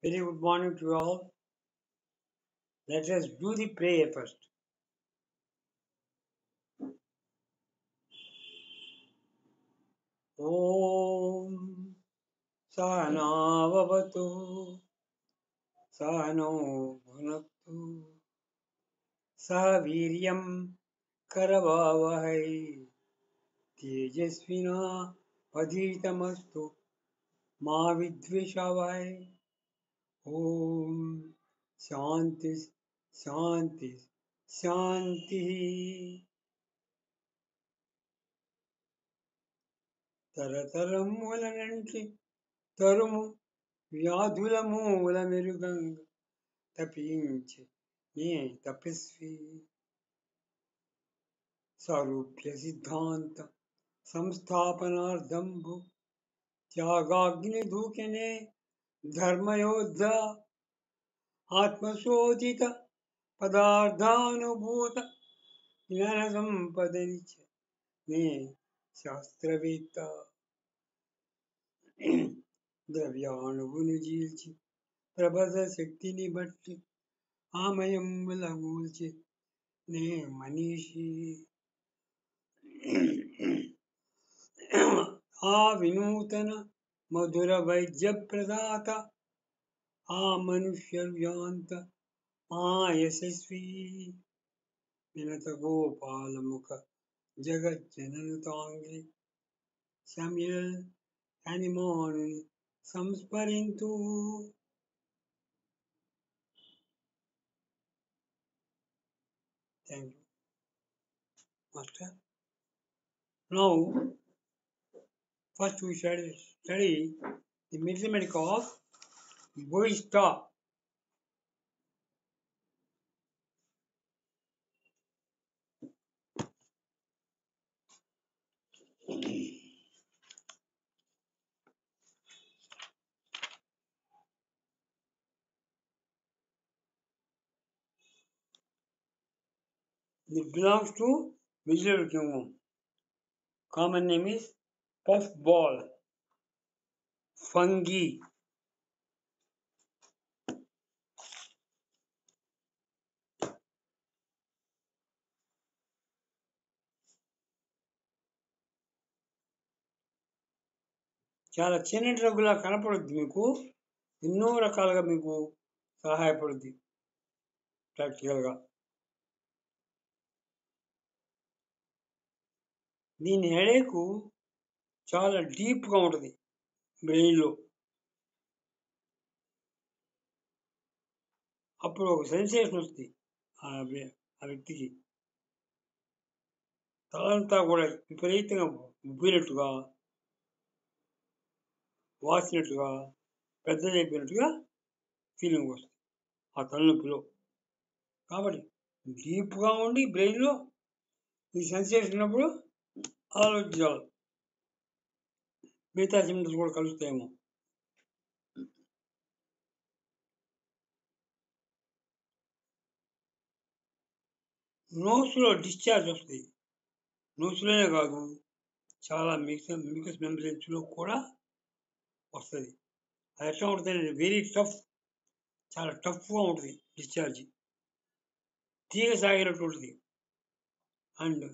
Very good morning to you all. Let us do the prayer first. Om Sahanavavatu Sahano Bhunaktu Sahaviryam Karavavahai Tejasvina Paditamastu Ma Vidvishavai Om Shanti Shanti Shanti Tarataram Valananti తరుము వ్యాధుల మూల మెరుగంగ తపించి నే తపస్వి సారూప్య సిద్ధాంత సంస్థాపనార్థంబు త్యాగాగ్ని దూకెనే ధర్మయోద్ధ ఆత్మశోధిత పదార్థానుభూత జ్ఞాన సంపదనిచ్చ నే శాస్త్రవేత్త ద్రవ్యాణువును జీల్చి ప్రబల శక్తిని బట్టి ఆమయముల గూల్చి నే మనీషి ఆ వినూతన మధుర వైద్య ప్రదాత ఆ మనుష్య వ్యాంత ఆ Yashasvi Vinata గోపాలముఖ జగజ్జననుతాంగి శమ్యల్ హనుమానుని సంస్మరింతు. Thank you, Master. Now, first we shall study the mathematics of Boista. It belongs to visual kingdom. Common name is puffball, fungi. చాలా చిన్న డ్రగ్గులా కనపడుద్ది, మీకు ఎన్నో రకాలుగా మీకు సహాయపడుద్ది ప్రాక్టికల్గా. దీని హెడేకు చాలా డీప్గా ఉంటుంది బ్రెయిన్లో. అప్పుడు ఒక సెన్సేషన్ వస్తుంది ఆ వ్యక్తికి. తలంతా కూడా విపరీతంగా ఉబ్బినట్టుగా, వాసినట్టుగా, పెద్దదైపోయినట్టుగా ఫీలింగ్ వస్తుంది ఆ తలనొప్పిలో. కాబట్టి డీప్గా ఉండి బ్రెయిన్లో ఈ సెన్సేషన్ ఉన్నప్పుడు ఆలోచించాలి. మిగతా సిమ్టమ్స్ కూడా కలుస్తాయేమో. నోస్లో డిశ్చార్జ్ వస్తుంది. నోస్లోనే కాదు, చాలా మిగస్ మెంబ్రెన్స్లో కూడా వస్తుంది. అది ఎట్లా ఉంటుంది, వెరీ టఫ్, చాలా టఫ్గా ఉంటుంది డిశ్చార్జ్, తీగ సాగినట్టు ఉంటుంది. అండ్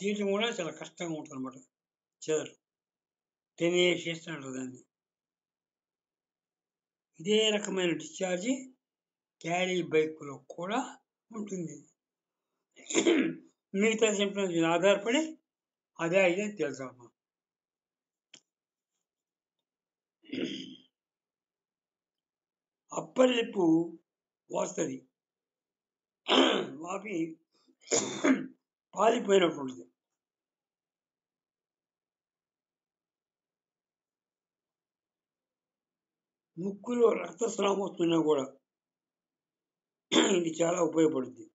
తీయటం కూడా చాలా కష్టంగా ఉంటుంది అనమాట. చెదరు టెనేషియస్ అంటారు దాన్ని. ఇదే రకమైన డిశ్చార్జ్ క్యారీ బైక్లో కూడా ఉంటుంది. మిగతా సిమ్టమ్స్ మీద ఆధారపడి అదే ఇదే తెలుసమ్మా. అప్పర్ లిప్పు వస్తుంది, వాపి పాలిపోయినప్పుడు ఉంటుంది. ముక్కులో రక్తస్రావం వస్తున్నా కూడా ఇది చాలా ఉపయోగపడుతుంది.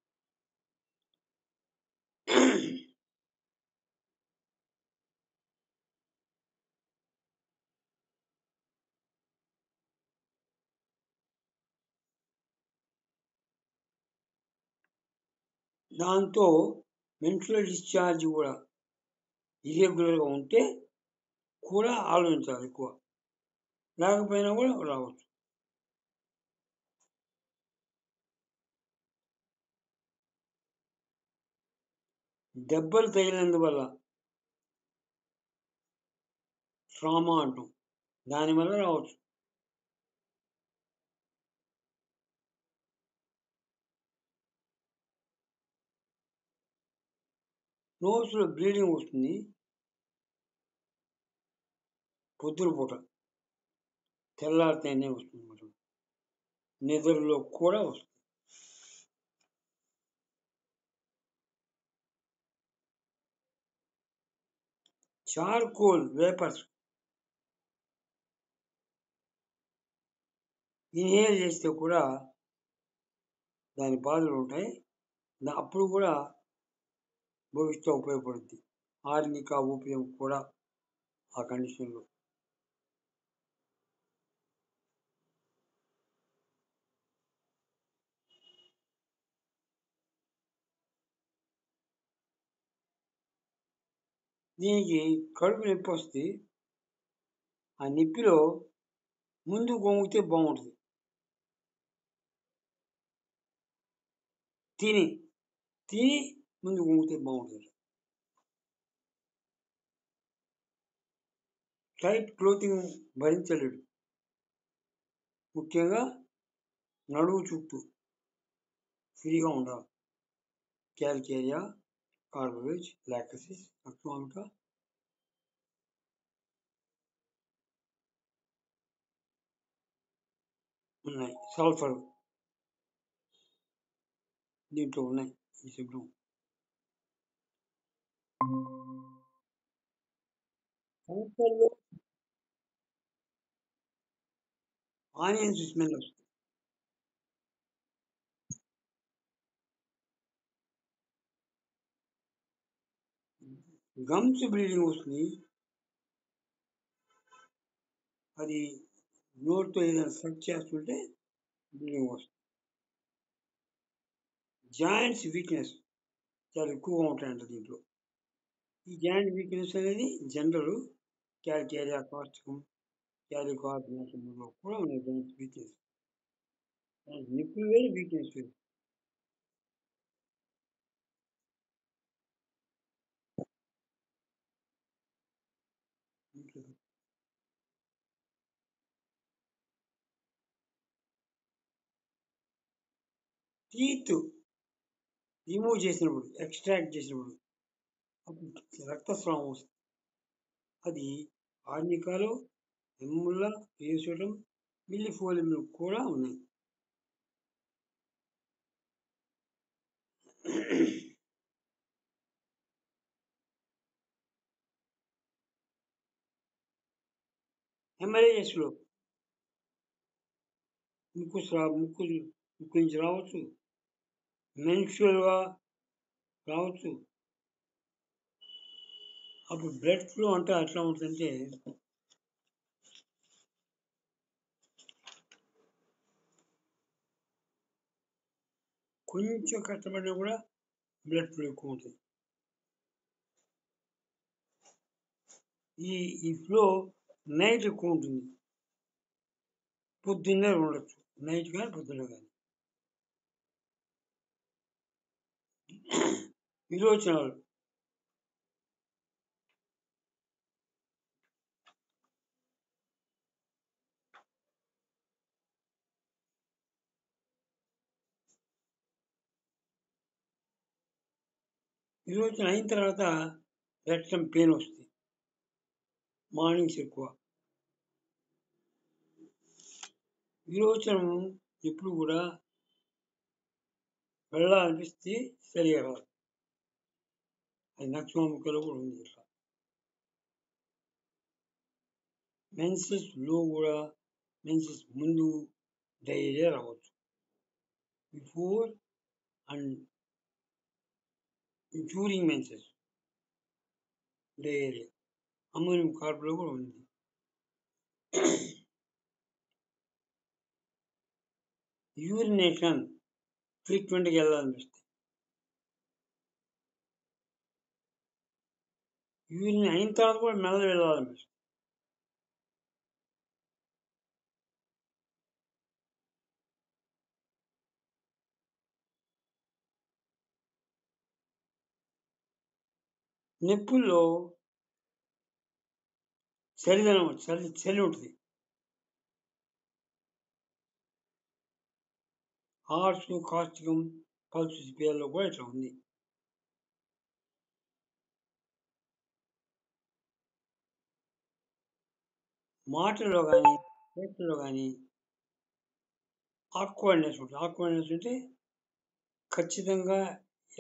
దాంతో మెంటల్ డిశ్చార్జ్ కూడా ఇర్రెగ్యులర్గా ఉంటే కూడా ఆలోచించాలి ఎక్కువ. లేకపోయినా కూడా రావచ్చు. దెబ్బలు తగిలినందువల్ల ట్రామా అంటాం. దానివల్ల రావచ్చు. నోస్లో బ్లీడింగ్ వస్తుంది పొద్దున పూట, తెల్లారితేనే వస్తుంది అన్నమాట. నిద్రలో కూడా వస్తుంది. చార్కోల్ వేపర్స్ ఇన్హేల్ చేస్తే కూడా దాని బాధలు ఉంటాయి. అప్పుడు కూడా భవిష్యత్తు ఉపయోగపడుద్ది. ఆర్నికా ఉపయోగం కూడా ఆ కండిషన్లో. దీనికి కడుపు నొప్పి వస్తే ఆ నొప్పిలో ముందు గొంగితే బాగుంటుంది. తిని ముందు గొంగితే బాగుంటుంది. టైట్ క్లోతింగ్ భరించలేడు. ముఖ్యంగా నడుము చుట్టూ ఫ్రీగా ఉండాలి. క్యాల్కేరియా, కార్బోవేజ్, లాక్టసిస్, అక్వామికా, ఉన్నాయి. సల్ఫర్ దీంట్లో ఉన్నాయి. ఈ సిమ్టమ్ సల్ఫర్లో ఆనియన్స్ స్మెల్ వస్తుంది. గమ్స్ బ్లీడింగ్ వస్తుంది. అది నోటితో ఏదైనా సెట్ చేస్తుంటే బ్లీడింగ్ వస్తుంది. జాయింట్స్ వీక్నెస్ చాలా ఎక్కువగా ఉంటాయంట దీంట్లో. ఈ జాయింట్ వీక్నెస్ అనేది జనరల్ క్యాల్కేరియా, కార్చికం, క్యాలికార్బోనేషన్లో కూడా ఉన్నాయి జాయింట్స్ వీక్నెస్. నొప్పి వేరు, వీక్నెస్ వేరు. టీత్ రిమూవ్ చేసినప్పుడు, ఎక్స్ట్రాక్ట్ చేసినప్పుడు అప్పుడు రక్తస్రావం వస్తుంది. అది ఆర్నికాలో, ఎమ్ముల్లా, ఏసోటం, మిల్లిఫోలియంలో కూడా ఉన్నాయి. హెమరేజెస్లో ముక్కు నుంచి రావచ్చు, మెన్స్ట్రువల్గా రావచ్చు. అప్పుడు బ్లడ్ ఫ్లో అంటే ఎట్లా ఉంటుందంటే కొంచెం కష్టపడినా కూడా బ్లడ్ ఫ్లో ఎక్కువ ఉంటుంది. ఈ ఫ్లో నైట్ ఎక్కువ ఉంటుంది. పొద్దున్నే ఉండొచ్చు, నైట్ కానీ పొద్దున్న కానీ. విరోచనాలు విరోచన అయిన తర్వాత రక్తం పెయిన్ వస్తుంది. మార్నింగ్స్ ఎక్కువ. విరోచనం ఎప్పుడు కూడా వెళ్ళాలనిపిస్తే సరిగా రాదు. అది నక్షముఖలో కూడా ఉంది. ఇట్లా మెన్సెస్లో కూడా మెన్సెస్ ముందు డయేరియా రావచ్చు. Before and during menses diarrhoea ammonium కార్బోలో కూడా ఉంది. యూరినేషన్ ఫ్రీక్వెంట్గా వెళ్ళాలనిపిస్తుంది. యూరిన్ అయిన తర్వాత కూడా మెల్ల వెళ్ళాలనిపిస్తుంది. నిప్పుల్లో చలిదనం చలి ఉంటుంది. హార్స్, కాస్టికం, పల్స్ పేర్లో కూడా ఇట్లా ఉంది. మాటల్లో కానీ చేతుల్లో కానీ ఆక్వర్డ్నెస్ ఉంటుంది. ఆక్వర్డ్నెస్ అంటే ఖచ్చితంగా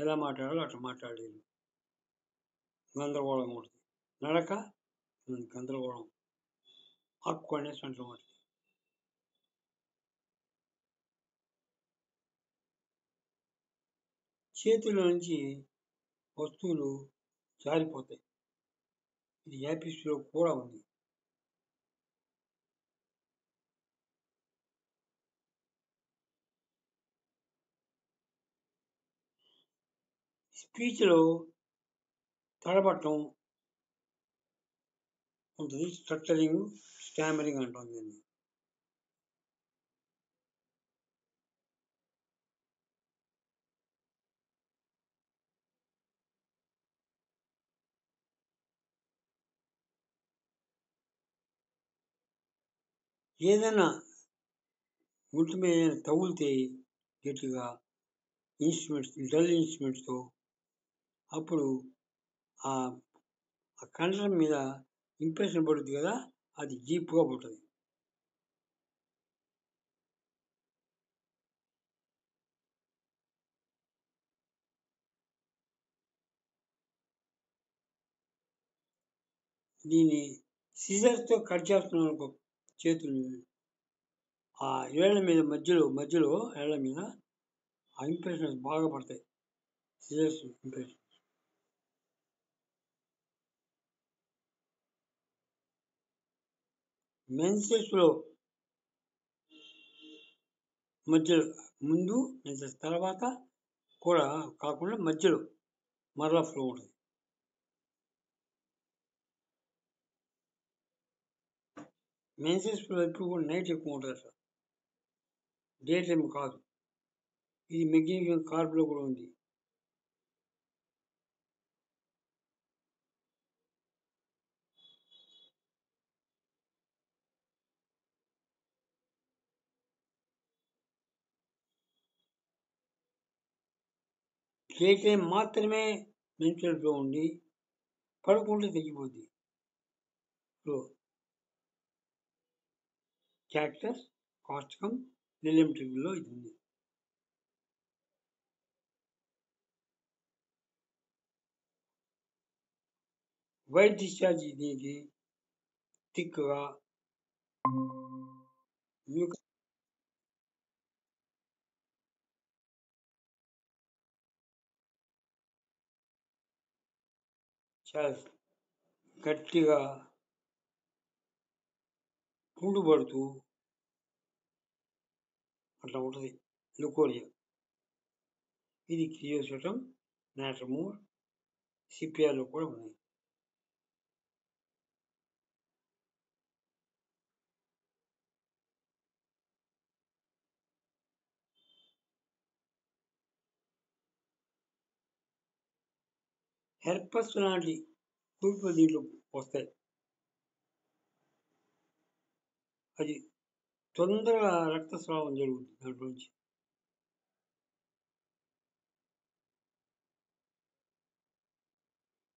ఎలా మాట్లాడాలో అట్లా మాట్లాడలేదు. గందరగోళంగా ఉంటుంది. నడక గందరగోళం, ఆక్వర్డ్నెస్ అంటాం. చేతుల్లో నుంచి వస్తువులు జారిపోతాయి. ఇది యాపిస్లో కూడా ఉంది. స్పీచ్లో తడబట్టం ఉంటుంది. స్ట్రక్చరింగ్, స్టామరింగ్ అంటాం దీన్ని. ఏదైనా ఒంటి మీద తగులితే గట్టిగా ఇన్స్ట్రుమెంట్స్, డల్ ఇన్స్ట్రుమెంట్స్తో అప్పుడు ఆ కండరం మీద ఇంప్రెషన్ పడుతుంది కదా, అది డీప్గా పడుతుంది. దీన్ని సిజర్స్తో కట్ చేస్తున్నాం అనుకో చేతులు, ఆ ఏళ్ల మీద మధ్యలో ఏళ్ల మీద ఆ ఇంప్రెషన్స్ బాగా పడతాయి. Scissors impression. మెన్సెస్లో మధ్యలో, ముందు మెన్సెస్ తర్వాత కూడా కాకుండా మధ్యలో మరలా ఫ్లో ఉంటుంది. మెన్సెస్ ఫ్లో ఎప్పుడు కూడా నైట్ ఎక్కువ ఉంటుంది సార్, డే టైం కాదు. ఇది మెగ్నీషియం కార్బ్లో కూడా ఉంది. డే టైం మాత్రమే మెన్స్ట్రువల్ ఫ్లో ఉండి పడుకుంటే తగ్గిపోద్ది ఫ్లో. క్యాక్టస్, కాస్టికం, లిలియం ట్రిబుల్లో ఇది ఉంది. వైట్ డిశ్చార్జ్ దీనికి థిక్గా చాలా గట్టిగా పుండు పడుతూ అట్లా ఉంటుంది లుకోరియా. ఇది క్రియోసోటం, నాట్రమోర్, సిపిఆర్లో కూడా ఉన్నాయి. హెర్పస్ లాంటి కురుపులు దీంట్లో వస్తాయి. అది తొందరగా రక్తస్రావం జరుగుతుంది దాంట్లో నుంచి.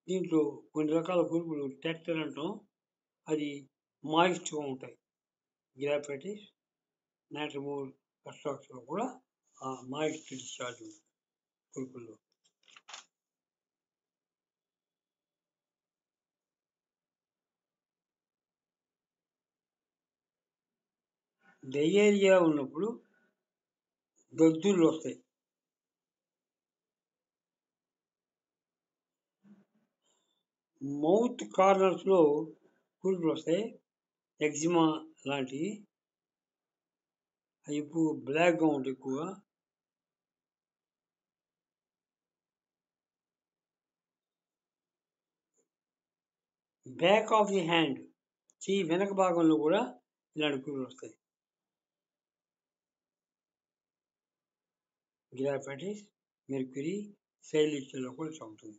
దీంట్లో కొన్ని రకాల కురుపులు టెక్టర్ అంటాం, అది మాయిస్ట్గా ఉంటాయి. గ్రాఫైటిస్, నాట్రమోర్ అస్ట్రాక్స్లో కూడా ఆ మాయిస్ట్ డిశ్చార్జ్ ఉంటుంది కురుపుల్లో. డయేరియా ఉన్నప్పుడు దద్దుర్లు వస్తాయి. మౌత్ కార్నర్స్లో కురుపులు వస్తాయి. ఎగ్జిమా లాంటివి, అవి ఎక్కువ బ్లాక్గా ఉంటాయి. ఎక్కువగా బ్యాక్ ఆఫ్ ది హ్యాండ్, చెయ్యి వెనక భాగంలో కూడా ఇలాంటి కురుపులు వస్తాయి. గ్రాఫైటిస్, మెర్క్యూరీ, సైలిష్లో కూడా ఇట్లా ఉంటుంది.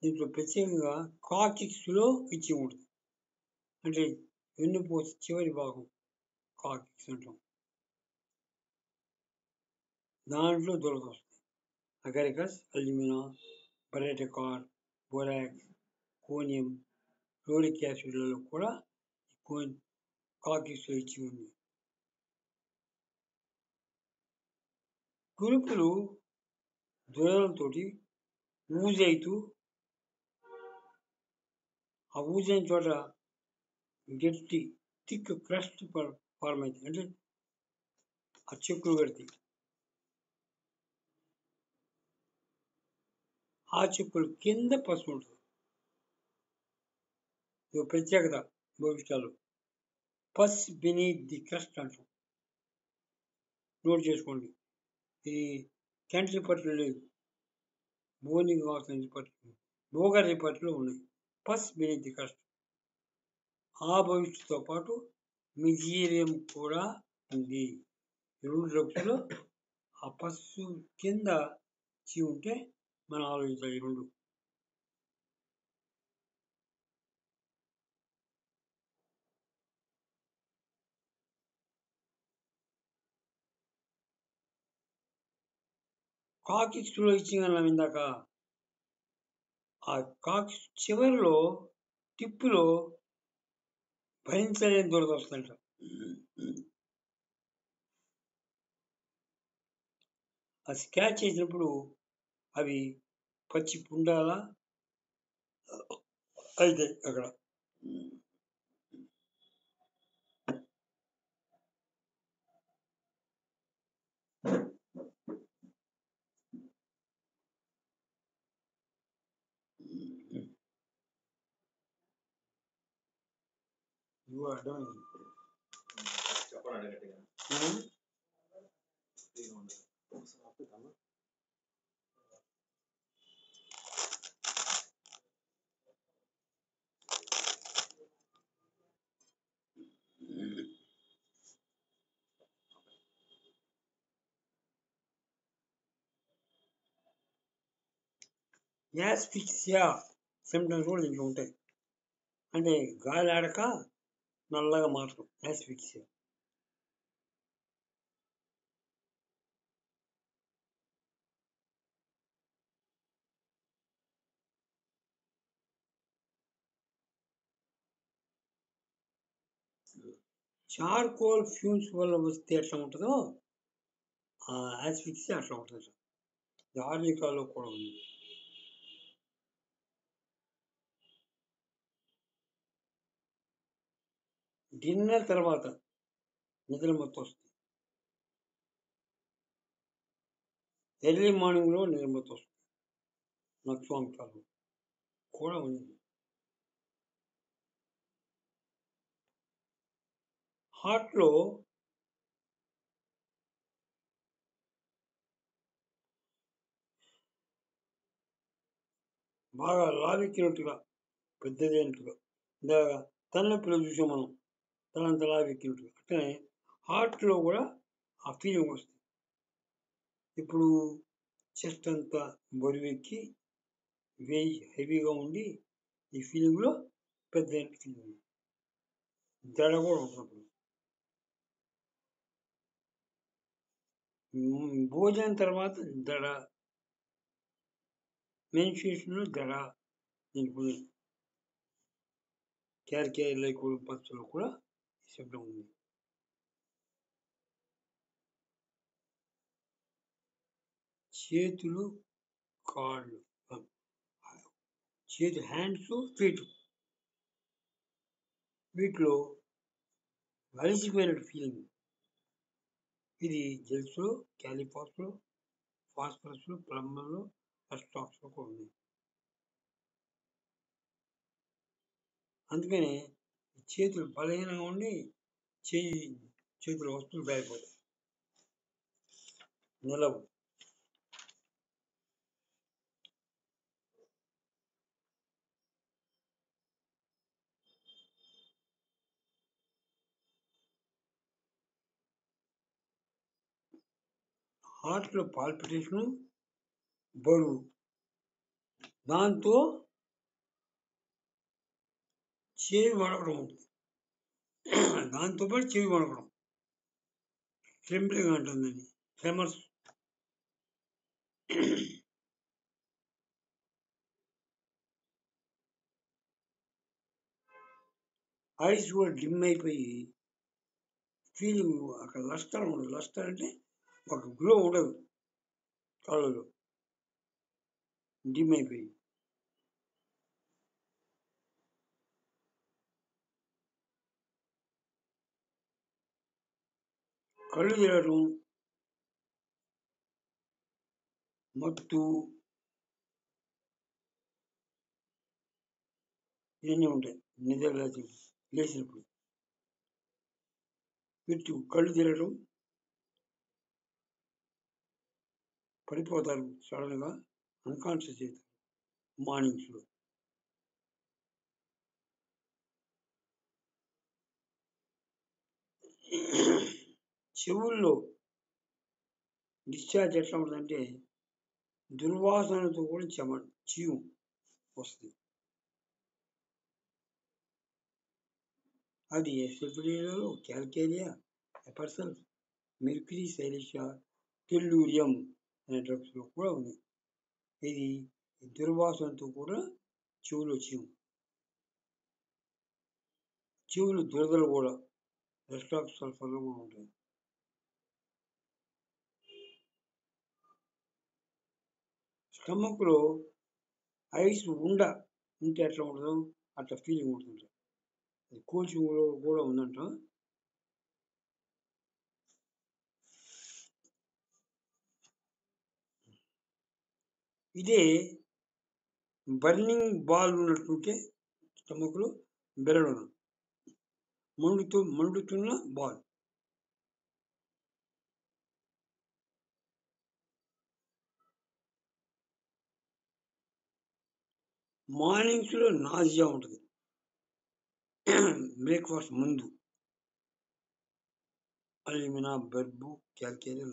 దీంట్లో ప్రత్యేకంగా కాకిక్స్లో ఇచ్చింగ్ ఉంటుంది. అంటే వెన్నుపూస చివరి భాగం కాకిక్స్ అంటాం. దాంట్లో దురద వస్తుంది. అగారికస్, అల్యూమినా, బరేటకార్, బోరాక్స్, కోనియం, ఫ్లోరిక్ యాసిడ్లలో కూడా కాకిక్స్లో ఇచ్చి ఉంది. కురుపులు దురదలతోటి ఊజైతూ ఆ ఊజైన చోట గట్టి థిక్ క్రస్ట్ ఫార్మ్ అవుతుంది. అంటే ఆ చెక్కులు కడతాయి. ఆ చెక్కులు కింద పసుపు ఉంటుంది. ఇది ప్రత్యేకత భవిష్యాలు. పస్ బినీత్ ది క్రస్ట్ అంటాం. నోట్ చేసుకోండి. ఇది కెంట్ రిపర్ట్లో లేదు, బోనింగ్ వాసన రిపర్ట్, బోగర్ రిపర్ట్లో ఉన్నాయి. పస్ బినీత్ ది క్రస్ట్. ఆ భవిష్యత్తుతో పాటు మిజీరియం కూడా ఉంది. రెండు డ్రగ్స్లో ఆ పసు కింద చీ ఉంటే మనం ఆలోచించాలి. రెండు కాకిక్స్లో ఇచ్చింగ్ అన్నాం ఇందాక. ఆ కాక్స్ చివరిలో టిప్పులో భరించలేని దురద వస్తుందంట. ఆ స్కాచ్ చేసినప్పుడు అవి పచ్చి పుండాల అయితే అక్కడ అర్థమైంది. యాస్ఫిక్సియా సిమ్టమ్స్ కూడా దీంట్లో ఉంటాయి. అంటే గాలి ఆడక నల్లగా మాత్రం యాస్ఫిక్సియా. చార్కోల్ ఫ్యూమ్స్ వల్ల వస్తే ఎట్లా ఉంటుందో ఆ యాస్ఫిక్సియా అట్లా ఉంటుంది. ఆర్నికాలో కూడా ఉంది. డిన్నర్ తర్వాత నిద్ర మొత్తం వస్తుంది. ఎర్లీ మార్నింగ్లో నిద్ర మొత్తం వస్తుంది. నక్స్వామికాలు కూడా ఉంది. హార్ట్లో బాగా లావెక్కినట్టుగా, పెద్దదైనట్టుగా, ఇంకా తలనొప్పిలో చూసాం మనం, తలంత లావెక్కినట్టుగా. అట్లనే హార్ట్లో కూడా ఆ ఫీలింగ్ వస్తుంది. ఇప్పుడు చెస్ట్ అంతా బరువెక్కి హెవీగా ఉండి ఈ ఫీలింగ్లో పెద్ద ఫీలింగ్, దడ కూడా ఉంటుంది. భోజనం తర్వాత దడ, మెన్స్ట్రుయేషన్లో దడ, దీనికి క్యారికేర్ లైకోడ్ పద్ధతిలో కూడా శబ్దం ఉంది. చేతులు, కాళ్ళు, చేతి హ్యాండ్స్, ఫీట్, వీటిలో అలసిపోయినట్టు ఫీలింగ్. ఇది జెల్స్లో, క్యాలిపాస్లో, ఫాస్ఫరస్లో, ప్లంబర్లో, అస్టాక్స్లో కూడా ఉంది. అందుకని చేతులు బలహీనంగా ఉండి చేతుల వస్తువులు బయటపోతాయి, నిలవు. హార్ట్లో పాల్పిటేషను, బరువు, దాంతో చెవి వడకడం ఉంటుంది. దాంతోపాటు చెవి వడకడం, ట్రెంబ్లింగ్ అంటుందండి, ట్రెమర్స్. ఐస్ కూడా డిమ్ అయిపోయి ఫీలింగ్ అక్కడ లస్టర్ ఉండదు. లస్టర్ అంటే ఒక గ్లో ఉండదు కళ్ళలో, డిమ్ అయిపోయి. కళ్ళు తిరగడం, మత్తు, ఇవన్నీ ఉంటాయి నిద్ర లేచినప్పుడు. కళ్ళు తిరగడం, పడిపోతారు సడన్గా, అన్కాన్షియస్ అవుతారు మార్నింగ్స్లో. చెవుల్లో డిశ్చార్జ్ ఎట్లా ఉంటుందంటే దుర్వాసనతో కూడా చీము వస్తుంది. అది ఎసిఫిలియాలో క్యాల్కేరియా, ఎపర్సల్, మెర్క్యూరీ సైలిషియా, టెల్లూరియం అనే డ్రగ్స్లో కూడా ఉంది. ఇది దుర్వాసనతో కూడా చెవులో చెవులు దురదలు కూడా రెస్టాక్ సల్ఫర్లో కూడా ఉంటాయి. స్టమక్లో ఐస్ ఉంటే ఎట్లా ఉంటుందో అట్లా ఫీలింగ్ ఉంటుంది. అది కోచింగ్లో కూడా ఉందంట. ఇదే బర్నింగ్ బాల్ ఉన్నట్టుంటే స్టమక్లో బెరడు మండుతున్న బాల్. మార్నింగ్స్లో నాజియా ఉంటుంది బ్రేక్ఫాస్ట్ ముందు. అల్యూమినా, బర్బు, calcarea,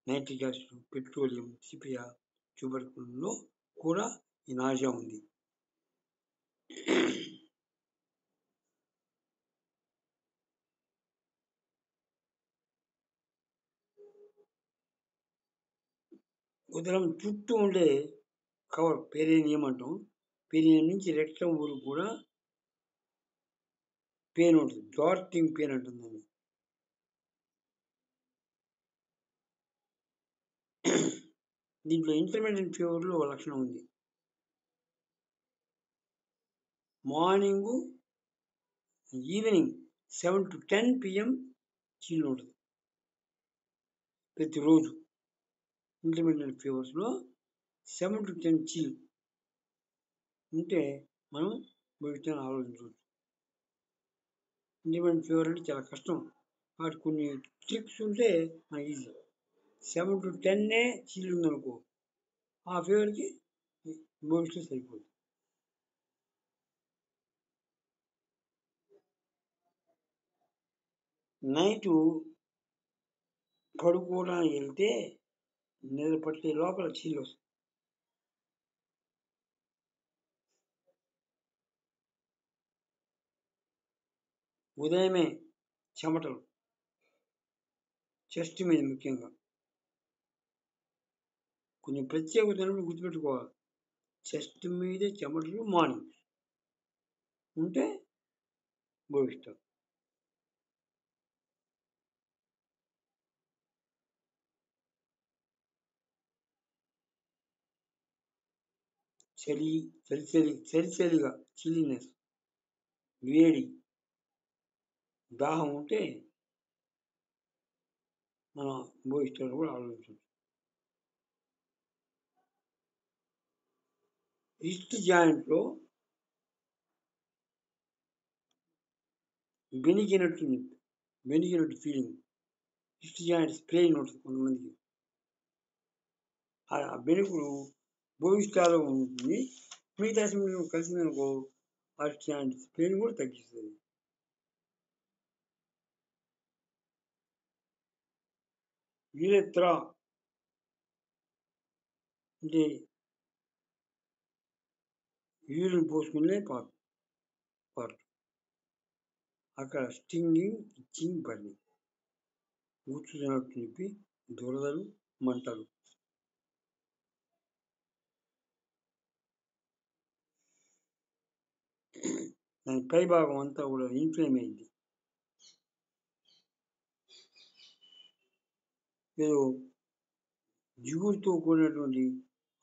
nitric acid, petroleum, sepia, ట్యూబర్కుల్లో కూడా ఈ నాజియా ఉంది. ఉదరం చుట్టూ ఉండే కవర్ పెరేనియం అంటాం. పెరేనియం నుంచి రెక్టం వరకు కూడా పెయిన్ ఉంటుంది, జార్టింగ్ పెయిన్ అంటుందండి. దీంట్లో ఇంటర్మీడియట్ ఫీవర్లో ఒక లక్షణం ఉంది. మార్నింగ్, ఈవినింగ్ 7 to 10 PM చిల్లు ఉంటుంది ప్రతిరోజు. ఇంటర్మీడియట్ ఫీవర్స్లో 7 to 10 చిల్ ఉంటే మనం భవిష్యత్తు ఆలోచించవచ్చు. ఇంటర్మీడియట్ ఫీవర్ అంటే చాలా కష్టం, వాటి కొన్ని ట్రిక్స్ ఉంటే మనకి ఈజీ. 7 to 10 చిల్లు ఉందనుకో, ఆ ఫీవర్కి భవిష్యత్తు సరిపోతుంది. నైటు పడుకోవడానికి వెళ్తే నిద్ర పట్టే లోపల చిల్లు వస్తుంది. ఉదయమే చెమటలు, చెస్ట్ మీద ముఖ్యంగా. కొంచెం ప్రత్యేకతను గుర్తుపెట్టుకోవాలి. చెస్ట్ మీద చెమటలు మార్నింగ్ ఉంటే భవిష్యత్తు. చలిగా చిల్లినెస్, వేడి, దాహం ఉంటే మనం భవిష్యత్తు కూడా ఆలోచించవచ్చు. రిస్ట్ జాయింట్లో బెనికినట్టు ఫీలింగ్, రిస్ట్ జాయింట్ స్ప్రెయిన్ ఉంటుంది కొంతమందికి. ఆ బెనుకులు భవిష్యత్తులో ఉంటుంది. మిగతా సమయంలో కలిసిందనుకో రిస్ట్ జాయింట్ స్ప్రెయిన్ కూడా తగ్గిస్తుంది. యూరెత్రా అంటే యూరిన్ పోసుకునే పార్ట్. అక్కడ స్టింగింగ్, ఇచ్చింగ్, బర్నింగ్. ఊచుతున్నట్టు నొప్పి, దురదలు, మంటలు. దాని పై భాగం అంతా కూడా ఇన్ఫ్లేమ్ అయింది. ఏదో జిగురుతో కూడినటువంటి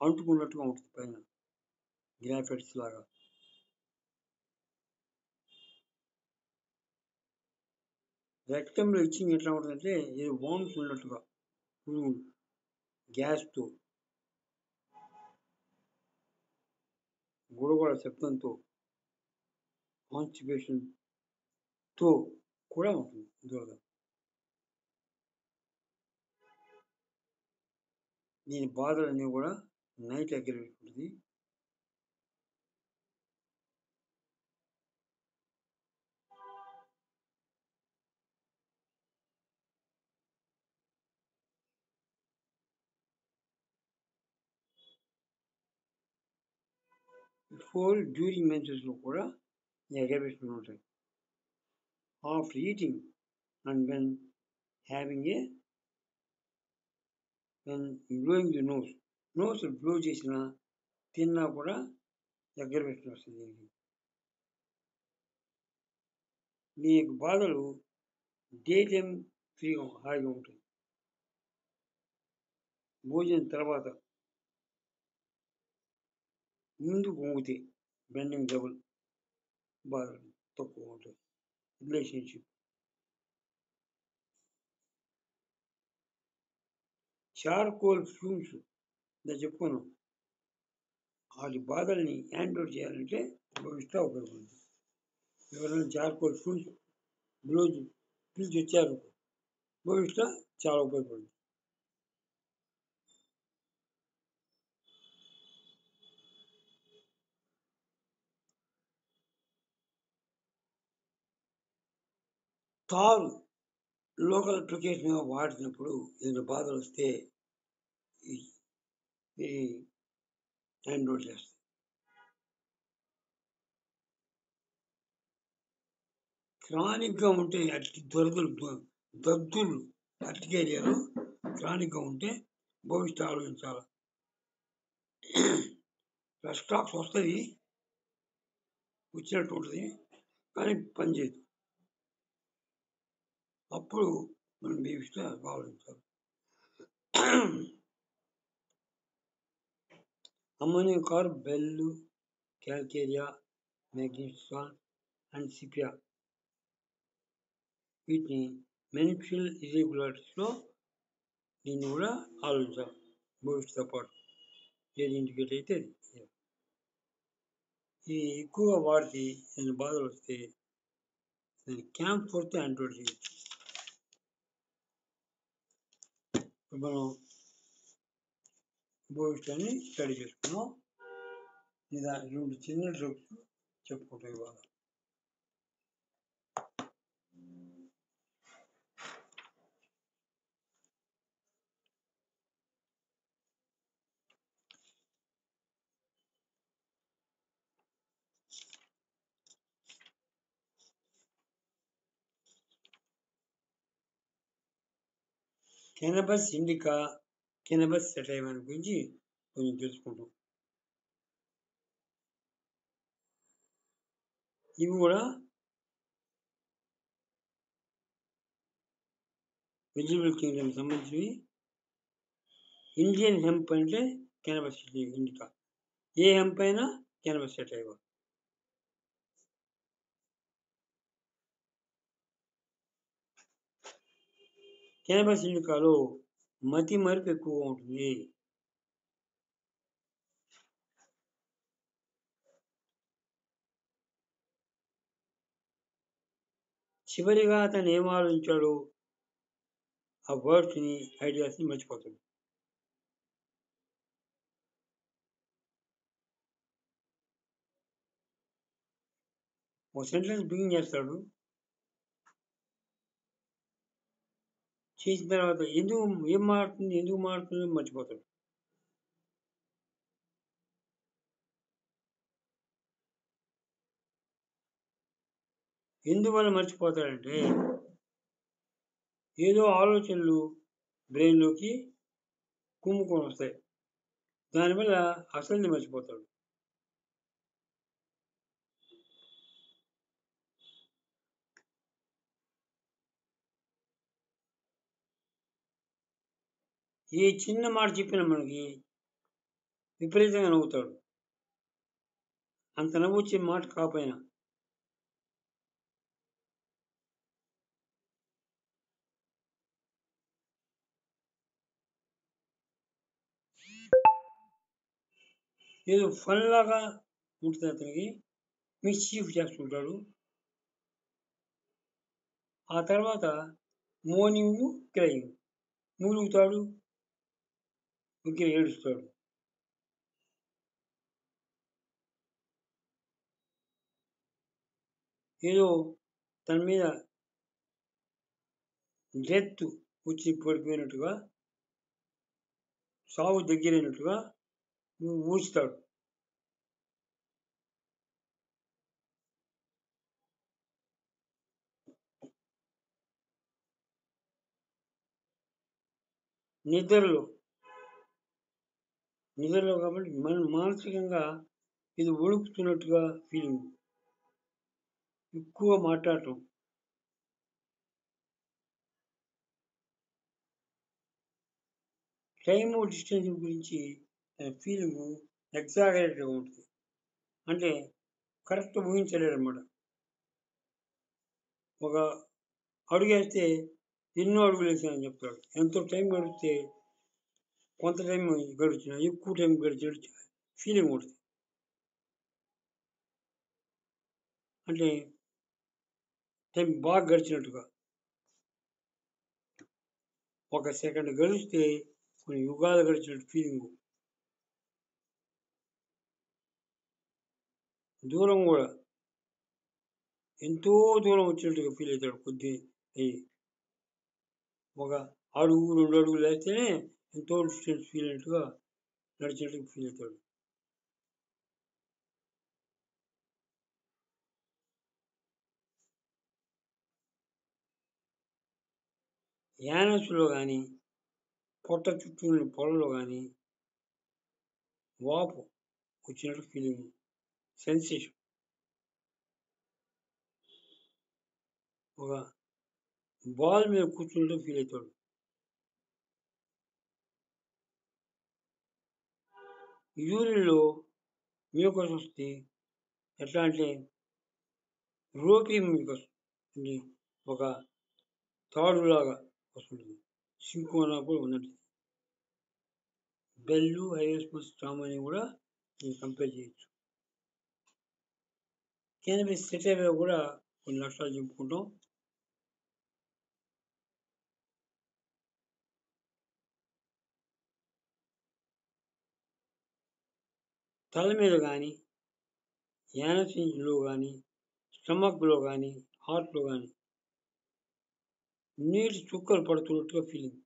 అంటుకున్నట్టుగా ఉంటుంది పైన, గ్రాఫైట్స్ లాగా. రక్తంలో ఇచ్చింగ్ ఎట్లా ఉంటుందంటే ఏదో వామ్స్ ఉన్నట్టుగా, పురుగులు, గ్యాస్తో, గుడగొడ శబ్దంతో, కాన్స్టిపేషన్తో కూడా ఉంటుంది దురద. దీని బాధలన్నీ కూడా నైట్ ఎగ్గరబెట్టుకుంటుంది. బిఫోర్, డ్యూరింగ్ మెన్సెస్లో కూడా ఎగ్గరబెట్టుకుని ఉంటాయి. After eating and when having when blowing the nose blow చేసిన, తిన్నా కూడా ఎగ్గరబెట్టుకుని వస్తుంది దీనికి. మీ యొక్క బాధలు డే టైం ఫ్రీగా హాయిగా ఉంటాయి. భోజనం తర్వాత ముందుకు వంగితే బెండింగ్ డబుల్ బాధలు తక్కువ ఉంటాయి. రిలేషన్షిప్, చార్కోల్ ఫ్యూమ్స్ చెప్పుకున్నాం. వాటి బాధల్ని హ్యాండ్ఓవర్ చేయాలంటే భవిష్యత్తు ఉపయోగపడుతుంది. ఎవరైనా చార్కోల్ ఫ్యూమ్స్ బ్లోజ్ పిలిచి వచ్చారు, భవిష్యత్తు చాలా ఉపయోగపడుతుంది. తారు లోకల్ అప్లికేషన్గా వాడినప్పుడు ఏదైనా బాధలు వస్తే ఇది హ్యాండ్ఓవర్ చేస్తుంది. క్రానిక్గా ఉంటే అట్టి దద్దులు అర్టికేరియాలో క్రానిక్గా ఉంటే భవిష్యత్తు ఆలోచించాలి. స్టాక్స్ వస్తుంది, వచ్చినట్టు ఉంటుంది, కానీ పనిచేయదు. అప్పుడు మనం భవిష్యత్తు ఆలోచించాలి. అమ్మోనియం కార్బ్, బెల్లు, క్యాల్కేరియా, మెగ్నీషియం అండ్ సిపియా, వీటిని మెనిఫిషియల్ ఇర్రెగ్యులారిటీస్లో దీన్ని కూడా ఆలోచించాలి. భవిష్యత్తుతో పాటు ఏది ఇండికేట్ అయితే అది. ఇది ఎక్కువగా వాడితే నేను బాధలు వస్తే క్యాంప్ ఫోర్త్ యాంటీడోట్ చేయొచ్చు. మనం భవిష్యత్తుని స్టడీ చేసుకున్నాం. లేదా 2 చిన్న డ్రగ్స్ చెప్పుకుంటాం ఇవాళ. కెనబస్ ఇండికా, కెనబస్ సెటైవా గురించి కొంచెం తెలుసుకుంటాం. ఇవి కూడా వెజిటబుల్ కింగ్డమ్ సంబంధించినవి. ఇండియన్ హెంప్ అంటే కెనబస్ ఇండికా, ఏ హెంప్ అయినా కెనబస్ సెటైవా. కెనబస్ ఇండికాలో మతి మరుపు ఎక్కువగా ఉంటుంది. చివరిగా అతను ఏం ఆలోచించాడు, ఆ వర్డ్స్ని, ఐడియాస్ని మర్చిపోతాడు. ఒక సెంటెన్స్ బిగిన్ చేస్తాడు, చేసిన తర్వాత ఏం మారుతుంది, ఎందుకు మారుతుంది మర్చిపోతాడు. ఎందువల్ల మర్చిపోతాడంటే ఏదో ఆలోచనలు బ్రెయిన్‌లోకి కుమ్ముకొని వస్తాయి. దానివల్ల అసలుది మర్చిపోతాడు. ఏ చిన్న మాట చెప్పినా మనకి విపరీతంగా నవ్వుతాడు. అంత నవ్వొచ్చే మాట కాపోయినా. ఏదో ఫన్‌లాగా ఉంటది అతనికి. మిస్‌చీఫ్ చేస్తుంటాడు. ఆ తర్వాత మోర్నింగు, క్రైము. మూలుగుతాడు, ఊరికే ఏడుస్తాడు. ఏదో తన మీద డెత్ వచ్చి పడిపోయినట్టుగా, సావు దగ్గరైనట్టుగా ఊహిస్తాడు. నిద్రలో. నిద్రలో కాబట్టి మానసికంగా ఇది వణుకుతున్నట్టుగా ఫీలింగ్. ఎక్కువ మాట్లాడటం. టైము, డిస్టెన్స్ గురించి ఫీలింగు ఎగ్జాగరేట్‌గా ఉంటుంది. అంటే కరెక్ట్ ఊహించలేడనమాట. ఒక అడుగేస్తే ఎన్నో అడుగులేసానని చెప్తాడు. ఎంతో టైం గడిపితే కొంత టైం గడిచిన, ఎక్కువ టైం గడిచినట్టు ఫీలింగ్ ఉంటుంది. అంటే టైం బాగా గడిచినట్టుగా. ఒక సెకండ్ గడిస్తే కొన్ని యుగాలు గడిచినట్టు ఫీలింగు. దూరం గూడా ఎంతో దూరం వచ్చినట్టుగా ఫీల్ అవుతాడు కొద్ది అయ్యి. ఒక అడుగు, 2 అడుగులు వేస్తేనే ఎంతో డిస్టెన్స్ ఫీల్ అయినట్టుగా నడిచినట్టుగా ఫీల్ అవుతాడు. యానస్‌లో గాని, పొట్ట చుట్టూ ఉన్న పొరలో గాని వాపు వచ్చినట్టు ఫీలింగ్. సెన్సేషన్. ఒక బాల్ మీద కూర్చున్నట్టు ఫీల్ అవుతాడు. యూరిన్‌లో మ్యూకస్ వస్తే ఎట్లా అంటే రోపీ మ్యూకస్ అంటే ఒక తాడులాగా వస్తుంటుంది. సింకోనా కూడా ఉన్నట్టు. బెల్లు, హైపోస్మస్ ట్రామాని కూడా దీన్ని కంపేర్ చేయొచ్చు. కేనబిస్ సెటైవా కూడా కొన్ని లక్షణాలు చెప్పుకుంటాం. తల మీద గాని, యానస్లో గాని, స్టమక్‌లో గాని, హార్ట్‌లో గాని నీటి చుక్కలు పడుతున్నట్టుగా ఫీలింగ్.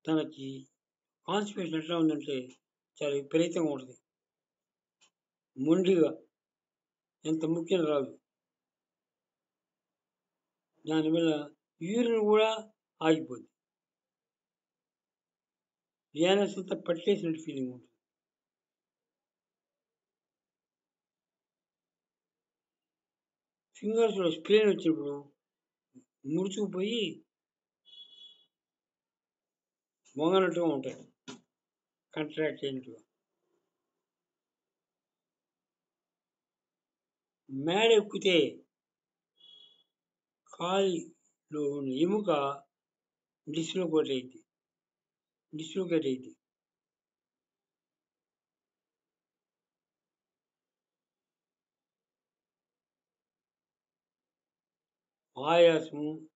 తనకి కాన్‌స్టిపేషన్ ఎట్లా ఉందంటే చాలా విపరీతంగా ఉంటది. మొండిగా ఎంత ముఖ్యం రాదు. దానివల్ల యూరిన్ కూడా ఆగిపోద్ది. యానస్ అంతా పట్టేసినట్టు ఫీలింగ్ ఉంటుంది. ఫింగర్స్‌లో స్ట్రెయిన్ వచ్చినప్పుడు ముడుచుకుపోయి వంగనట్టుగా ఉంటాయి. కాంట్రాక్ట్ అయినట్టుగా. మేడ ఎక్కితే కాలిలో ఉన్న ఎముక డిస్లొకేట్ అయిద్ది. ఆయాసము,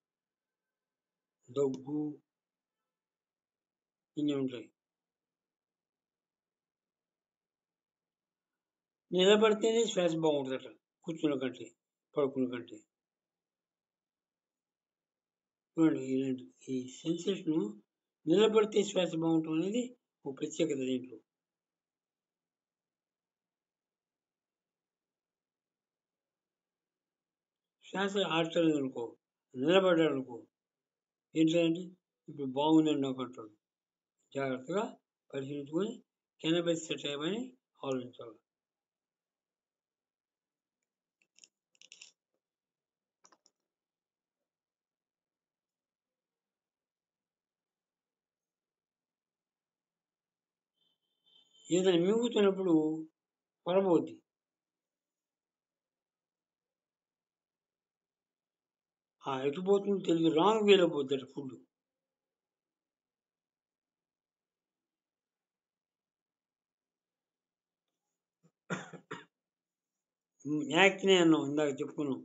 దగ్గు ఇన్ని ఉంటాయి. నిలబడితేనే శ్వాస బాగుంటుందట కూర్చున్న కంటే, పడుకున్న కంటే. చూడండి ఇలాంటి ఈ సెన్సేషను నిలబడితే శ్వాస బాగుంటుంది అనేది ఒక ప్రత్యేకత దీంట్లో. శ్వాస ఆడతలేదు అనుకో, నిలబడ్డాడు అనుకో, ఏంటంటే ఇప్పుడు బాగుందని నాకు అంటాడు. జాగ్రత్తగా పరిశీలించుకొని కెనబెస్ సెట్ అయ్యమని ఆలోచించాలి. ఏదైనా మింగుతున్నప్పుడు పొరబోద్ది. ఎటు పోతుందో తెలియదు, రాంగ్ వేలో పోద్దట ఫుడ్. యాక్నే అన్నాం, ఇందాక చెప్పుకున్నాం.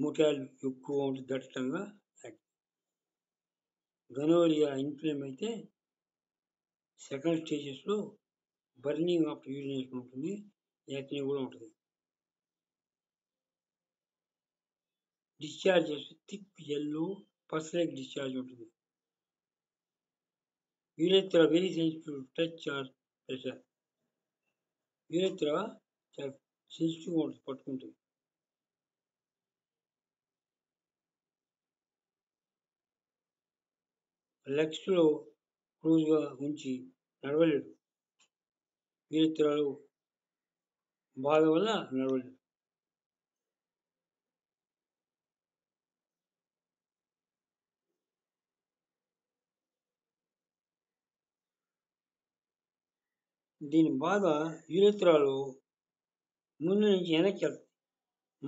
ముఠాలు ఎక్కువ ఉంటుంది దట్టంగా. గనోరియా ఇన్ఫ్లేమ్ అయితే సెకండ్ స్టేజెస్లో బర్నింగ్ ఆఫ్ యూరినేషన్ ఉంటుంది, యాక్నే కూడా ఉంటుంది. Discharges thick yellow pus like discharge ఉంటుంది. Urethra very sensitive touch or pressure. Urethra చాలా సెన్సిటివ్గా ఉంటుంది పట్టుకుంటుంది. లెగ్స్లో క్లోజ్గా ఉంచి నడవలేడు. యూరెత్రాలో బాధ వల్ల నడవలేడు. దీని బాధ యూరెత్రాలో ముందు నుంచి వెనక్కి వెళ్తుంది.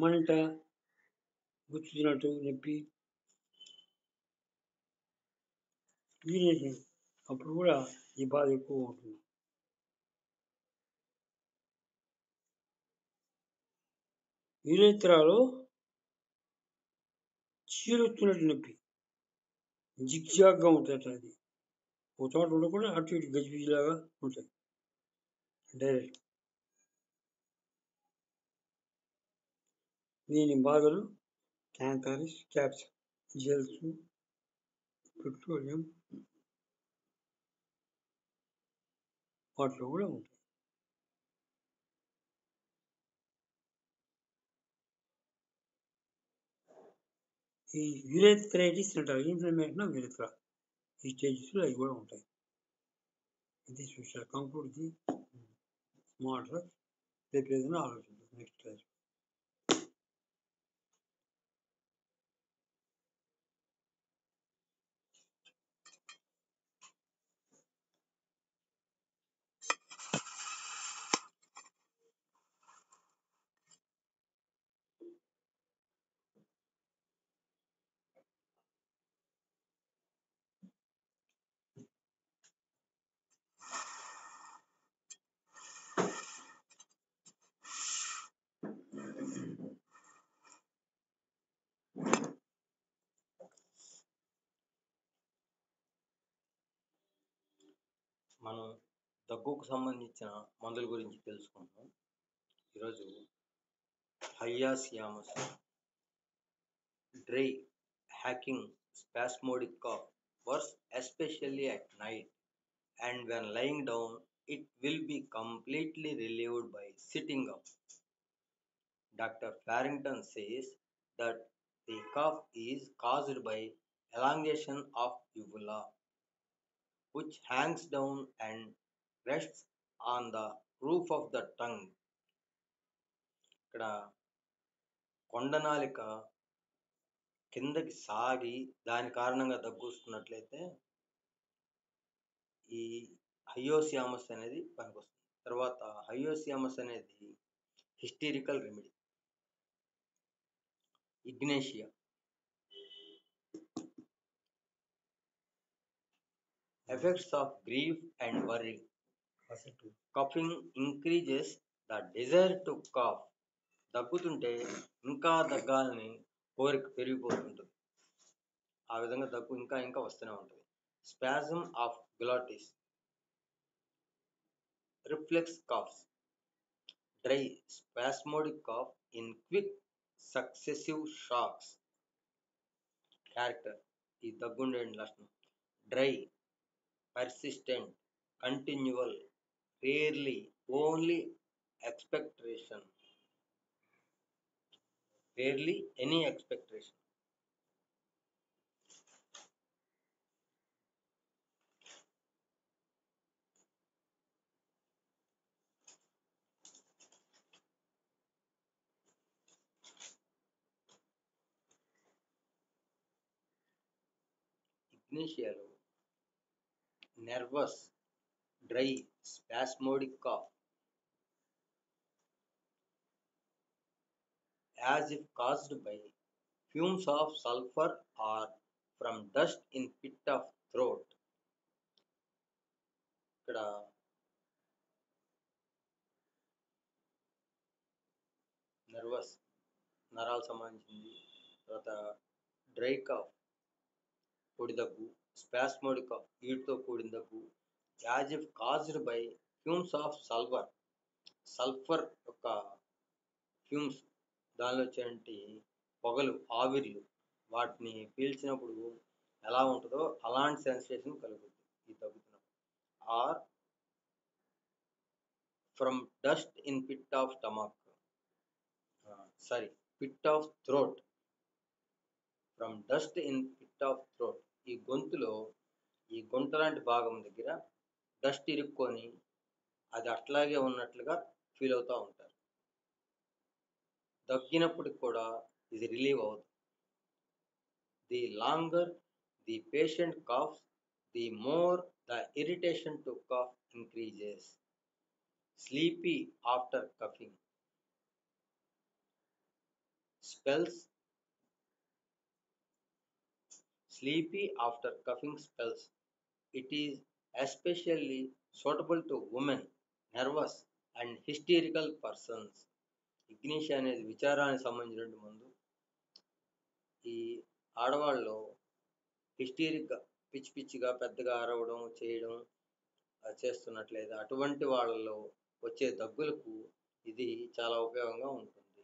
మంట, గుచ్చుతున్నట్టు నొప్పి, యూరినేషన్ అప్పుడు కూడా ఈ బాధ ఎక్కువ ఉంటుంది. యూరెత్రాలో చీరుతున్నట్టు నొప్పి, జిగ్జాగ్గా ఉంటుంది. అది ఒక చోట ఉండకుండా అటు ఇటు గజిబిజిలాగా ఉంటుంది డైరెక్ట్. దీని బాధలు క్యాంకరస్, క్యాప్స్, జెల్స్, పెట్రోలియం వాటిలో కూడా ఉంటాయి. ఈ యూరెథ్రైటిస్ అంటారు, ఇన్ఫ్లమేషన్ ఆఫ్ యూరెథ్రా. ఈ స్టేజెస్లో అవి కూడా ఉంటాయి. ఇది చూసారు కంక్లూడ్ ది స్మాల్ డ్రగ్స్. రేపు ఏదైనా ఆలోచించారు నెక్స్ట్ క్లాస్. మనం దగ్గుకు సంబంధించిన మందుల గురించి తెలుసుకుంటాం. ఈరోజు hyoscyamus dry hacking spasmodic cough works especially at night, and when lying down it will be completely relieved by sitting up. Dr. Farrington says that the cough is caused by elongation of uvula, which hangs down and rests on the roof of the tongue. ఇక్కడ కొండనాలిక కిందకి సాగి దాని కారణంగా దగ్గు వస్తున్నట్లయితే ఈ హయోసియామస్ అనేది పనికొస్తుంది. తర్వాత హయోసియామస్ అనేది hysterical remedy. Ignatia effects of grief and worry. Coughing increases the desire to cough. దగ్గుతుంటే ఇంకా దగ్గాలని కోరిక పెరిగిపోతుంటుంది. ఆ విధంగా దగ్గు ఇంకా ఇంకా వస్తూనే ఉంటుంది. Spasm of glottis. Reflex coughs. Dry spasmodic cough in quick successive shocks. Character ఈ దగ్గుండే లక్షణం: dry, persistent, continual, rarely, only expectoration. rarely any expectation. Ignatia nervous, dry, spasmodic cough, as if caused by fumes of sulfur or from dust in pit of throat. ఇక్కడ nervous నరాలు సంబంధించింది. తర్వాత dry cough పొడి దగ్గు, spasmodic cough వీటితో కూడిన దగ్గు, as if caused by fumes of sulphur యొక్క ఫ్యూమ్స్, దానిలో వచ్చేటి పొగలు, ఆవిర్లు, వాటిని పీల్చినప్పుడు ఎలా ఉంటుందో అలాంటి సెన్సేషన్ కలుగుతుంది ఈ దగ్గుతున్నప్పుడు. Or from dust in pit of stomach, pit of throat, from dust in pit of throat. ఈ గొంతులో ఈ గుంట లాంటి భాగం దగ్గర డస్ట్ ఇరుక్కొని అది అట్లాగే ఉన్నట్లుగా ఫీల్ అవుతూ ఉంటారు. దగ్గినప్పటికి కూడా ఇది రిలీవ్ అవుతుంది. The longer the patient coughs, the more the irritation to cough increases. Sleepy after coughing. Spells. Sleepy after coughing spells. It is especially suitable to women, nervous and hysterical persons. ఇగ్నిషియా అనేది విచారానికి సంబంధించిన మందు. ఈ ఆడవాళ్ళలో హిస్టీరిక్గా పిచ్చి పిచ్చిగా పెద్దగా అరవడం చేయడం చేస్తున్నట్లయితే అటువంటి వాళ్ళలో వచ్చే దగ్గులకు ఇది చాలా ఉపయోగంగా ఉంటుంది.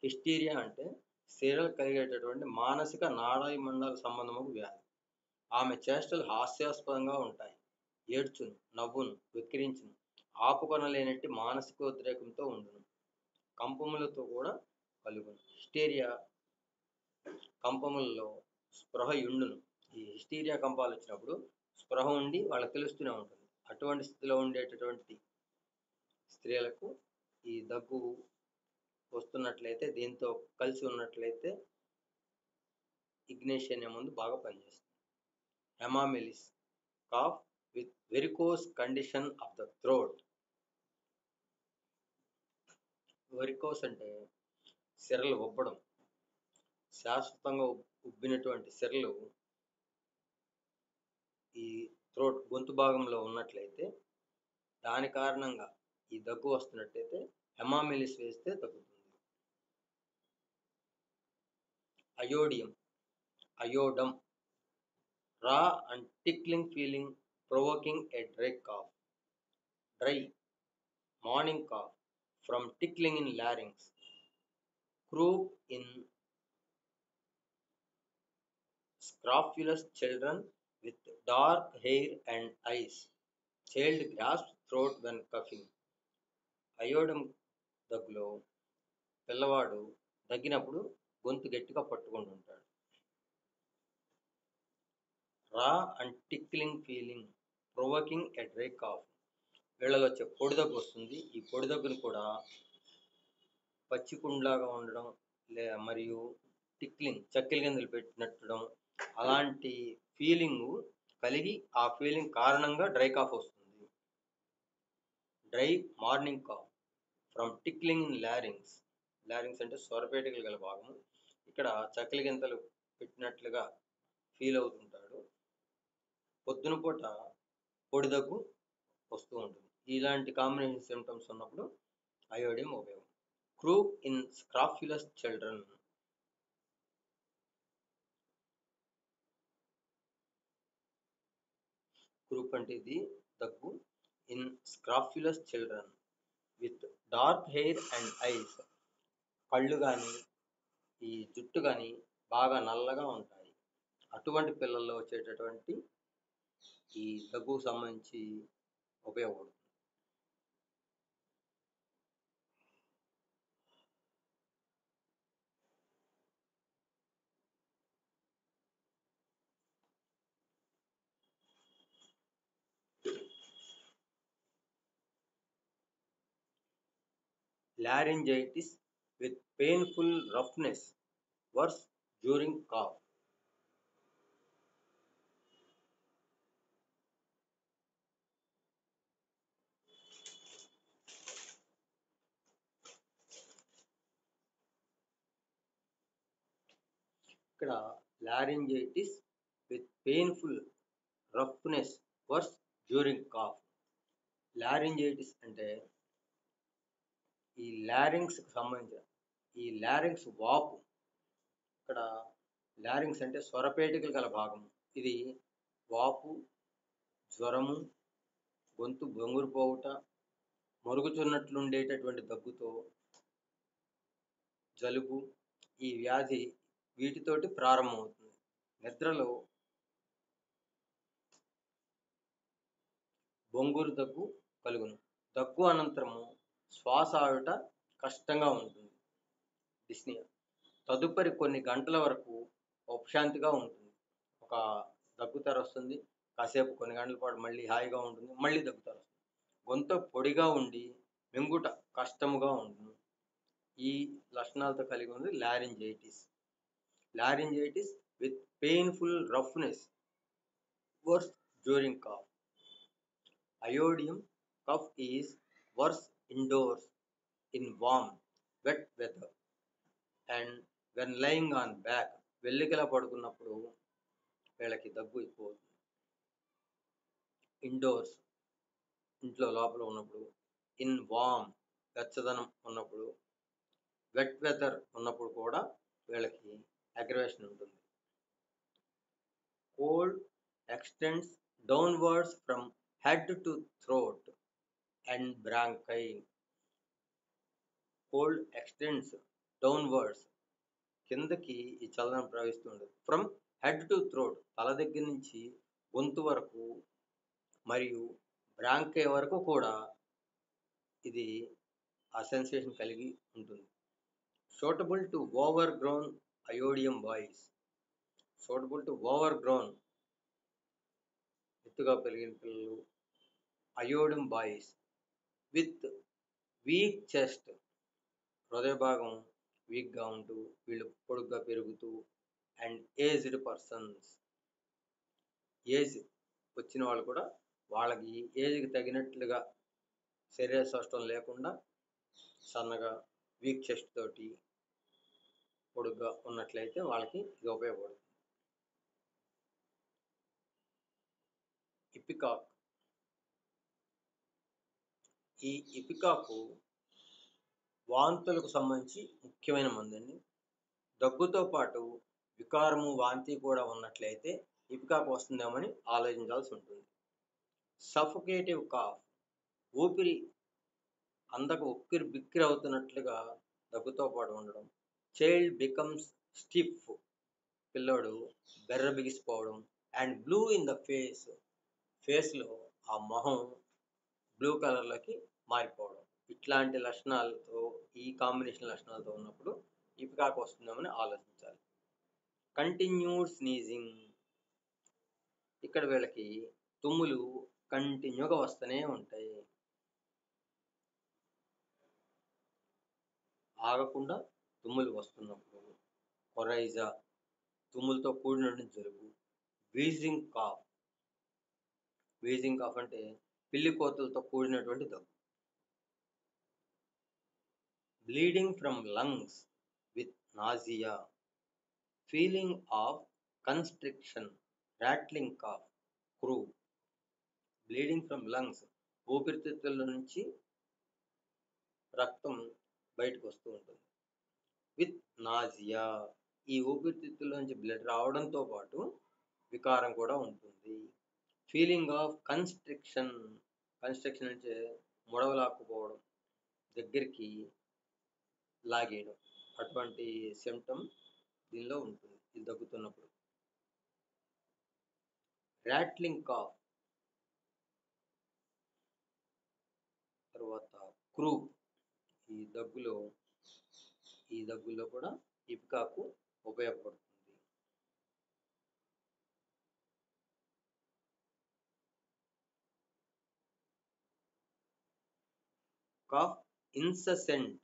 హిస్టీరియా అంటే స్త్రీలకు కలిగేటటువంటి మానసిక నాడీ మండల సంబంధము వ్యాధి. ఆమె చేష్టలు హాస్యాస్పదంగా ఉంటాయి. ఏడ్చును, నవ్వును, వెక్కిరించును, ఆపుకొనలేనట్టి మానసికోద్రేకంతో ఉండును, కంపములతో కూడా కలుగును. హిస్టీరియా కంపములలో స్పృహ ఉండును. ఈ హిస్టీరియా కంపాలు వచ్చినప్పుడు స్పృహ ఉండి వాళ్ళకి తెలుస్తూనే ఉంటుంది. అటువంటి స్థితిలో ఉండేటటువంటి స్త్రీలకు ఈ దగ్గు వస్తున్నట్లయితే, దీంతో కలిసి ఉన్నట్లయితే ఇగ్నేషియా అనే మందు బాగా పనిచేస్తుంది. Hamamelis cough with varicose condition of the throat. Varicose అంటే సిరలు ఉబ్బడం, శాశ్వతంగా ఉబ్బినటువంటి సిరలు ఈ థ్రోట్ గొంతు భాగంలో ఉన్నట్లయితే, దాని కారణంగా ఈ దగ్గు వస్తున్నట్లయితే హెమామిలిస్ వేస్తే తగ్గుతుంది. అయోడమ్ రా and tickling feeling provoking a dry morning cough from tickling in larynx. Croup in scrofulous children with dark hair and eyes. Child grasps throat when coughing. అయోడమ్ దగ్గులో పిల్లవాడు దగ్గినప్పుడు గొంతు గట్టిగా పట్టుకుంటుంటాడు. Raw and tickling feeling provoking a dry cough. వీళ్ళలో వచ్చే పొడి దగ్గు వస్తుంది. ఈ పొడి దగ్గును కూడా పచ్చికుండ్లాగా ఉండడం మరియు టిక్లింగ్ చక్కెల గింజలు పెట్టినట్టడం అలాంటి ఫీలింగ్ కలిగి ఆ ఫీలింగ్ కారణంగా డ్రై కాఫ్ వస్తుంది. Dry morning cough from tickling in larynx. Larynx అంటే స్వరపేటికలు గల భాగము. ఇక్కడ చక్కెల గింజలు పెట్టినట్లుగా ఫీల్ అవుతుంటాడు. పొద్దున పూట పొడి దగ్గు వస్తూ ఉంటుంది. ఇలాంటి కాంబినేషన్ సిమ్టమ్స్ ఉన్నప్పుడు అయోడియం ఉపయోగం. Croup in scrofulous children. Croup అంటే ఇది దగ్గు. In scrofulous children with dark hair and eyes. కళ్ళు కానీ ఈ జుట్టు కానీ బాగా నల్లగా ఉంటాయి. అటువంటి పిల్లల్లో వచ్చేటటువంటి ఈ దగ్గుకు సంబంధించి ఉపయోగపడుతుంది. laryngitis with painful roughness, worse during cough. ఇక్కడ laryngitis with painful roughness, worse during cough. Laryngitis అంటే ఈ లారింగ్స్ కి సంబంధించిన ఈ లారింగ్స్ వాపు. ఇక్కడ లారింగ్స్ అంటే స్వరపేటికలు గల భాగం. ఇది వాపు, జ్వరము, గొంతు బొంగురు పోవుట, మరుగుచున్నట్లుండేటటువంటి దగ్గుతో, జలుబు, ఈ వ్యాధి వీటితోటి ప్రారంభమవుతుంది. నిద్రలో బొంగురు దగ్గు కలుగును. దగ్గు అనంతరము శ్వాస ఆడుట కష్టంగా ఉంటుంది. డిస్నియా తదుపరి కొన్ని గంటల వరకు ఉపశాంతిగా ఉంటుంది. ఒక దగ్గుతారు వస్తుంది, కాసేపు కొన్ని గంటల పాటు మళ్ళీ హాయిగా ఉంటుంది, మళ్ళీ దగ్గుతారు వస్తుంది. గొంతు పొడిగా ఉండి మింగుట కష్టముగా ఉంటుంది. ఈ లక్షణాలతో కలిగి ఉంది laryngitis. Laryngitis with painful roughness, worse during cough. Iodium cough is worse indoors in warm, wet weather and when lying on back. వెల్లికిలా పడుకున్నప్పుడు వీళ్ళకి దగ్గు ఎక్కువ అవుతుంది. ఇండోర్స్ ఇంట్లో లోపల ఉన్నప్పుడు, ఇన్ వామ్ వెచ్చదనం ఉన్నప్పుడు, వెట్ వెదర్ ఉన్నప్పుడు కూడా వీళ్ళకి అగ్రవేషన్ ఉంటుంది. Cold extends downwards from head to throat and bronchi. Cold extends downwards, కిందకి ఈ చలనం ప్రవహిస్తుంది. ఫ్రమ్ హెడ్ టు థ్రోట్, తల దగ్గర నుంచి గొంతు వరకు మరియు బ్రాంకై వరకు కూడా ఇది ఆ సెన్సేషన్ కలిగి ఉంటుంది. Suitable to overgrown iodium boys. Suitable to overgrown, ఎత్తుగా పెరిగిన పిల్లలు, iodium boys with weak chest, హృదయ భాగం వీక్గా ఉంటూ వీళ్ళు పొడుగ్గా పెరుగుతూ, అండ్ ఏజ్డ్ పర్సన్స్, ఏజ్ వచ్చిన వాళ్ళు కూడా వాళ్ళకి ఏజ్కి తగినట్లుగా శరీర సౌష్టం లేకుండా సన్నగా వీక్ చెస్ట్ తోటి పొడుగ్గా ఉన్నట్లయితే వాళ్ళకి ఇది ఉపయోగపడుతుంది. ఇపికాక్. ఈ ఇపికాకు వాంతులకు సంబంధించి ముఖ్యమైన మందండి. దగ్గుతో పాటు వికారము, వాంతి కూడా ఉన్నట్లయితే ఇపికాకు వస్తుందేమని ఆలోచించాల్సి ఉంటుంది. సఫోకేటివ్ కాఫ్, ఊపిరి అందక ఉక్కిరి బిక్కిరి అవుతున్నట్లుగా దగ్గుతో పాటు ఉండడం. చైల్డ్ బికమ్స్ స్టిఫ్, పిల్లోడు బెర్ర బిగిసిపోవడం. And blue in the face, ఫేస్లో ఆ మొహం బ్లూ కలర్లోకి మారిపోవడం. ఇట్లాంటి లక్షణాలతో, ఈ కాంబినేషన్ లక్షణాలతో ఉన్నప్పుడు ఇపికాకు వస్తుందేమని ఆలోచించాలి. కంటిన్యూడ్ స్నీజింగ్, ఇక్కడ వీళ్ళకి తుమ్ములు కంటిన్యూగా వస్తూనే ఉంటాయి, ఆగకుండా తుమ్ములు వస్తున్నప్పుడు. కొరైజా, తుమ్ములతో కూడినటువంటి జలుబు. వీజింగ్ కాఫ్, వీజింగ్ కాఫ్ అంటే పిల్లి కోతలతో కూడినటువంటి దగ్గు. Bleeding from lungs with nausea, feeling of constriction, rattling cough, croup. Bleeding from lungs, ఊపిరితిత్తుల నుంచి రక్తం బయటకు వస్తూ ఉంటుంది. విత్ నాజియా, ఈ ఊపిరితిత్తుల నుంచి బ్లడ్ రావడంతో పాటు వికారం కూడా ఉంటుంది. ఫీలింగ్ ఆఫ్ కన్స్ట్రిక్షన్, కన్స్ట్రక్షన్ అంటే ముడవలాక్కుపోవడం, దగ్గరికి లాగేయడం, అటువంటి సిమ్టమ్ దీనిలో ఉంటుంది ఇది దగ్గుతున్నప్పుడు. రాట్లింగ్ కాఫ్, తర్వాత క్రూ. ఈ దగ్గులో కూడా ఇపికాకు ఉపయోగపడుతుంది. Cough incessant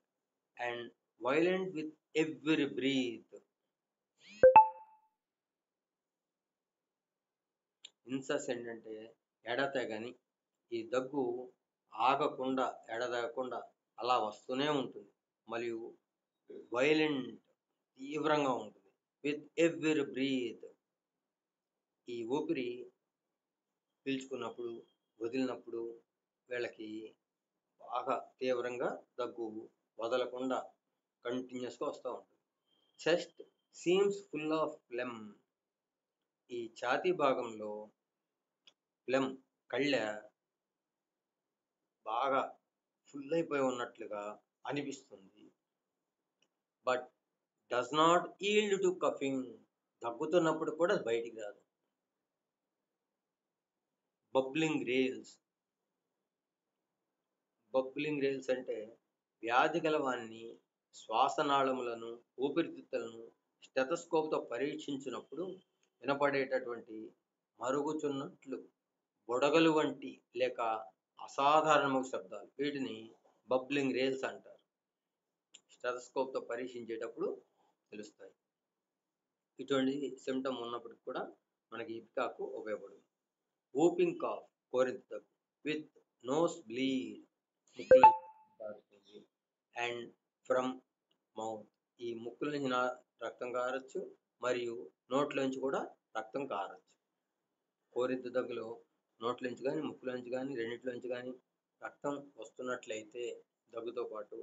and violent with every breath. Incessant అంటే ఎడతెగని. ఈ దగ్గు ఆగకుండా ఎడతెగకుండా అలా వస్తూనే ఉంటుంది. మరియు వైలెంట్ తీవ్రంగా ఉంటుంది. విత్ ఎవ్రీ బ్రీత్, ఈ ఊపిరి పీల్చుకున్నప్పుడు వదిలినప్పుడు వీళ్ళకి బాగా తీవ్రంగా దగ్గు వదలకుండా కంటిన్యూస్గా వస్తూ ఉంటుంది. Chest seems full of phlegm, ఈ ఛాతీ భాగంలో ఫ్లెమ్ కళ్ళ బాగా ఫుల్ అయిపోయి ఉన్నట్లుగా అనిపిస్తుంది. But does not yield to coughing, దగ్గుతున్నప్పుడు కూడా బయటికి రాదు. బబ్లింగ్ రేల్స్, బబ్లింగ్ రేల్స్ అంటే వ్యాధి గలవాన్ని శ్వాసనాళములను ఊపిరితిత్తులను స్టెథోస్కోప్తో పరీక్షించినప్పుడు వినపడేటటువంటి మరుగుచున్నట్లు బుడగలు వంటి లేక అసాధారణమైన శబ్దాలు, వీటిని బబ్లింగ్ రేల్స్ అంటారు. స్టెథోస్కోప్తో పరీక్షించేటప్పుడు తెలుస్తాయి. ఇటువంటి సిమ్టమ్ ఉన్నప్పటికి కూడా మనకి ఇపికాకు ఉపయోగపడుతుంది. వూపింగ్ కాఫ్, కోరింత దగ్గు. విత్ నోస్ బ్లీడ్, ముక్కుల కారుతుంది. అండ్ ఫ్రమ్ మౌత్, ఈ ముక్కుల నుంచి రక్తం కారచ్చు మరియు నోట్లోంచి కూడా రక్తం కారచ్చు. కోరింత దగ్గులో నోట్లోంచి కానీ ముక్కులోంచి కానీ రెండింటిలోంచి కానీ రక్తం వస్తున్నట్లయితే దగ్గుతో పాటు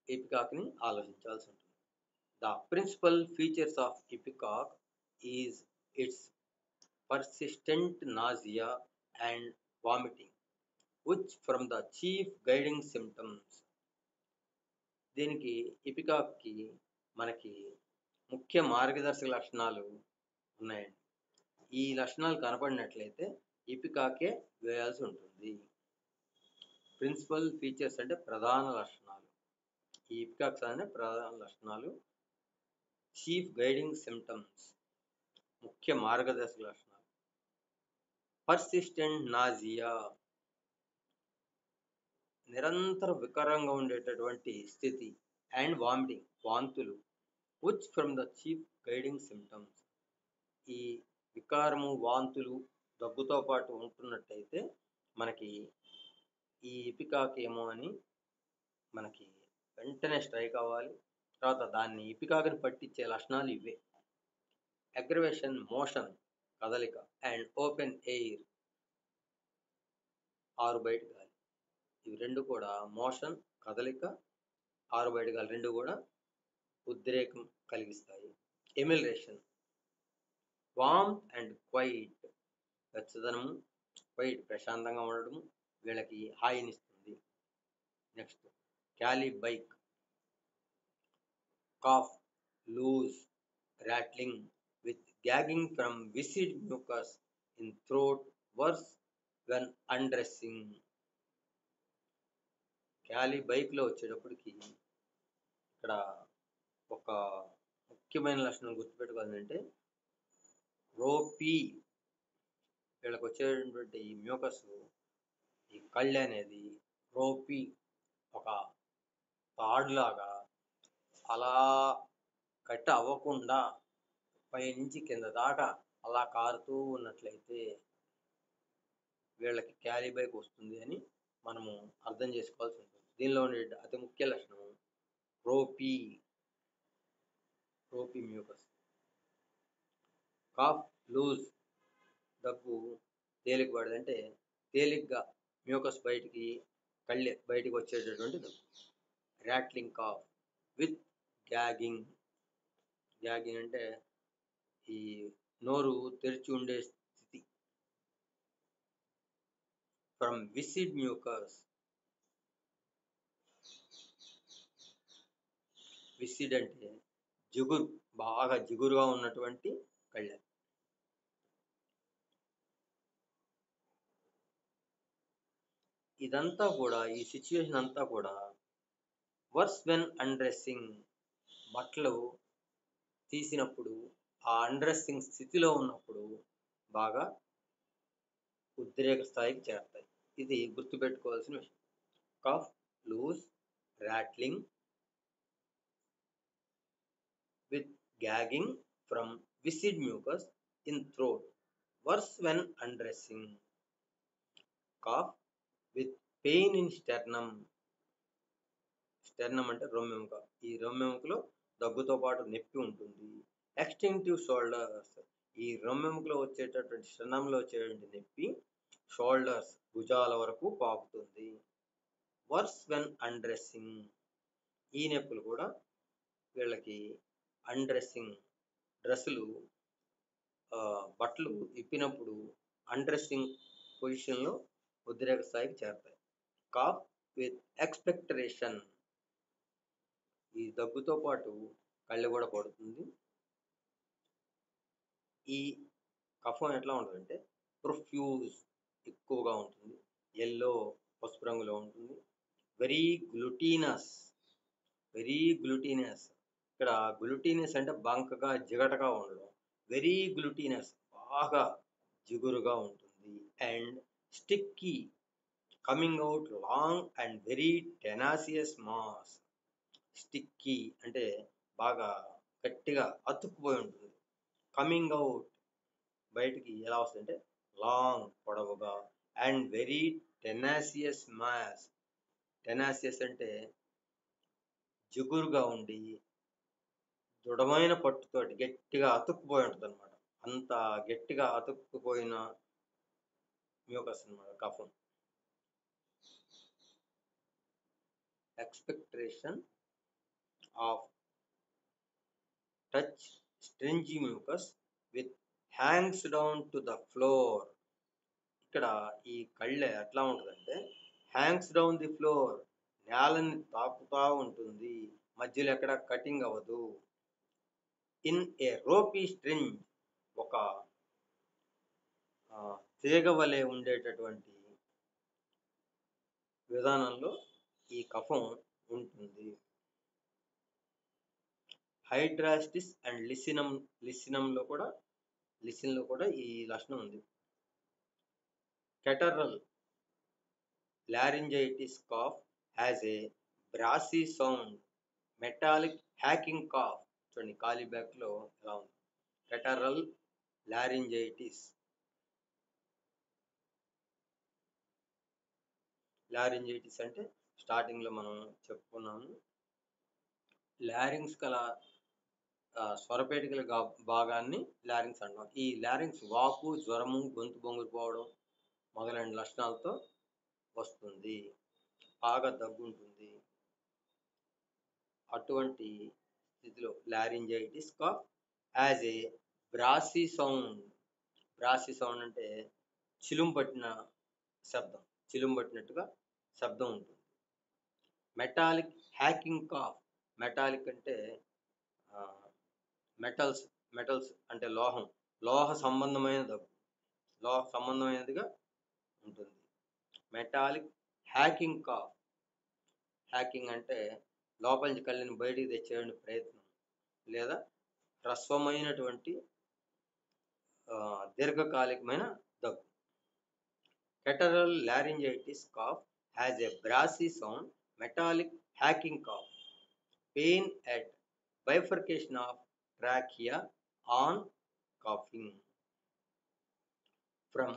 ఎపికాక్ని ఆలోచించాల్సి ఉంటుంది. The principal features of ipecac is its persistent nausea and vomiting, which from the chief guiding symptoms. దీనికి ఎపికాక్కి మనకి ముఖ్య మార్గదర్శక లక్షణాలు ఉన్నాయండి. ఈ లక్షణాలు కనపడినట్లయితే ఎపికాకే వేయాల్సి ఉంటుంది. ప్రిన్సిపల్ ఫీచర్స్ అంటే ప్రధాన లక్షణాలు. ఈ ఎపికాక్స్ అనే ప్రధాన లక్షణాలు. చీఫ్ గైడింగ్ సిమ్టమ్స్, ముఖ్య మార్గదర్శక లక్షణాలు. పర్సిస్టెంట్ నాజియా, నిరంతర వికారంగా ఉండేటటువంటి స్థితి. అండ్ వామిటింగ్, వాంతులు. Which from the chief guiding symptoms, ఈ వికారము వాంతులు దగ్గుతో పాటు ఉంటున్నట్టయితే మనకి ఈ ఎపికాక్ ఏమో అని మనకి వెంటనే స్ట్రైక్ అవ్వాలి. తర్వాత దాన్ని ఎపికాక్ని పట్టించే లక్షణాలు ఇవే. అగ్రవేషన్, మోషన్ కదలిక. అండ్ ఓపెన్ ఎయిర్, ఆరు బయట గాలి. ఇవి రెండు కూడా మోషన్ కదలిక, ఆరు బయట గాలి రెండు కూడా ఉద్రేకం కలిగిస్తాయి. ఎమిలరేషన్, వామ్ అండ్ క్వైట్, వెచ్చదనము, క్వైట్ ప్రశాంతంగా ఉండడము వీళ్ళకి హాయినిస్తుంది. Next kali bic, cough, loose, rattling with gagging from viscid mucus in throat, worse when undressing. క్యాలీ బైక్లో వచ్చేటప్పటికి ఇక్కడ ఒక ముఖ్యమైన లక్షణం గుర్తుపెట్టుకోవాలంటే రోపీ, వీళ్ళకి వచ్చేటటువంటి ఈ మ్యూకస్, ఈ కళ్ళు అనేది రోపీ ఒక తాడులాగా అలా కట్ అవ్వకుండా పైనుంచి కింద దాకా అలా కారుతూ ఉన్నట్లయితే వీళ్ళకి క్యాలీ బైక్ వస్తుంది అని మనము అర్థం చేసుకోవాల్సి ఉంటుంది. దీనిలో ఉండే అతి ముఖ్య లక్షణం రోపీ మ్యూకస్. కాఫ్, లూజ్, దగ్గు తేలికపడేది అంటే తేలిగ్గా మ్యూకస్ బయటికి బయటికి వచ్చేటటువంటి దగ్గు. రాట్లింగ్ కాఫ్ విత్ గ్యాగింగ్ అంటే ఈ నోరు తెరిచి ఉండే స్థితి. ఫ్రమ్ విసిడ్ మ్యూకస్, విసిడ్ అంటే జిగురు, బాగా జిగురుగా ఉన్నటువంటి కళ్ళ. ఇదంతా కూడా ఈ సిచ్యువేషన్ అంతా కూడా వర్స్ వెన్ అండ్రెస్సింగ్, బట్టలు తీసినప్పుడు ఆ అండ్రెస్సింగ్ స్థితిలో ఉన్నప్పుడు బాగా ఉద్రేక స్థాయికి చేరుతాయి. ఇది గుర్తుపెట్టుకోవాల్సిన విషయం. Cough, loose, rattling, gagging from viscid mucus in throat, worse when undressing, cough with pain in sternum. Sternum అంటే రొమ్మెముక. ఈ రొమ్మెముకలో దగ్గుతో పాటు నొప్పి ఉంటుంది. ఎక్స్టెన్సివ్ షోల్డర్స్, ఈ రొమ్మెముకలో వచ్చేటటువంటి స్టెర్నంలో వచ్చేటువంటి నొప్పి షోల్డర్స్ భుజాల వరకు పాకుతుంది. వర్స్ వెన్ అన్డ్రెస్సింగ్, ఈ నొప్పులు కూడా వీళ్ళకి అన్డ్రెస్సింగ్, డ్రెస్సులు బట్టలు ఇప్పినప్పుడు అన్డ్రెస్సింగ్ పొజిషన్లో ఉద్రేక స్థాయికి చేరతాయి. కాఫ్ విత్ ఎక్స్పెక్టరేషన్, ఈ దగ్గుతో పాటు కళ్ళు కూడా పడుతుంది. ఈ కఫం ఎట్లా ఉంటుందంటే ప్రొఫ్యూజ్, ఎక్కువగా ఉంటుంది, ఎల్లో పసుపు రంగులో ఉంటుంది. వెరీ గ్లూటీనస్, వెరీ గ్లూటీనస్, ఇక్కడ గ్లూటీనస్ అంటే బంకగా జిగటగా ఉండడం, వెరీ గ్లూటీనస్ బాగా జిగురుగా ఉంటుంది. And sticky, coming out long and very tenacious mass. Sticky అంటే బాగా గట్టిగా అతుక్కుపోయి ఉంటుంది. కమింగ్ అవుట్, బయటికి ఎలా వస్తుందంటే లాంగ్, పొడవుగా, అండ్ వెరీ టెనాసియస్ మాస్. టెనాసియస్ అంటే జిగురుగా ఉండి దృఢమైన పట్టుతోటి గట్టిగా అతుక్కుపోయి ఉంటుంది అనమాట. అంత గట్టిగా అతుక్కుపోయిన మ్యూకస్ అనమాట కఫం. Expectoration of touch stringy mucus with hangs down to the floor. ఇక్కడ ఈ కళ్ళె ఎట్లా ఉంటుందంటే హ్యాంగ్స్ డౌన్ ది ఫ్లోర్, నేలని తాకుతా ఉంటుంది, మధ్యలో ఎక్కడ కటింగ్ అవ్వదు. ఇన్ ఏ రోపీ స్ట్రింజ్, ఒక తీగ వలె ఉండేటటువంటి విధానంలో ఈ కఫం ఉంటుంది. హైడ్రాస్టిస్ అండ్ లిసినంలో కూడా ఈ లక్షణం ఉంది. Catarrhal laryngitis cough has a brassy sound, metallic hacking cough. చూడండి కాలి బ్యాక్ లో ఎలా ఉంది. కెటరల్ లారింజైటిస్, లారింజైటిస్ అంటే స్టార్టింగ్ లో మనం చెప్పుకున్నాము, లారింగ్స్ గల స్వరపేటికల భాగాన్ని లారింగ్స్ అంటాం. ఈ లారింగ్స్ వాపు, జ్వరము, గొంతు బొంగురుపోవడం మొదలైన లక్షణాలతో వస్తుంది. బాగా దగ్గుంటుంది. అటువంటి స్థితిలో laryngitis cough as a brassy sound. Brassy sound అంటే చిలుం పట్టిన శబ్దం, చిలుం పట్టినట్టుగా శబ్దం ఉంటుంది. మెటాలిక్ హ్యాకింగ్ కాఫ్, మెటాలిక్ అంటే మెటల్స్ అంటే లోహ సంబంధమైన దగ్గు, లోహ సంబంధమైనదిగా ఉంటుంది. మెటాలిక్ హ్యాకింగ్ కాఫ్, హ్యాకింగ్ అంటే లోపల నుంచి కళ్ళని బయటికి తెచ్చేటువంటి ప్రయత్నం లేదా హ్రస్వమైనటువంటి దీర్ఘకాలికమైన దగ్గు. Catarrhal laryngitis cough has a brassy sound, metallic hacking cough, pain at bifurcation of trachea on coughing, from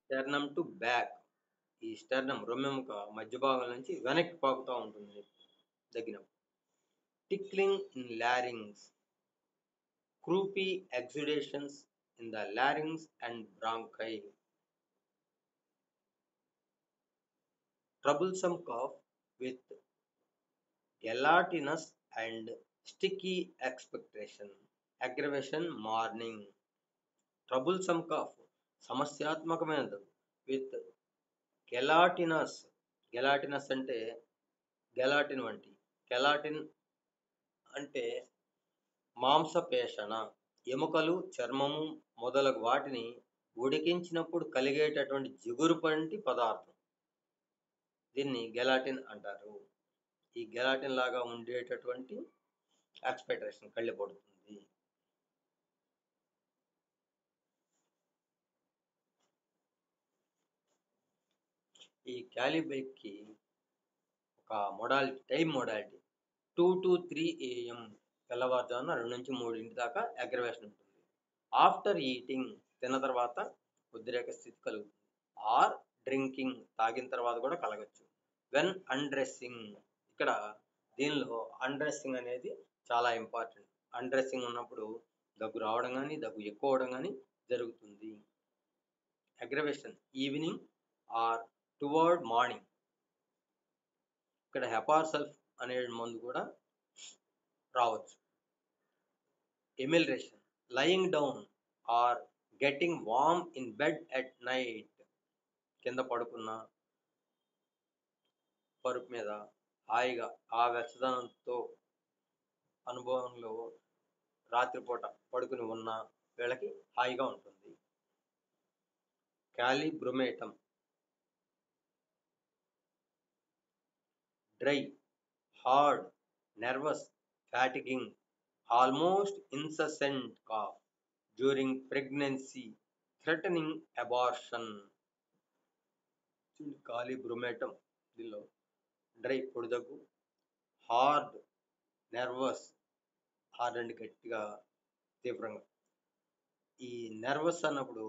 sternum to back. ఈ స్టెర్నం రొమ్మెముక మధ్య భాగం నుంచి వెనక్కి పాకుతూ ఉంటుంది దగ్గినప్పుడు. Tickling in larynx, croupy exudations in the larynx and bronchi. troublesome cough with gelatinous and sticky expectoration, aggravation morning. troublesome cough సమస్యాత్మకమైనది విత్ గెలాటినస్, గెలాటినస్ అంటే గెలాటిన్ వంటి, గెలాటిన్ అంటే మాంసపేషణ, ఎముకలు, చర్మము మొదలగు వాటిని ఉడికించినప్పుడు కలిగేటటువంటి జిగురు వంటి పదార్థం, దీన్ని గెలాటిన్ అంటారు. ఈ గెలాటిన్ లాగా ఉండేటటువంటి ఎక్స్పెక్టరేషన్ కళ్ళె పడుతుంది. ఈ క్యాలిబ్రెక్కి ఒక టైం మోడాలిటీ 2 to 3 AM తెల్లవారుజామున 2 నుంచి 3 దాకా అగ్రవేషన్ ఉంటుంది. ఆఫ్టర్ ఈటింగ్, తిన్న తర్వాత ఉద్రేక స్థితి కలుగుతుంది. ఆర్ డ్రింకింగ్, తాగిన తర్వాత కూడా కలగచ్చు. వెన్ అన్డ్రెస్సింగ్, ఇక్కడ దీనిలో అన్డ్రెస్సింగ్ అనేది చాలా ఇంపార్టెంట్. అన్డ్రెస్సింగ్ ఉన్నప్పుడు దగ్గు రావడం కానీ దగ్గు ఎక్కువ అవడం కానీ జరుగుతుంది. Aggravation evening or toward morning, ఇక్కడ హెపార్సల్ఫ్ అనే మందు కూడా రావచ్చు. Amelioration, lying down or getting warm in bed at night, కింద పడుకున్న పరుపు మీద హాయిగా ఆ వెచ్చదనంతో అనుభవంలో రాత్రిపూట పడుకుని ఉన్న వీళ్ళకి హాయిగా ఉంటుంది. Kali bromatum, dry, hard, nervous, fatiguing, almost incessant cough during pregnancy threatening abortion. Kali bromatum దీనిలో డ్రై, పొడిదగ్గు, హార్డ్, నెర్వస్, హార్డ్ అంటే గట్టిగా తీవ్రంగా. ఈ నెర్వస్ అన్నప్పుడు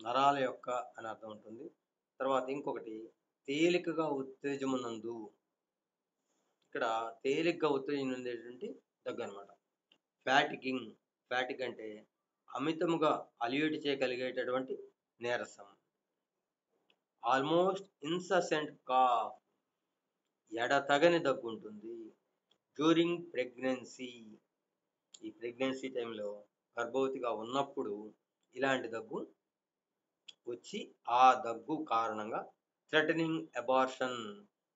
నరాల యొక్క అని అర్థం ఉంటుంది. తర్వాత ఇంకొకటి తేలికగా ఉత్తేజమునందు, ఇక్కడ తేలికగా ఉత్తేజముందేటువంటి దగ్గు అనమాట. ఫ్యాటిగింగ్, ఫ్యాటిక్ అంటే అమితముగా అలివేటి చేయగలిగేటటువంటి నీరసం. ఆల్మోస్ట్ ఇన్సెసెంట్ కాఫ్, ఎడతగని దగ్గు ఉంటుంది. డ్యూరింగ్ ప్రెగ్నెన్సీ, ఈ ప్రెగ్నెన్సీ టైంలో గర్భవతిగా ఉన్నప్పుడు ఇలాంటి దగ్గు వచ్చి ఆ దగ్గు కారణంగా థ్రెటనింగ్ అబార్షన్,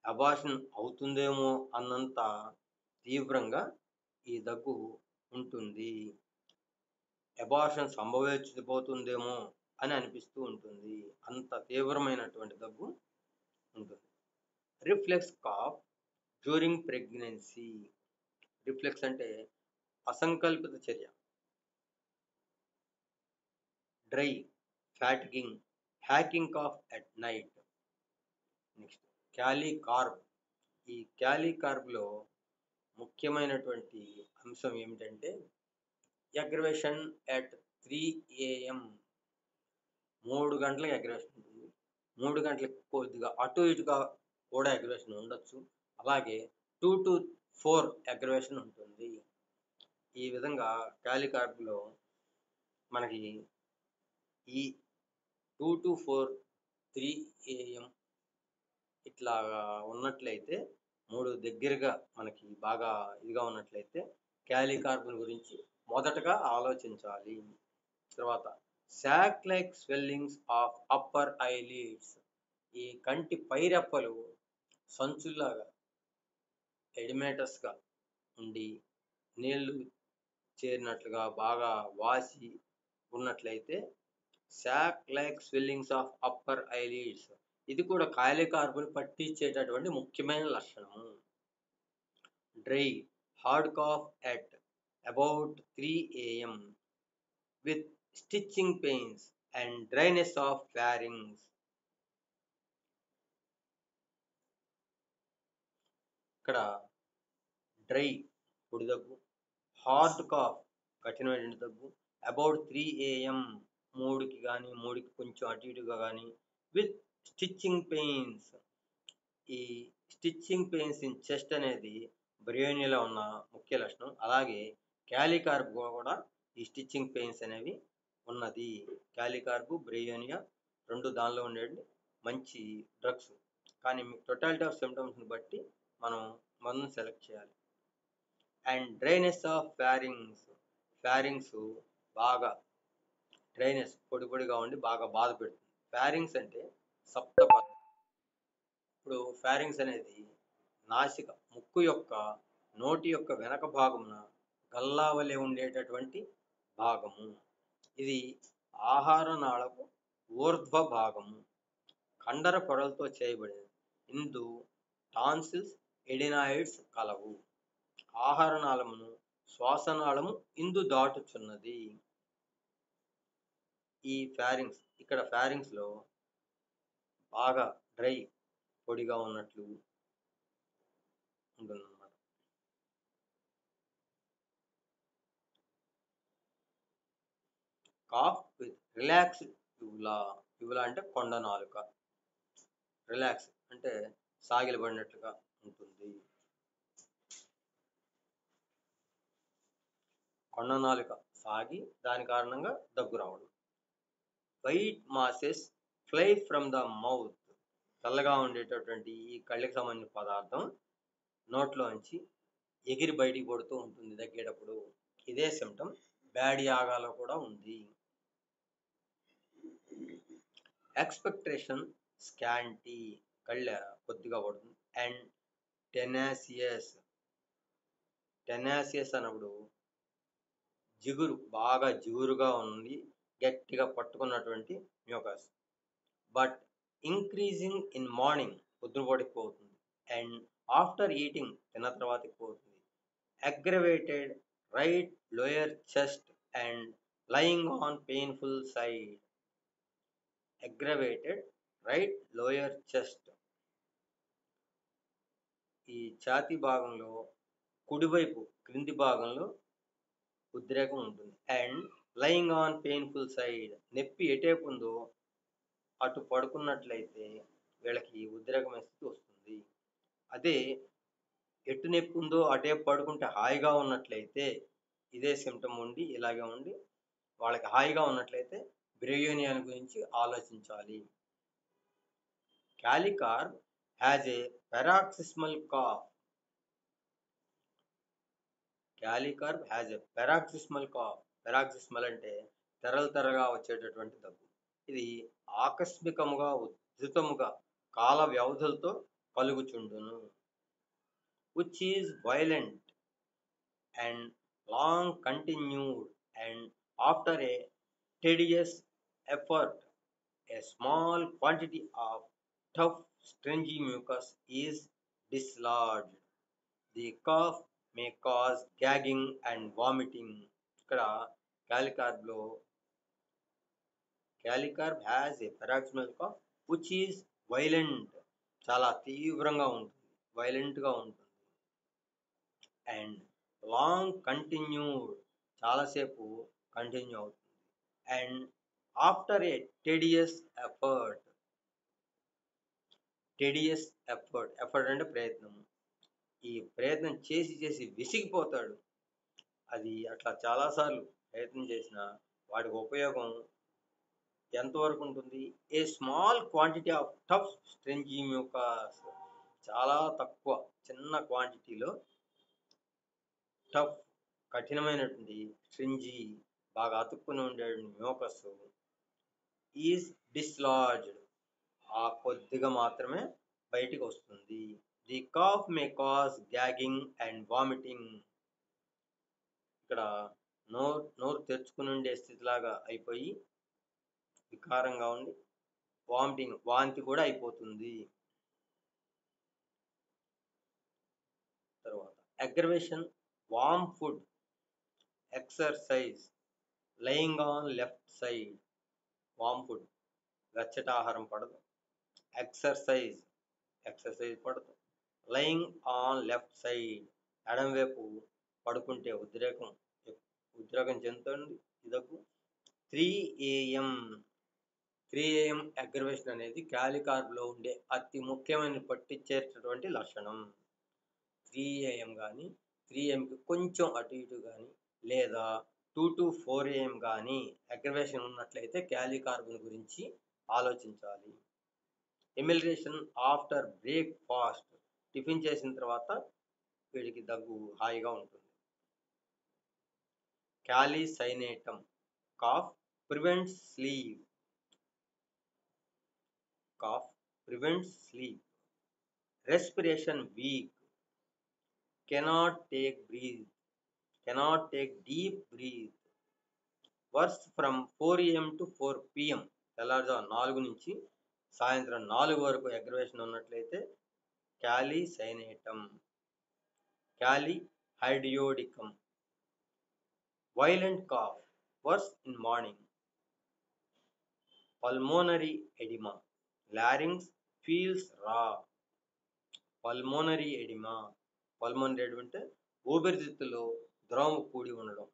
అబార్షన్ అవుతుందేమో అన్నంత తీవ్రంగా ఈ దగ్గు ఉంటుంది. అబార్షన్ సంభవించబోతుందేమో అని అనిపిస్తూ ఉంటుంది, అంత తీవ్రమైనటువంటి దగ్గు ఉంటుంది. Reflex cough during pregnancy, reflex అంటే అసంకల్పిత చర్య. Dry, fatiguing, hacking cough at night. Next kali carb, ఈ క్యాలికార్బ్లో ముఖ్యమైనటువంటి అంశం ఏమిటంటే అగ్రవేషన్ ఎట్ 3 AM, 3 గంటలకు అగ్రవేషన్ ఉంటుంది. 3 గంటలకు కొద్దిగా అటు ఇటుగా కూడా అగ్రవేషన్ ఉండొచ్చు. అలాగే 2 to 4 అగ్రవేషన్ ఉంటుంది. ఈ విధంగా క్యాలికార్బ్లో మనకి ఈ 2 to 4, 3 AM ఇట్లా ఉన్నట్లయితే, 3 దగ్గరగా మనకి బాగా ఇదిగా ఉన్నట్లయితే క్యాలికార్బ్ గురించి మొదటగా ఆలోచించాలి. తర్వాత sac like swellings of upper eyelids, ఈ కంటి పైరెప్పలు సంచుల్లాగా ఎడిమేటస్గా ఉండి నీళ్లు చేరినట్లుగా బాగా వాసి ఉన్నట్లయితే sac like swellings of upper eyelids, ఇది కూడా క్యాలికార్బ్ని పట్టించేటటువంటి ముఖ్యమైన లక్షణము. Dry, hard cough at about 3 AM with stitching pains and dryness of pharynx. ఇక్కడ డ్రై, పొడి దగ్గు, హార్డ్ కాఫ్, కఠినమైన దగ్గు, అబౌట్ 3 AM, 3కి కానీ 3కి కొంచెం అటు ఇటుగా కానీ, విత్ స్టిచ్చింగ్ పెయిన్స్, ఈ స్టిచ్చింగ్ పెయిన్స్ ఇన్ చెస్ట్ అనేది బ్రియోనియాలో ఉన్న ముఖ్య లక్షణం. అలాగే క్యాలికార్బ్ కూడా ఈ స్టిచ్చింగ్ పెయిన్స్ అనేవి ఉన్నది. క్యాలికార్బ్, బ్రియోనియా రెండు దానిలో ఉండేది మంచి డ్రగ్స్. కానీ మీకు టోటాలిటీ ఆఫ్ సిమ్టమ్స్ని బట్టి మనం మందుని సెలెక్ట్ చేయాలి. And dryness of pharynx, pharynx బాగా డ్రైనెస్, పొడి పొడిగా ఉండి బాగా బాధ పెడుతుంది. ఫ్యారింగ్స్ అంటే సప్తపథం. ఇప్పుడు ఫ్యారింగ్స్ అనేది నాసిక, ముక్కు యొక్క నోటి యొక్క వెనక భాగమున గల్లావలే ఉండేటటువంటి భాగము. ఇది ఆహార నాళపు ఊర్ధ్వ భాగము, కండర పొరలతో చేయబడింది. ఇందు టాన్సిల్స్, ఎడినాయిడ్స్ కలవు. ఆహార నాళమును శ్వాసనాళము ఇందు దాటుచున్నది. ఈ ఫ్యారింగ్స్, ఇక్కడ ఫ్యారింగ్స్లో బాగా డ్రై, పొడిగా ఉన్నట్లు ఉంటుందన్నమాట. Cough with relaxed uvula. Uvula అంటే కొండ నాలుక. రిలాక్స్ అంటే సాగిలబడినట్లుగా ఉంటుంది. కొండ నాలుక సాగి దాని కారణంగా దగ్గు రావడం. White masses fly from the mouth. చల్లగా ఉండేటటువంటి ఈ కళ్ళకి సంబంధించిన పదార్థం నోట్లోంచి ఎగిరి బయటికి పడుతూ ఉంటుంది దగ్గేటప్పుడు. ఇదే సిమ్టమ్ బ్యాడ్ యాగాలో కూడా ఉంది. ఎక్స్పెక్టేషన్ స్కాంటీ, కళ్ళ కొద్దిగా పడుతుంది. అండ్ టెనాసియస్. టెనాసియస్ అన్నప్పుడు జిగురు, బాగా జిగురుగా ఉంది, గట్టిగా పట్టుకున్నటువంటి mucus. But increasing in morning, పొద్దునపూట ఎక్కువ అవుతుంది. అండ్ ఆఫ్టర్ ఈటింగ్, తిన్న తర్వాత ఎక్కువ అవుతుంది. Aggravated right lower chest and lying on painful side. Aggravated right lower chest, ఈ ఛాతీ భాగంలో కుడివైపు క్రింది భాగంలో ఉద్రేకం ఉంటుంది. And lying on painful side, నొప్పి ఎటేపు ఉందో అటు పడుకున్నట్లయితే వీళ్ళకి ఉద్రేకమైన స్థితి వస్తుంది. అదే ఎటు నొప్పి ఉందో అటే పడుకుంటే హాయిగా ఉన్నట్లయితే, ఇదే సిమ్టమ్ ఉండి ఇలాగే ఉండి వాళ్ళకి హాయిగా ఉన్నట్లయితే బ్రేయోనియాన్ గురించి ఆలోచించాలి. Kali carb has a paroxysmal cough. Kali carb has a paroxysmal cough. Paroxysmal అంటే తెరగా వచ్చేటటువంటి దగ్గు. ఇది ఆకస్మికముగా ఉధృతముగా కాల వ్యవధులతో కలుగుచుండును. which is violent and long continued, and after a tedious effort a small quantity of tough stringy mucus is dislodged. The cough may cause gagging and vomiting. ఇక్కడ kali carb has a paroxysmal cough which is violent, చాలా తీవ్రంగా ఉంటుంది, వైలెంట్గా ఉంటుంది. And long continued, చాలాసేపు continue అవుతుంది. And after a tedious effort. Tedious effort, effort అంటే ప్రయత్నం. ఈ ప్రయత్నం చేసి చేసి విసిగిపోతాడు. అది అట్లా చాలాసార్లు ప్రయత్నం చేసిన వాడికి ఉపయోగం ఎంతవరకు ఉంటుంది? A small quantity of tough stringy mucus, చాలా తక్కువ చిన్న క్వాంటిటీలో టఫ్ కఠినమైనటువంటి స్ట్రింజీ బాగా అతుక్కుని ఉండే మ్యూకస్ ఈజ్ డిస్లాడ్జ్డ్, ఆ కొద్దిగా మాత్రమే బయటికి వస్తుంది. The cough may cause gagging and vomiting. ఇక్కడ నోరు తెరుచుకుని ఉండే స్థితిలాగా అయిపోయి వికారంగా ఉండి వామిటింగ్, వాంతి కూడా అయిపోతుంది. తర్వాత aggravation, warm food, exercise, lying on left side. Warm food, వెచ్చటి ఆహారం పడదు. ఎక్సర్సైజ్ పడదు. లయింగ్ ఆన్ లెఫ్ట్ సైడ్, ఎడంవైపు పడుకుంటే ఉద్రేకం చెందుతుంది ఇదకు. 3 AM అగ్రవేషన్ అనేది క్యాలికార్బ్లో ఉండే అతి ముఖ్యమైన పట్టించేటటువంటి లక్షణం. 3 AM కానీ 3 AMకి కొంచెం అటు ఇటు కానీ లేదా 2 to 4 AM కానీ అగ్రవేషన్ ఉన్నట్లయితే క్యాలికార్బన్ గురించి ఆలోచించాలి. ఎమిలరేషన్ ఆఫ్టర్ బ్రేక్ఫాస్ట్, టిఫిన్ చేసిన తర్వాత వీడికి దగ్గు హాయిగా ఉంటుంది. క్యాలిసైనేటమ్, cough prevents sleep. Respiration weak, cannot take deep breath. Worse from 4 AM to 4 PM, తెల్లారుజాము 4 నుంచి సాయంత్రం 4 వరకు అగ్రవేషన్ ఉన్నట్లయితే క్యాలిసైనేటమ్. క్యాలిహైడియోడికమ్, violent cough, worse in morning. Pulmonary oedema, larynx feels raw. Pulmonary oedema అంటే ఊపిరితిత్తులో ద్రవము కూడి ఉండడం.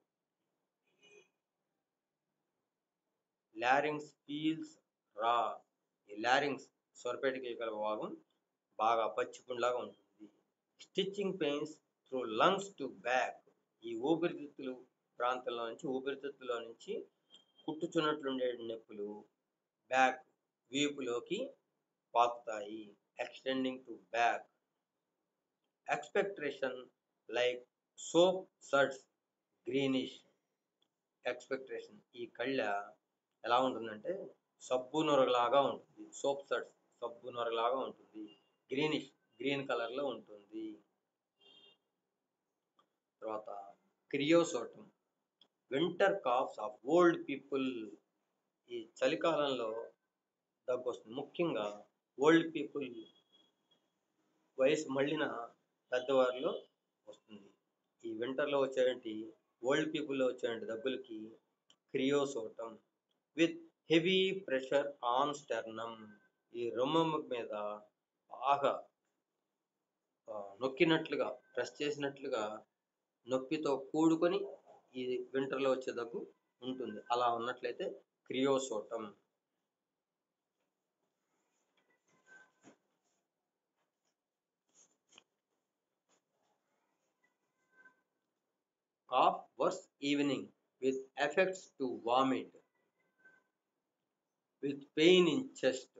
లారింగ్స్ ఫీల్స్ రా. ఈ లారింగ్స్ స్వరపేటిక గల భాగం బాగా పచ్చిపుండ్లాగా ఉంటుంది. Stitching pains through lungs to back. ఈ ఊపిరితిత్తులో నుంచి కుట్టుచున్నట్లుండే నొప్పులు బ్యాక్ వీపులోకి పాకుతాయి. Extending to back. Expectoration like soap suds greenish. Expectoration ఈ కళ్ళ ఎలా ఉంటుందంటే సబ్బు నొరగలాగా ఉంటుంది. సోప్ సడ్స్ సబ్బు నొరగలాగా ఉంటుంది. గ్రీనిష్ గ్రీన్ కలర్లో ఉంటుంది. తర్వాత క్రియోసోటం winter coughs of old people. ఈ చలికాలంలో దగ్గు వస్తుంది. ముఖ్యంగా ఓల్డ్ పీపుల్ వయసు మళ్ళిన పెద్దవారిలో వస్తుంది. ఈ వింటర్లో వచ్చేటువంటి ఓల్డ్ పీపుల్లో వచ్చేటువంటి దగ్గులకి క్రియోసోటం. With heavy pressure on sternum. ఈ రొమ్ము మీద బాగా నొక్కినట్లుగా ప్రెస్ చేసినట్లుగా నొప్పితో కూడుకొని ఈ వింటర్లో వచ్చే దగ్గు ఉంటుంది. అలా ఉన్నట్లయితే క్రియోసోటం. Cough worse evening with effects to vomit, with pain in chest.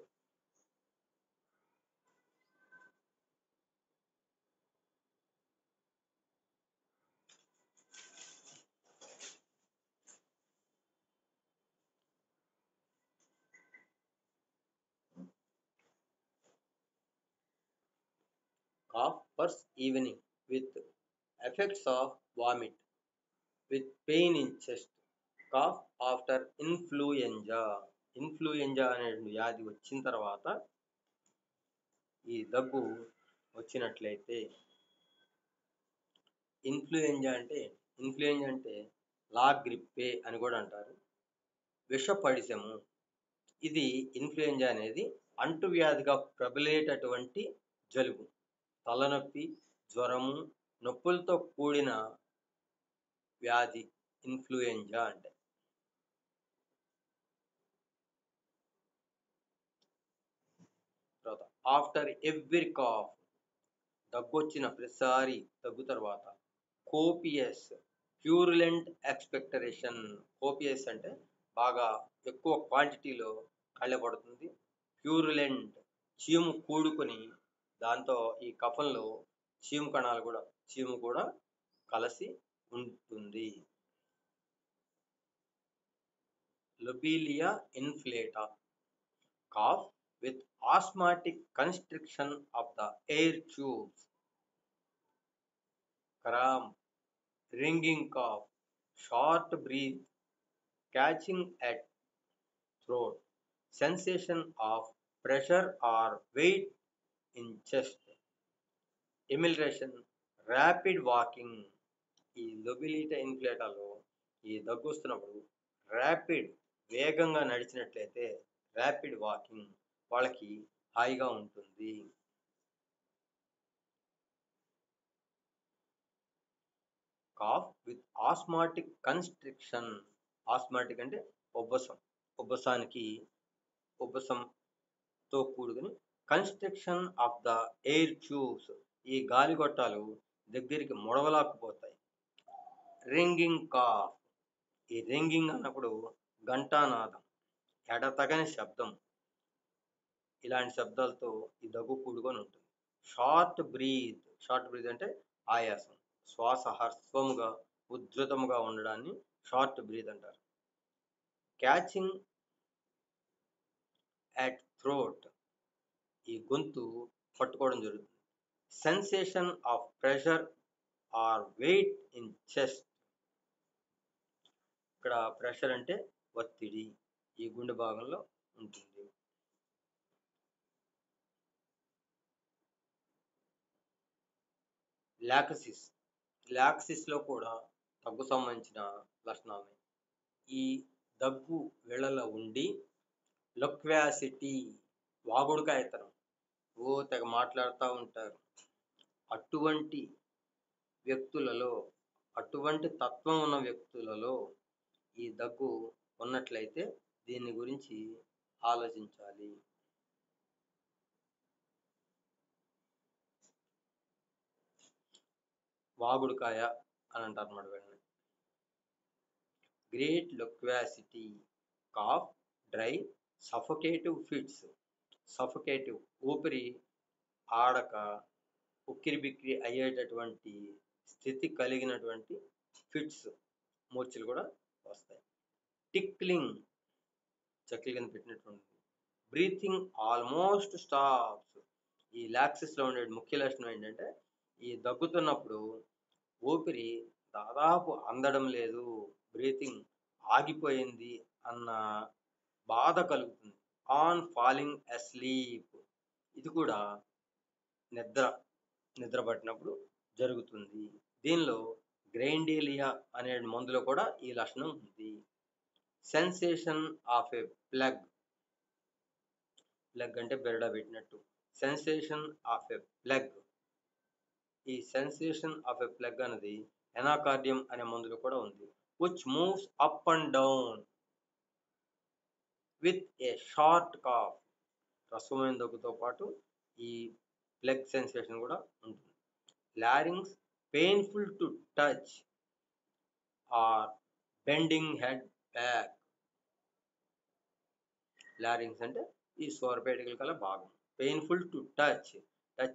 Cough worse evening with effects of vomit, with pain in chest. Cough after influenza. Influenza అనే వ్యాధి వచ్చిన తర్వాత ఈ దగ్గు వచ్చినట్లయితే ఇన్ఫ్లుయెంజా అంటే లా గ్రిప్పే అని కూడా అంటారు. విషపడిశము. ఇది ఇన్ఫ్లుయెంజా అనేది అంటువ్యాధిగా ప్రబలేటటువంటి జలుబు. తలనొప్పి, జ్వరము, నొప్పులతో కూడిన వ్యాధి ఇన్ఫ్లుయెంజా అంటే. తర్వాత ఆఫ్టర్ ఎవ్రీ కాఫ్. దగ్గొచ్చిన ప్రతిసారి దగ్గు తర్వాత కోపియస్ ప్యూరులెంట్ ఎక్స్పెక్టరేషన్. కోపియస్ అంటే బాగా ఎక్కువ క్వాంటిటీలో కళ్ళపడుతుంది. ప్యూరులెంట్ చీము కూడుకొని దాంతో ఈ కఫంలో చీము కూడా కలిసి ఉంటుంది. లోబిలియా ఇన్ఫ్లేటా. Cough with asthmatic constriction of the air tubes. Cramp, ringing cough, short breath, catching at throat, sensation of pressure or weight in chest, emulation, rapid walking. ఈ లోబిలిటా ఇన్ఫ్లేటాలో ఈ దగ్గు వస్తున్నప్పుడు వేగంగా నడిచినట్లయితే ర్యాపిడ్ వాకింగ్ వాళ్ళకి హాయిగా ఉంటుంది. Cough with asthmatic constriction. Asthmatic అంటే ఉబ్బసంతో కూడుకుని constriction of the air tubes. ఈ గాలిగొట్టాలు దగ్గరికి ముడవలాక్కుపోతాయి. Ringing cough. ఈ రింగింగ్ అన్నప్పుడు ఘంటానాదం, ఎడతగని శబ్దం, ఇలాంటి శబ్దాలతో ఈ దగ్గు కూడుకొని ఉంటుంది. షార్ట్ బ్రీత్ అంటే ఆయాసం, శ్వాస హ్రస్వముగా ఉద్ధృతముగా ఉండడాన్ని షార్ట్ బ్రీత్ అంటారు. Catching at throat. ఈ గొంతు పట్టుకోవడం జరుగుతుంది. Sensation of pressure or weight in chest. ఇక్కడ ప్రెషర్ అంటే ఒత్తిడి, ఈ గుండె భాగంలో ఉంటుంది. లాక్సిస్లో కూడా దగ్గు సంబంధించిన లక్షణాలు. ఈ దగ్గు వేళలో ఉండి లొక్వాసిటీ, వాగుడుకాయతనం, తెగ మాట్లాడుతూ ఉంటారు. అటువంటి తత్వం ఉన్న వ్యక్తులలో ఈ దగ్గు ఉన్నట్లయితే దీని గురించి ఆలోచించాలి. వాగుడుకాయ అని అంటారు అన్నమాట వీళ్ళని. Great loquacity, cough, dry, suffocative fits. Suffocative ఊపిరి ఆడక ఉక్కిరి బిక్కిరి అయ్యేటటువంటి స్థితి కలిగినటువంటి ఫిట్స్, మూర్ఛలు కూడా వస్తాయి. టిక్లింగ్, చక్కెల కింద పెట్టినటువంటి. Breathing almost stops. ఈ లాక్సిస్లో ఉండే ముఖ్య లక్షణం ఏంటంటే ఈ దగ్గుతున్నప్పుడు ఊపిరి దాదాపు అందడం లేదు, బ్రీతింగ్ ఆగిపోయింది అన్న బాధ కలుగుతుంది. ఆన్ ఫాలింగ్ అస్లీప్, ఇది కూడా నిద్ర పట్టినప్పుడు జరుగుతుంది. దీనిలో గ్రైండేలియా అనే మందులో కూడా ఈ లక్షణం ఉంది. Sensation of a plug, plug అంటే బెరడా పెట్టినట్టు. సెన్సేషన్ ఆఫ్ ఏ ప్లగ్, ఈ సెన్సేషన్ ఆఫ్ ఏ ప్లగ్ అనేది ఎనాకార్డియం అనే మందులో కూడా ఉంది. Which moves up and down with a short cough, రసమైన దగ్గుతో పాటు ఈ ప్లగ్ సెన్సేషన్ కూడా ఉంటుంది. Larynx painful to touch or bending head back. Larynx అంటే ఈ స్వరపేటికల కల భాగం. పెయిన్ఫుల్ టు టచ్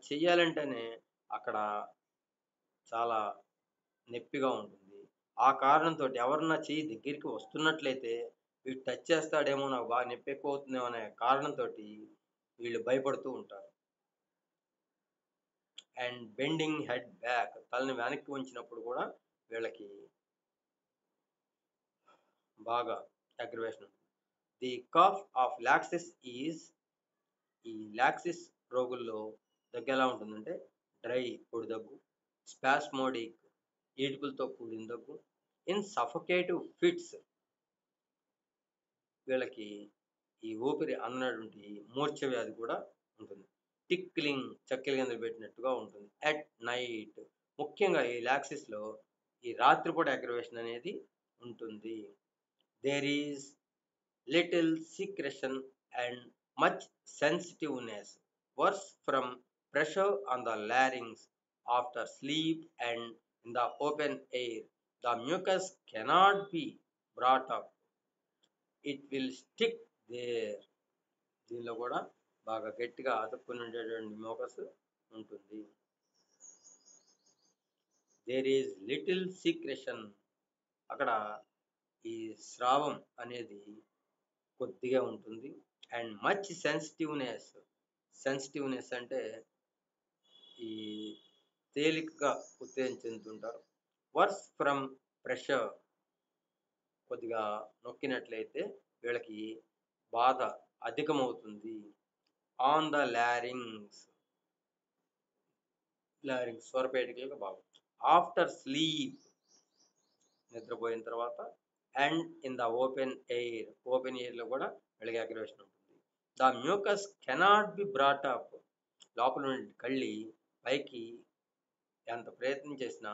చేయాలంటేనే అక్కడ చాలా నొప్పిగా ఉంటుంది. ఆ కారణంతో ఎవరన్నా చెయ్యి దగ్గరికి వస్తున్నట్లయితే వీడు టచ్ చేస్తాడేమో, నాకు బాగా నొప్పి ఎక్కువ అవుతుందేమో అనే కారణంతో వీళ్ళు భయపడుతూ ఉంటారు. అండ్ బెండింగ్ హెడ్ బ్యాక్, తలని వెనక్కి ఉంచినప్పుడు కూడా వీళ్ళకి బాగా అగ్రవేషన్ ఉంటుంది. ది కాఫ్ ఆఫ్ లాక్సిస్ ఈజ్, ఈ లాక్సిస్ రోగుల్లో దగ్గు ఎలా ఉంటుందంటే డ్రై, పొడి దగ్గు, స్పాస్మోడిక్, ఈడుపులతో కూడిన దగ్గు, ఇన్ సఫోకేటివ్ ఫిట్స్, వీళ్ళకి ఈ ఊపిరి అందనటువంటి మూర్ఛ వ్యాధి కూడా ఉంటుంది. టిక్లింగ్, చక్కెల కింద పెట్టినట్టుగా ఉంటుంది. అట్ నైట్, ముఖ్యంగా ఈ లాక్సిస్లో ఈ రాత్రిపూట అగ్రవేషన్ అనేది ఉంటుంది. There is little secretion and much sensitiveness, worse from pressure on the larynx after sleep and in the open air. The mucus cannot be brought up, it will stick there. దీనిలో కూడా బాగా గట్టిగా అతుక్కుని ఉండేటువంటి mucus ఉంటుంది. There is little సీక్రెషన్, అక్కడ ఈ స్రావం అనేది కొద్దిగా ఉంటుంది. అండ్ మచ్ సెన్సిటివ్నెస్, సెన్సిటివ్నెస్ అంటే ఈ తేలికగా ఉత్తేజం చెందుతుంటారు. వర్స్ ఫ్రమ్ ప్రెషర్, కొద్దిగా నొక్కినట్లయితే వీళ్ళకి బాధ అధికమవుతుంది. ఆన్ ద లారింగ్స్, లారింగ్స్ స్వరపేటికలకు భాగం. ఆఫ్టర్ స్లీప్, నిద్రపోయిన తర్వాత. And in the open air, open ఎయిర్లో కూడా వీళ్ళకి అగ్రవేషన్ ఉంటుంది. The mucus cannot be brought up, లోపల నుండి కళ్ళి పైకి ఎంత ప్రయత్నం చేసినా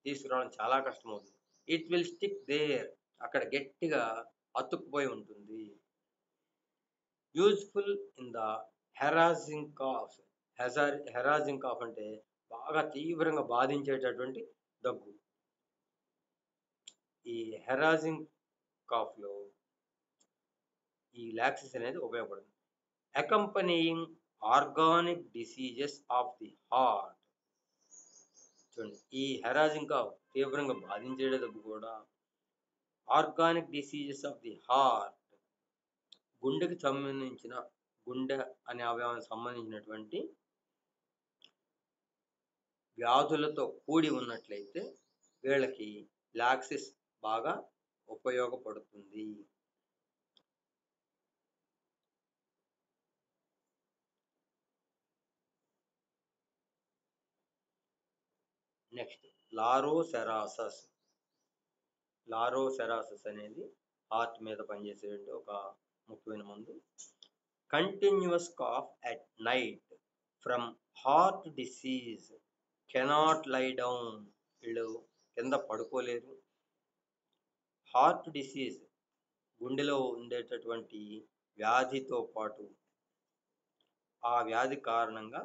తీసుకురావడం చాలా కష్టమవుతుంది. ఇట్ విల్ స్టిక్ దేర్, అక్కడ గట్టిగా అతుక్కుపోయి ఉంటుంది. Useful in the harassing cough, harassing cough అంటే బాగా తీవ్రంగా బాధించేటటువంటి దగ్గు. ఈ హెరాజింగ్ కాఫ్లో ఈ లాక్సిస్ అనేది ఉపయోగపడుతుంది. Accompanying organic diseases of the heart, చూడండి ఈ హెరాజింగ్ కాఫ్ తీవ్రంగా బాధించే దగ్గు కూడా organic diseases of the heart, గుండెకి సంబంధించిన, గుండె అనే అవయవానికి సంబంధించినటువంటి వ్యాధులతో కూడి ఉన్నట్లయితే వీళ్ళకి లాక్సిస్ బాగా ఉపయోగపడుతుంది. నెక్స్ట్ లారోసెరాసస్. లారోసెరాసస్ అనేది హార్ట్ మీద పనిచేసే ఒక ముఖ్యమైన మందు. Continuous cough at night from heart disease, cannot lie down, వీళ్ళు కింద పడుకోలేరు. హార్ట్ డిసీజ్, గుండెలో ఉండేటటువంటి వ్యాధితో పాటు ఆ వ్యాధి కారణంగా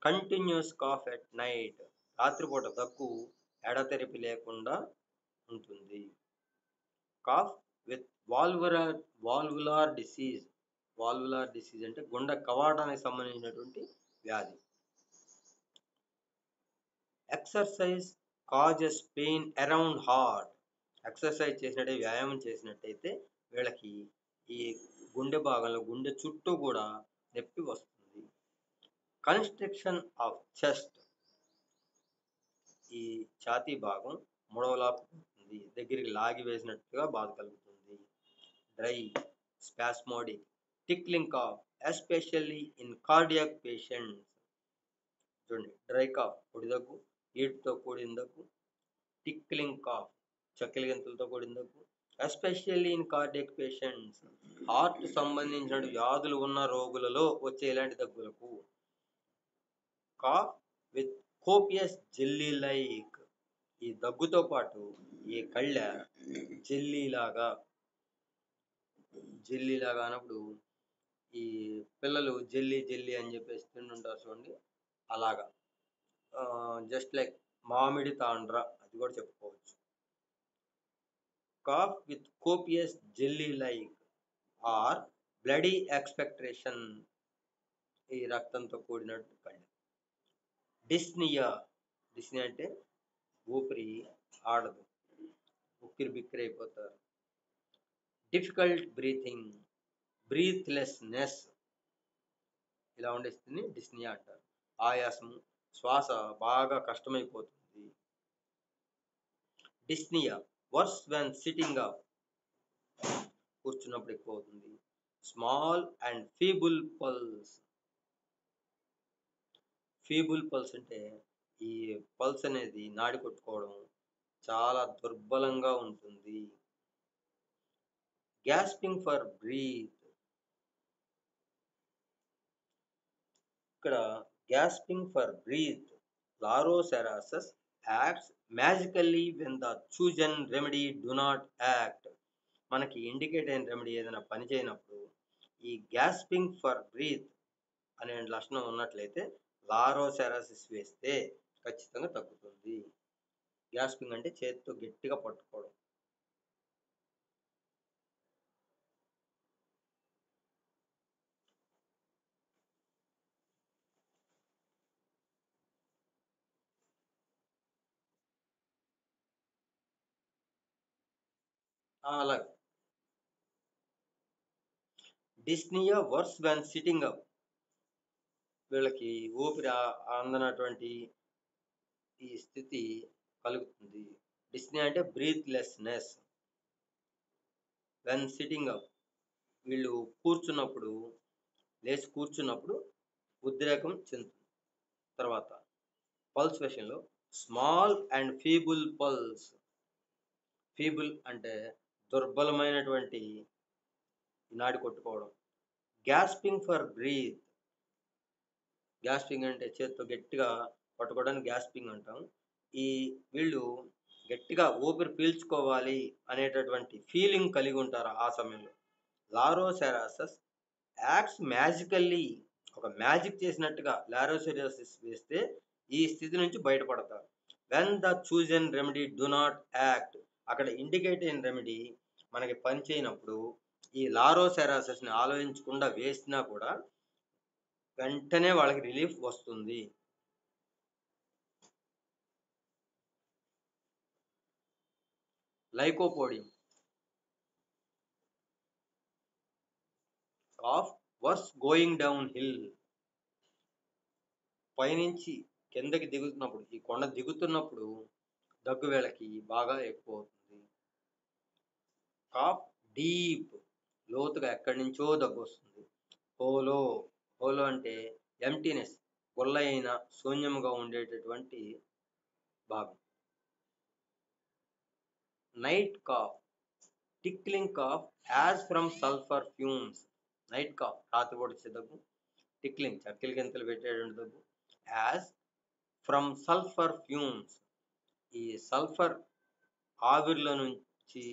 కంటిన్యూస్ కాఫ్ ఎట్ నైట్, రాత్రిపూట దగ్గు ఎడతెరిపి లేకుండా ఉంటుంది. Cough with valvular disease. Valvular disease అంటే గుండె కవాటానికి సంబంధించినటువంటి వ్యాధి. Exercise causes pain around heart. Exercise చేసినట్టే, వ్యాయామం చేసినట్టయితే వీళ్ళకి ఈ గుండె భాగంలో, గుండె చుట్టూ కూడా నొప్పి వస్తుంది. Constriction of chest. ఈ ఛాతీ భాగం ముడవలాపుతుంది, దగ్గరికి లాగి వేసినట్టుగా బాధ కలుగుతుంది. Dry spasmodic tickling cough especially in cardiac patients. చూడండి, డ్రై కాఫ్ పొడి దగ్గు, ఏడుతో కూడిన దగ్గు. టిక్లింగ్ కాఫ్ చక్కెల గంతులతో కూడిన దగ్గు. Especially in cardiac patients, heart సంబంధించిన వ్యాధులు ఉన్న రోగులలో వచ్చే ఇలాంటి దగ్గులకు. Cough with copious jelly like. ఈ దగ్గుతో పాటు ఈ కళ్ళ జెల్లీలాగా అన్నప్పుడు ఈ పిల్లలు జెల్లీ జెల్లీ అని చెప్పేసి తింటుంటారు చూడండి, అలాగా. జస్ట్ లైక్ మామిడి తాండ్ర, అది కూడా చెప్పుకోవచ్చు. Cough with copious jelly like or bloody expectoration, ఈ రక్తంతో కూడినట్టు కళ్ళు. డిస్నియా. డిస్నియా అంటే ఊపిరి ఆడదు, ఉక్కిరి బిక్కిరి అయిపోతారు. డిఫికల్ట్ బ్రీతింగ్, బ్రీత్లెస్నెస్, ఇలా ఉండే స్థితిని డిస్నియా అంటారు. ఆయాసం, శ్వాస బాగా కష్టమైపోతుంది. Dyspnoea worse when sitting up, కూర్చున్నప్పుడు ఎక్కువ అవుతుంది. Small and feeble pulse. Feeble pulse అంటే ఈ పల్స్ అనేది, నాడి కొట్టుకోవడం చాలా దుర్బలంగా ఉంటుంది. Gasping for breath. ఇక్కడ గ్యాస్పింగ్ ఫర్ బ్రీత్, లారోసెరాసస్ acts magically when the chosen remedy do not act. మనకి ఇండికేట్ అయిన రెమెడీ ఏదైనా పని చేయనప్పుడు ఈ గ్యాస్పింగ్ ఫర్ బ్రీత్ అనే లక్షణం ఉన్నట్లయితే లారోసెరాసిస్ వేస్తే ఖచ్చితంగా తగ్గుతుంది. గ్యాస్పింగ్ అంటే చేతితో గట్టిగా పట్టుకోవడం. అలాగే dyspnoea worse when sitting up. వీళ్ళకి ఊపిరి అందనటువంటి ఈ స్థితి కలుగుతుంది. డిస్నియా అంటే బ్రీత్లెస్నెస్. వెన్ సిట్టింగ్ అప్, వీళ్ళు కూర్చున్నప్పుడు, లేచి కూర్చున్నప్పుడు ఉద్రేకం చెందుతుంది. తర్వాత పల్స్ విషయంలో small and feeble pulse. Feeble అంటే దుర్బలమైనటువంటి నాడి కొట్టుకోవడం. Gasping for breath. గ్యాస్పింగ్ అంటే చేతితో గట్టిగా పట్టుకోవడానికి గ్యాస్పింగ్ అంటాం. వీళ్ళు గట్టిగా ఊపిరి పీల్చుకోవాలి అనేటటువంటి ఫీలింగ్ కలిగి ఉంటారు ఆ సమయంలో. లారోసెరాసస్ యాక్ట్స్ మ్యాజికల్లీ, ఒక మ్యాజిక్ చేసినట్టుగా లారోసెరాసిస్ వేస్తే ఈ స్థితి నుంచి బయటపడతారు. When the chosen remedy do not act, అక్కడ ఇండికేట్ అయిన రెమెడీ మనకి పనిచేయనప్పుడు ఈ లారోసెరాసిస్ని ఆలోచించకుండా వేసినా కూడా వెంటనే వాళ్ళకి రిలీఫ్ వస్తుంది. లైకోపోడియం. Cough worse going down hill. పైనుంచి కిందకి దిగుతున్నప్పుడు, ఈ కొండ దిగుతున్నప్పుడు దగ్గు వేళకి బాగా ఎక్కువ అవుతుంది. కాఫ్ డీప్, లోతుగా ఎక్కడి నుంచో దగ్గు వస్తుంది. హోలో. హోలో అంటే ఎంటీనెస్, గొల్లైన శూన్యముగా ఉండేటటువంటి భాగం. Night cough tickling cough as from sulphur fumes. Night cough రాత్రిపూట వచ్చే దగ్గు. టిక్లింగ్ చక్కెల గింతలు పెట్టేటువంటి దగ్గు. యాజ్ ఫ్రమ్ సల్ఫర్ ఫ్యూమ్స్, ఈ సల్ఫర్ ఆవిర్ల నుంచి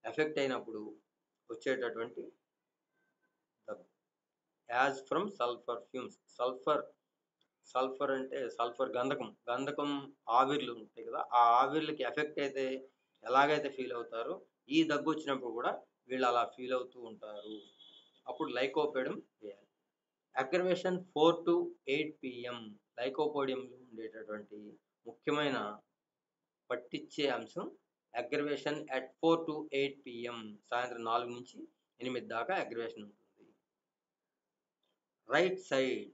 ఎఫెక్ట్ అయినప్పుడు వచ్చేటటువంటి దగ్గు. As from sulphur fumes. Sulphur అంటే గంధకం ఆవిర్లు ఉంటాయి కదా, ఆ ఆవిర్లకి ఎఫెక్ట్ అయితే ఎలాగైతే ఫీల్ అవుతారో ఈ దగ్గు వచ్చినప్పుడు కూడా వీళ్ళు అలా ఫీల్ అవుతూ ఉంటారు. అప్పుడు లైకోపెడియం వేయాలి. Aggravation 4 to 8 PM. లైకోపోడియంలో ఉండేటటువంటి ముఖ్యమైన పట్టించే అంశం అగ్రవేషన్ అట్ 4 to 8 PM. సాయంత్రం 4 నుంచి 8 దాకా అగ్రవేషన్ ఉంటుంది. రైట్ సైడ్,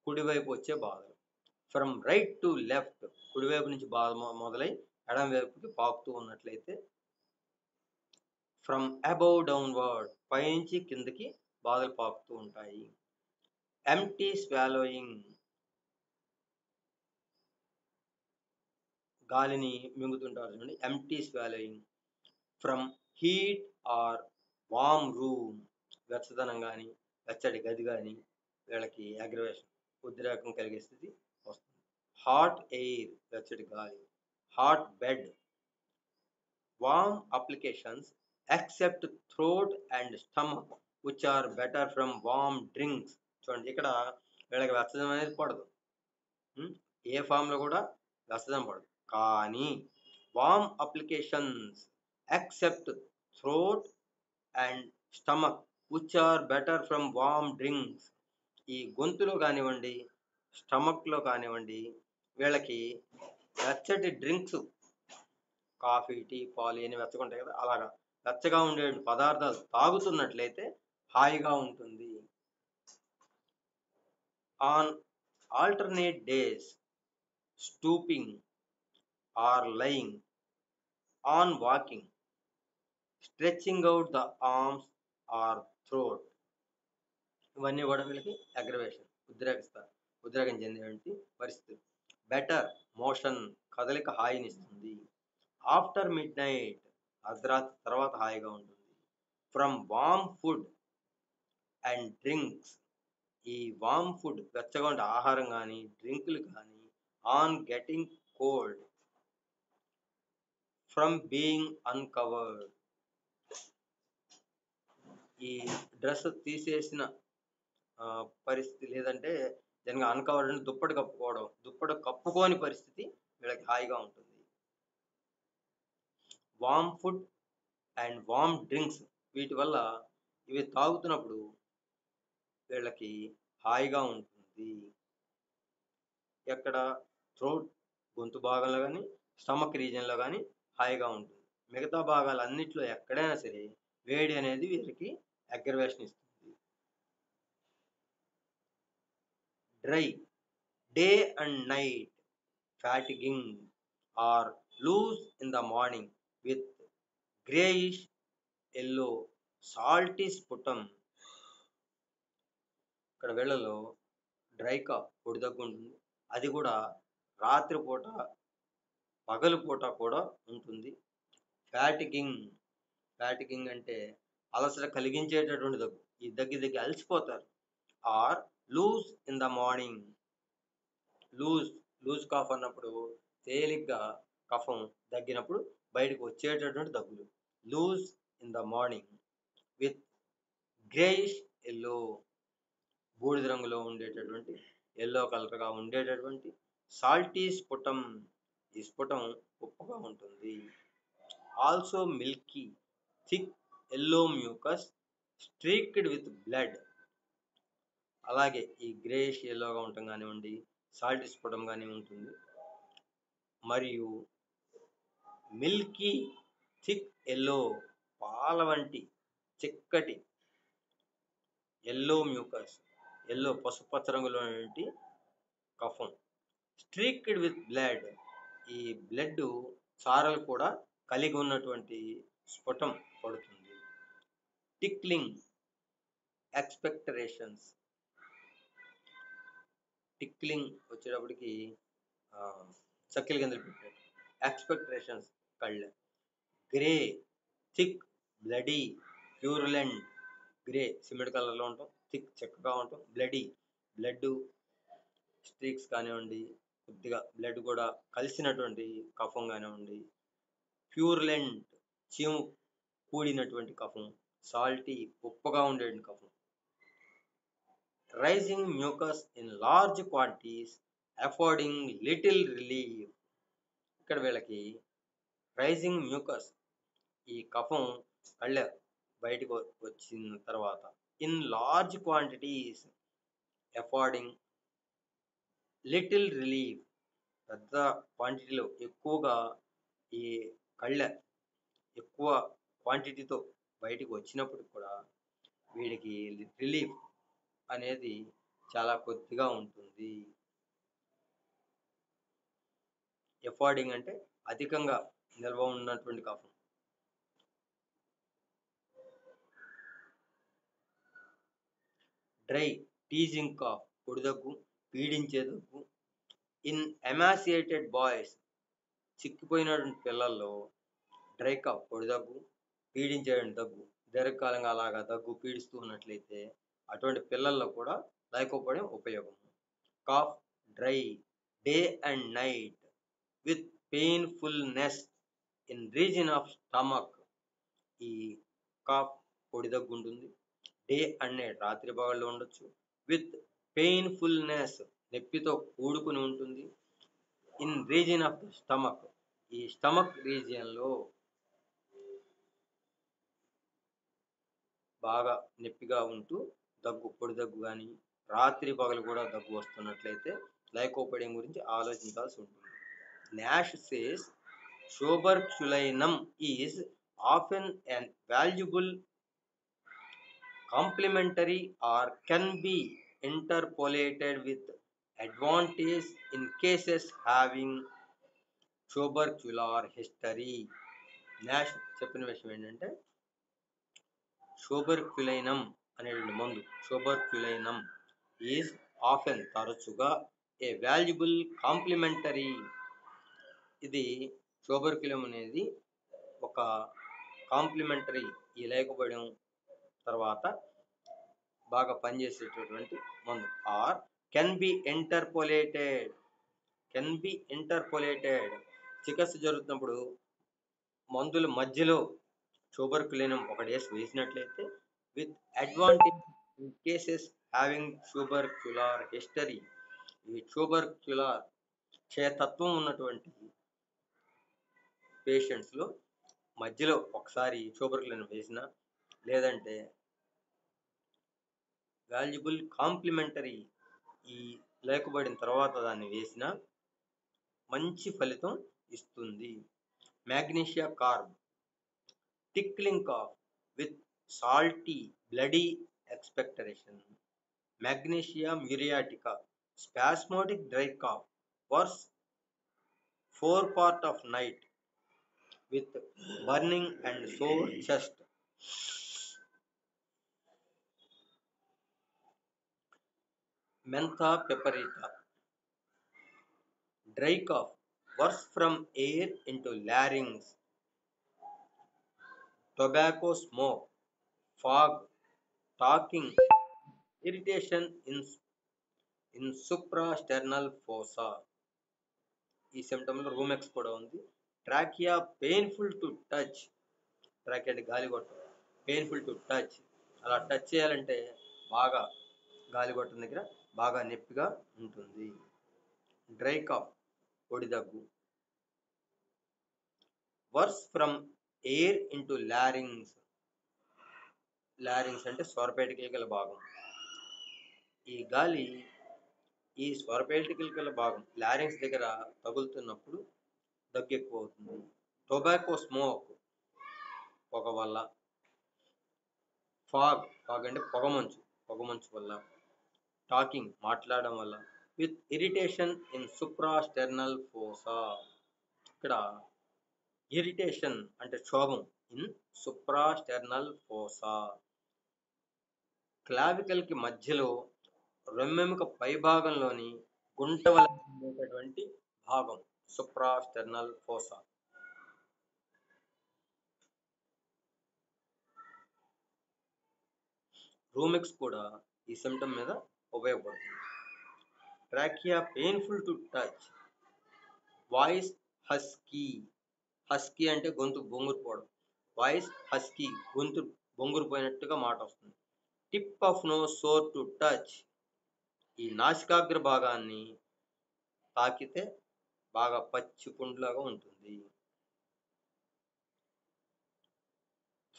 కుడివైపు వచ్చే బాధలు. ఫ్రమ్ రైట్ టు లెఫ్ట్, కుడివైపు నుంచి బాధ మొదలై ఎడం వైపుకి పాకుతూ ఉన్నట్లయితే ఫ్రమ్ అబౌవ్ డౌన్వర్డ్, పైనుంచి కిందకి బాధలు పాకుతూ ఉంటాయి. ఎంటీ స్వాలోయింగ్, గాలిని మింగుతుంటారు చూడండి, empty swallowing. From heat or warm room, వెచ్చదనం కానీ వెచ్చటి గది కానీ వీళ్ళకి అగ్రవేషన్ ఉద్రేకం కలిగే స్థితి వస్తుంది. హాట్ ఎయిర్, వెచ్చటి గాలి. Hot bed. Warm applications except throat and stomach which are better from warm drinks. చూడండి, ఇక్కడ వీళ్ళకి వెచ్చదనం అనేది పడదు, ఏ ఫామ్లో కూడా వెచ్చదనం పడదు. కానీ warm applications except throat and stomach which are better from warm drinks. ఈ గొంతులో కానివ్వండి, స్టమక్లో కానివ్వండి, వీళ్ళకి వెచ్చటి డ్రింక్స్, కాఫీ, టీ, పాలు ఇవన్నీ వెచ్చగా ఉంటాయి కదా, అలాగా వెచ్చగా ఉండే పదార్థాలు తాగుతున్నట్లయితే హాయిగా ఉంటుంది. On alternate days, stooping or lying, on walking, stretching out the arms or throat, ఇవన్నీ కూడా వీళ్ళకి అగ్రవేషన్ ఉద్రేకం చెందేటువంటి పరిస్థితి. బెటర్ మోషన్, కదలిక హాయినిస్తుంది. ఆఫ్టర్ మిడ్ నైట్, అర్ధరాత్రి తర్వాత హాయిగా ఉంటుంది. From warm food and drinks, ఈ వామ్ ఫుడ్ వెచ్చగా ఉండే ఆహారం కానీ డ్రింకులు కానీ. On getting cold, from being uncovered, ఈ డ్రెస్ తీసేసిన పరిస్థితి, లేదంటే దానికి అన్కవర్డ్ దుప్పటి కప్పుకోవడం, దుప్పటి కప్పుకోని పరిస్థితి వీళ్ళకి హాయిగా ఉంటుంది. వామ్ ఫుడ్ అండ్ వామ్ డ్రింక్స్, వీటి వల్ల ఇవి తాగుతున్నప్పుడు వీళ్ళకి హాయిగా ఉంటుంది. ఎక్కడ? థ్రోట్, గొంతు భాగంలో కానీ స్టమక్ రీజియన్లో కానీ హాయిగా ఉంటుంది. మిగతా భాగాలన్నింటిలో ఎక్కడైనా సరే వేడి అనేది వీరికి అగ్రవేషన్ ఇస్తుంది. Dry, day and night fatiguing or loose in the morning with grayish yellow salty sputum. ఇక్కడ వీళ్ళలో డ్రై కాఫ్, పొడి దగ్గు ఉంటుంది. అది కూడా రాత్రిపూట పగలుపూట కూడా ఉంటుంది. ఫ్యాటిగింగ్ అంటే అలసట కలిగించేటటువంటి దగ్గు. ఈ దగ్గి అలసిపోతారు. Or loose in the morning, loose cough అన్నప్పుడు తేలిగ్గా కఫం దగ్గినప్పుడు బయటకు వచ్చేటటువంటి దగ్గులు. Loose in the morning with greyish yellow, బూడిద రంగులో ఉండేటటువంటి, ఎల్లో కలర్గా ఉండేటటువంటి. సాల్టీ స్ఫుటం, ఈ స్ఫుటం ఉప్పుగా ఉంటుంది. Also Milky thick yellow mucus streaked with blood. అలాగే ఈ గ్రేయిష్ ఎల్లోగా ఉండటం కానివ్వండి, సాల్టీ స్ఫుటం కానీ ఉంటుంది. మరియు మిల్కీ థిక్ ఎల్లో, పాల వంటి చిక్కటి ఎల్లో మ్యూకస్, ఎల్లో పసుపచ్చ రంగులో కఫం. స్ట్రీక్డ్ విత్ బ్లడ్, ఈ బ్లడ్ చారలు కూడా కలిగి ఉన్నటువంటి స్ఫుటం పడుతుంది. టిక్లింగ్, ఎక్స్పెక్టరేషన్స్. టిక్లింగ్ వచ్చేటప్పటికి చక్కెల కిందలు పెట్టాడు. ఎక్స్పెక్టరేషన్స్ కళ్ళ. Grey, thick, bloody, purulent. Grey cement కలర్లో ఉంటాం, థిక్ చెక్కగా ఉంటాం, బ్లడ్ స్ట్రీక్స్ కానివ్వండి, కొద్దిగా బ్లడ్ కూడా కలిసినటువంటి కఫం కానివ్వండి. ప్యూర్లెంట్, చీము కూడినటువంటి కఫం, సాల్టీ ఉప్పగా ఉండే కఫం. Raising mucus in large quantities affording little relief. ఇక్కడ వీళ్ళకి రైజింగ్ మ్యూకస్, ఈ కఫం కళ్ళ బయటకు వచ్చిన తర్వాత in large quantities affording little relief, పెద్ద క్వాంటిటీలో ఎక్కువగా ఈ కళ్ళ ఎక్కువ క్వాంటిటీతో బయటికి వచ్చినప్పుడు కూడా వీడికి రిలీఫ్ అనేది చాలా కొద్దిగా ఉంటుంది. ఎఫోర్డింగ్ అంటే అధికంగా నిల్వ ఉన్నటువంటి కఫం. డ్రై టీజింగ్ కాఫ్, పొడిదగ్గు, పీడించే దగ్గు. ఇన్ ఎమాసియేటెడ్ బాయ్స్, చిక్కిపోయినటువంటి పిల్లల్లో డ్రై కాఫ్, పొడిదగ్గు, పీడించే దగ్గు, దీర్ఘకాలంగా అలాగా దగ్గు పీడిస్తూ ఉన్నట్లయితే అటువంటి పిల్లల్లో కూడా లైకోపోడియం ఉపయోగం. Cough dry day and night with painfulness in region of stomach. ఈ కాఫ్, పొడిదగ్గు ఉంటుంది. డే అండ్ నైట్, రాత్రి భాగాల్లో ఉండొచ్చు. విత్ పెయిన్ఫుల్నెస్, నొప్పితో కూడుకుని ఉంటుంది. In region of the stomach, ఈ స్టమక్ రీజియన్లో బాగా నొప్పిగా ఉంటూ దగ్గు, పొడి దగ్గు కానీ రాత్రి పగలు కూడా దగ్గు వస్తున్నట్లయితే లైకోపోడియం గురించి ఆలోచించాల్సి ఉంటుంది. నాష్ సేస్ ట్యూబర్క్యులైనం is often an valuable complementary or can be interpolated with advantage in cases having tubercular history. Nash చెప్పిన విషయం ఏంటంటే ట్యూబర్క్యులైనం అనేటువంటి మందు, ట్యూబర్క్యులైనం ఈజ్ ఆఫెన్ తరచుగా, ఏ వాల్యుబుల్ కాంప్లిమెంటరీ, ఇది ట్యూబర్క్యులం అనేది ఒక కాంప్లిమెంటరీ, ఈ లేకపోవడం తర్వాత బాగా పనిచేసేటటువంటి మందు. ఆర్ కెన్ బి ఇంటర్పోలేటెడ్, చికిత్స జరుగుతున్నప్పుడు మందుల మధ్యలో ట్యూబర్క్యులైనం ఒక డేస్ వేసినట్లయితే with advantage in cases having tubercular history, ఈ ట్యూబర్క్యులర్ క్షయతత్వం ఉన్నటువంటి పేషెంట్స్లో మధ్యలో ఒకసారి ట్యూబర్క్యులైనం వేసిన, లేదంటే వాల్యుబుల్ కాంప్లిమెంటరీ ఈ లేకపోయిన తర్వాత దాన్ని వేసిన మంచి ఫలితం ఇస్తుంది. మ్యాగ్నీషియా carb, tickling cough with salty bloody expectoration. Magnesia muriatica, spasmodic dry cough, worse 4 part of night with burning and sore chest. Mentha piperita, dry cough, worse from air into larynx. Tobacco smoke, fog, talking, irritation in suprasternal fossa. ఈ సిమ్టమ్లో రూమెక్స్ కూడా ఉంది. Trachea painful to touch, trachea అంటే గాలిగొట్టం, painful to touch, అలా touch చేయాలంటే బాగా గాలిగొట్టం దగ్గర బాగా నొప్పిగా ఉంటుంది. డ్రై కాఫ్, పొడి దగ్గు. Worse from air into larynx, larynx అంటే స్వరపేటికల గల భాగం. ఈ గాలి ఈ స్వరపేటికల గల భాగం లారింగ్స్ దగ్గర తగులుతున్నప్పుడు దగ్గు ఎక్కువ అవుతుంది. టొబాకో స్మోక్, పొగ వల్ల. ఫాగ్, ఫాగ్ అంటే పొగమంచు, పొగమంచు వల్ల. టాకింగ్, మాట్లాడడం వల్ల. విత్ ఇరిటేషన్ ఇన్ సుప్రాస్టెర్నల్ ఫోసా, ఇక్కడ ఇరిటేషన్ అంటే క్షోభం, ఇన్ సుప్రాస్టెర్నల్ ఫోసా, క్లావికల్కి మధ్యలో రొమ్మెముక పైభాగంలోని గుంట వల్ల ఉండేటటువంటి భాగం సుప్రాస్టెర్నల్ ఫోసా. రూమెక్స్ కూడా ఈ సిమ్టమ్ మీద ఉపయోగపడుతుంది. Trachea painful to touch, voice husky, husky అంటే గొంతు బొంగురుపోవడం, వాయిస్ హస్కీ, గొంతు బొంగురుపోయినట్టుగా మాట వస్తుంది. Tip of nose sore to touch, ఈ నాసికాగ్ర భాగాన్ని తాకితే బాగా పచ్చి పుండ్లాగా ఉంటుంది.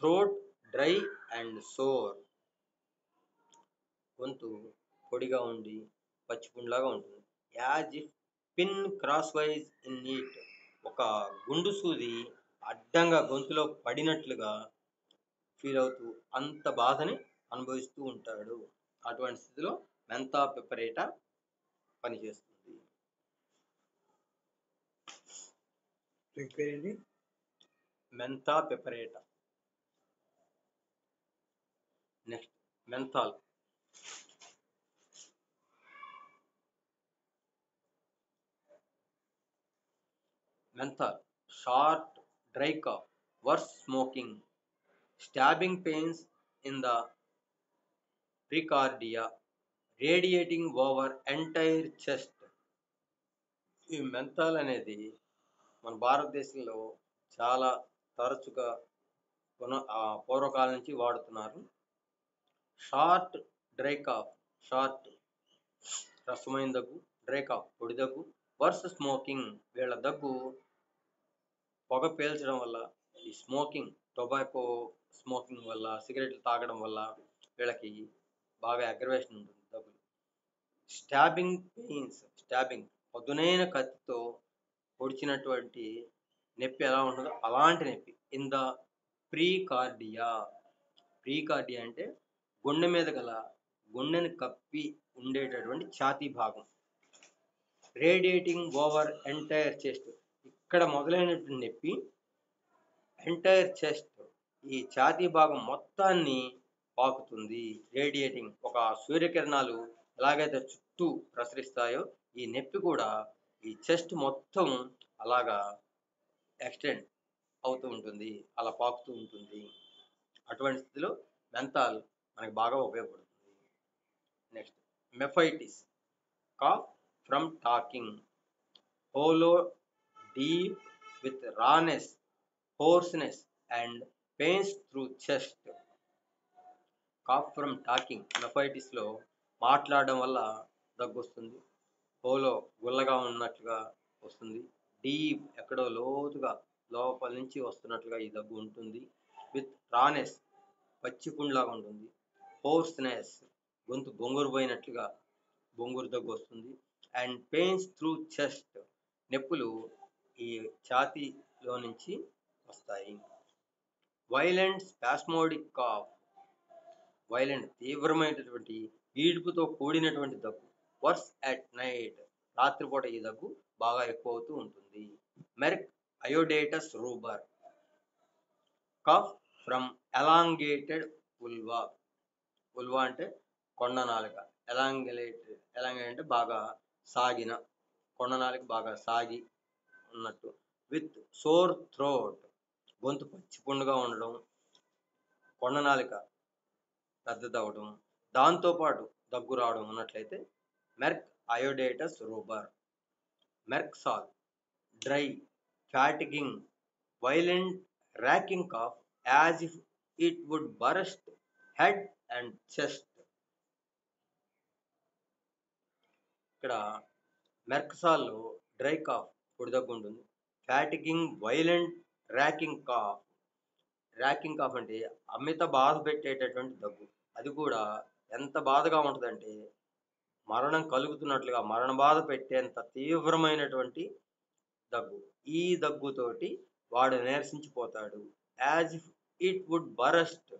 థ్రోట్ డ్రై అండ్ సోర్, గొంతు పొడిగా ఉండి పచ్చిపుండ్లాగా ఉంటుంది. As if pin cross wise in neat, ఒక గుండు సూది అడ్డంగా గొంతులో పడినట్లుగా ఫీల్ అవుతూ అంత బాధని అనుభవిస్తూ ఉంటాడు. అటువంటి స్థితిలో మెంతా పిపరేట పనిచేస్తుంది. మెంతా పిపరేట. Next menthol. Menthol, short, dry cough, worse smoking, stabbing pains in the precardia, radiating over entire chest. ఈ మెంథాల్ అనేది మన భారతదేశంలో చాలా తరచుగా పూర్వకాలం నుంచి వాడుతున్నారు. షార్ట్ డ్రై కాఫ్, షార్ట్ రసమైన దగ్గు, డ్రై కాఫ్ పొడి దగ్గు, వర్స్ స్మోకింగ్, వీళ్ళ దగ్గు పొగ పీల్చడం వల్ల, ఈ స్మోకింగ్ టొబాకో స్మోకింగ్ వల్ల, సిగరెట్లు తాగడం వల్ల వీళ్ళకి బాగా అగ్రవేషన్ ఉంటుంది దగ్గులు. స్టాబింగ్ పెయిన్స్, స్టాబింగ్ పదునైన కత్తితో పొడిచినటువంటి నొప్పి ఎలా ఉంటుందో అలాంటి నొప్పి. ఇన్ ద ప్రీకార్డియా, ప్రీకార్డియా అంటే గుండె మీద గల, గుండెని కప్పి ఉండేటటువంటి ఛాతీ భాగం. రేడియేటింగ్ ఓవర్ ఎంటైర్ చెస్ట్, ఇక్కడ మొదలైనటువంటి నొప్పి ఎంటైర్ చెస్ట్, ఈ ఛాతీ భాగం మొత్తాన్ని పాకుతుంది. రేడియేటింగ్, ఒక సూర్యకిరణాలు ఎలాగైతే చుట్టూ ప్రసరిస్తాయో ఈ నొప్పి కూడా ఈ చెస్ట్ మొత్తం అలాగా ఎక్స్టెండ్ అవుతూ ఉంటుంది, అలా పాకుతూ ఉంటుంది. అటువంటి స్థితిలో మెంథాల్ మనకి బాగా ఉపయోగపడుతుంది. నెక్స్ట్ మెఫైటిస్, cough from talking, hollow deep with rawness, hoarseness and pains through chest. Cough from talking, మెఫైటిస్ లో మాట్లాడడం వల్ల దగ్గు వస్తుంది. హోలో గుల్లగా ఉన్నట్లుగా వస్తుంది. డీప్ ఎక్కడో లోతుగా లోపల నుంచి వస్తున్నట్లుగా ఈ దగ్గు ఉంటుంది. విత్ రానెస్, పచ్చిపుండ్లాగా ఉంటుంది. హోర్స్నెస్, గొంతు బొంగురు పోయినట్లుగా బొంగురు దగ్గు వస్తుంది. అండ్ పెయిన్స్ త్రూ చెస్ట్, నొప్పులు ఈ ఛాతీలో నుంచి వస్తాయి. వైలెంట్ స్పాస్మోడిక్ కాఫ్, వైలెంట్ తీవ్రమైనటువంటి ఈడ్పుతో కూడినటువంటి దగ్గు. వర్స్ అట్ నైట్, రాత్రిపూట ఈ దగ్గు బాగా ఎక్కువ అవుతూ ఉంటుంది. మెర్క్ అయోడేటస్ రూబర్, కాఫ్ ఫ్రమ్ ఎలాంగేటెడ్ ఉల్వా, ఉల్వా అంటే కొండ నాలుక, ఎలాంగేటెడ్ అంటే బాగా సాగిన, కొండ నాలుక బాగా సాగి ఉన్నట్టు. విత్ సోర్ థ్రోట్, గొంతు పచ్చిపుండుగా ఉండడం, కొండ నాలుక పెద్దదవడం, దాంతోపాటు దగ్గు రావడం ఉన్నట్లయితే మెర్క్ అయోడేటస్ రూబర్. మెర్క్సాల్, dry, fatiguing, violent racking cough as if it would burst head and chest. ఇక్కడ మెర్క్సాల్లో డ్రై కాఫ్ పొడి దగ్గు ఉంటుంది. Fatiguing, violent racking cough, racking cough అంటే అమిత బాధ పెట్టేటటువంటి దగ్గు. అది కూడా ఎంత బాధగా ఉంటుందంటే మరణం కలుగుతున్నట్లుగా, మరణ బాధ పెట్టేంత తీవ్రమైనటువంటి దగ్గు. ఈ దగ్గుతోటి వాడు నీరసించిపోతాడు. As if it would burst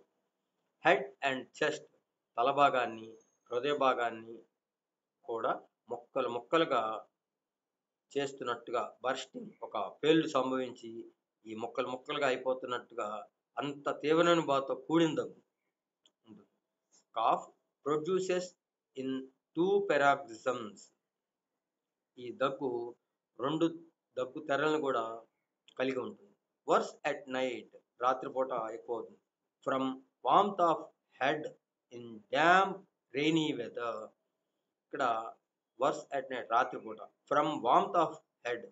head and chest, తల భాగాన్ని, హృదయ భాగాన్ని కూడా ముక్కలు ముక్కలుగా చేస్తున్నట్టుగా, బర్స్టింగ్, ఒక పేలుడు సంభవించి ఈ ముక్కలు ముక్కలుగా అయిపోతున్నట్టుగా అంత తీవ్రమైన బాధతో కూడిన దగ్గు ఉంటుంది. కాఫ్ ప్రొడ్యూసెస్ ఇన్ 2 paroxysms, ఈ దగ్గు 2 దగ్గు తెరలను కూడా కలిగి ఉంటుంది. వర్స్ అట్ నైట్, రాత్రిపూట ఎక్కువ అవుతుంది. From warmth of head in damp rainy weather, ఇక్కడ వర్స్ అట్ నైట్ రాత్రిపూట, from warmth of head,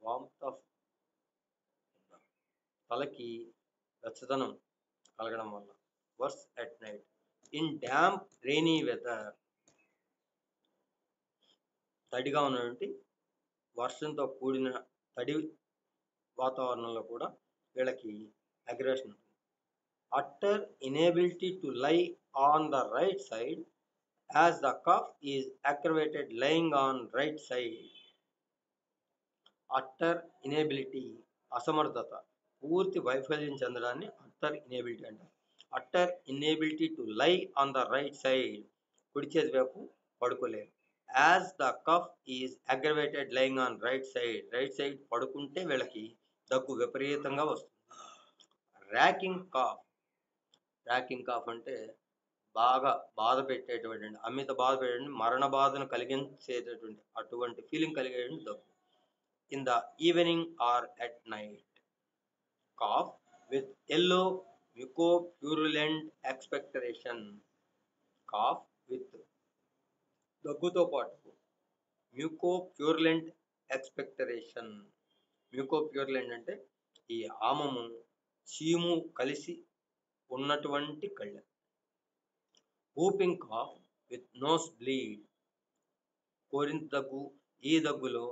warmth of తలకి వెచ్చదనం కలగడం వల్ల. Worse at night. In damp rainy weather, తడిగా ఉన్నటువంటి వర్షంతో కూడిన తడి వాతావరణంలో కూడా వీళ్ళకి అగ్రెషన్ ఉంటుంది. Utter inability to lie on the right side as the cough is aggravated lying on right side. Utter inability, అసమర్థత, పూర్తి వైఫల్యం చెందడాన్ని అట్టర్ ఇనేబిలిటీ అంటారు. Utter inability to lie on the right side, కుడి చేతి వైపు పడుకోలేరు. As the cough is aggravated lying on right side, right side పడుకుంటే వీళ్ళకి దగ్గు విపరీతంగా వస్తుంది. ర్యాకింగ్ కాఫ్, ర్యాకింగ్ కాఫ్ అంటే బాగా బాధ పెట్టేటువంటి, అమిత బాధ పెట్టేటువంటి, మరణ బాధను కలిగించేటటువంటి అటువంటి ఫీలింగ్ కలిగేటువంటి దగ్గు. In the evening or at night. Cough with yellow mucopurulent expectoration. Cough with, దగ్గుతో పాటు మ్యూకోప్యూరులెంట్ ఎక్స్పెక్టరేషన్. మ్యూకోప్యూరులెంట్ అంటే ఈ ఆమము చీము కలిసి ఉన్నటువంటి కళ్ళె. Whooping cough with nose bleed. కోరింత దగ్గు, ఈ దగ్గులో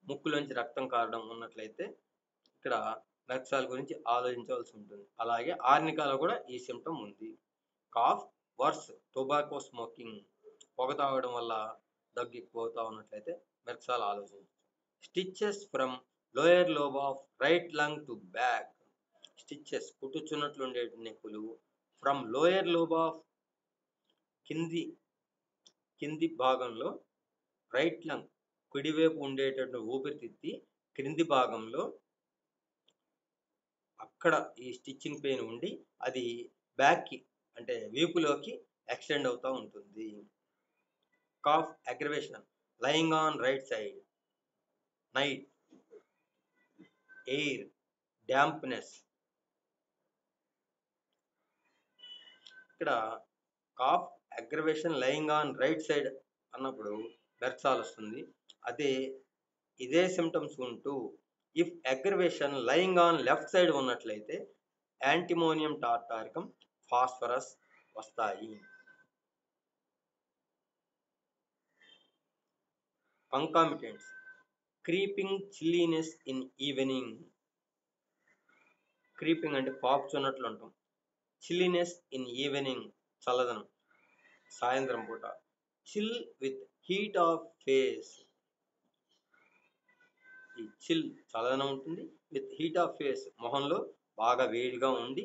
ముక్కులోంచి రక్తం కారడం ఉన్నట్లయితే ఇక్కడ మెర్క్సాల్ గురించి ఆలోచించవలసి ఉంటుంది. అలాగే ఆర్నికాలో కూడా ఈ సిమ్టమ్ ఉంది. Cough worse tobacco smoking. పొగ తాగడం వల్ల దగ్గు ఎక్కువ అవుతా ఉన్నట్లయితే మెర్క్సాల్ ఆలోచించవచ్చు. Stitches from lower lobe of right lung to back. Stitches, కుట్టుచున్నట్లు ఉండే నొప్పులు. ఫ్రమ్ లోయర్ లోబ్ ఆఫ్, కింది భాగంలో, రైట్ లంగ్, కుడివైపు ఉండేటటువంటి ఊపిరితిత్తి క్రింది భాగంలో అక్కడ ఈ స్టిచ్చింగ్ పెయిన్ ఉండి అది బ్యాక్కి అంటే వీపులోకి ఎక్స్టెండ్ అవుతూ ఉంటుంది. Cough aggravation lying on right side. Night air dampness. ఇక్కడ cough aggravation lying on right side అన్నప్పుడు మెర్క్సాల్ వస్తుంది. ఇదే సిమ్టమ్స్ ఉంటూ if aggravation lying on left side ఉన్నట్లయితే యాంటిమోనియం టార్టారికం, ఫాస్ఫరస్ వస్తాయి. Concomitants. Creeping chilliness in evening. Creeping అంటే పాపుచున్నట్లు ఉంటాం. చిల్లీనెస్ ఇన్ ఈవినింగ్, చల్లదనం సాయంత్రం పూట. Chill with heat of face. ఈ చిల్ చల్లదనం ఉంటుంది, విత్ హీట్ ఆఫ్ ఫేస్ మొహంలో బాగా వేడిగా ఉండి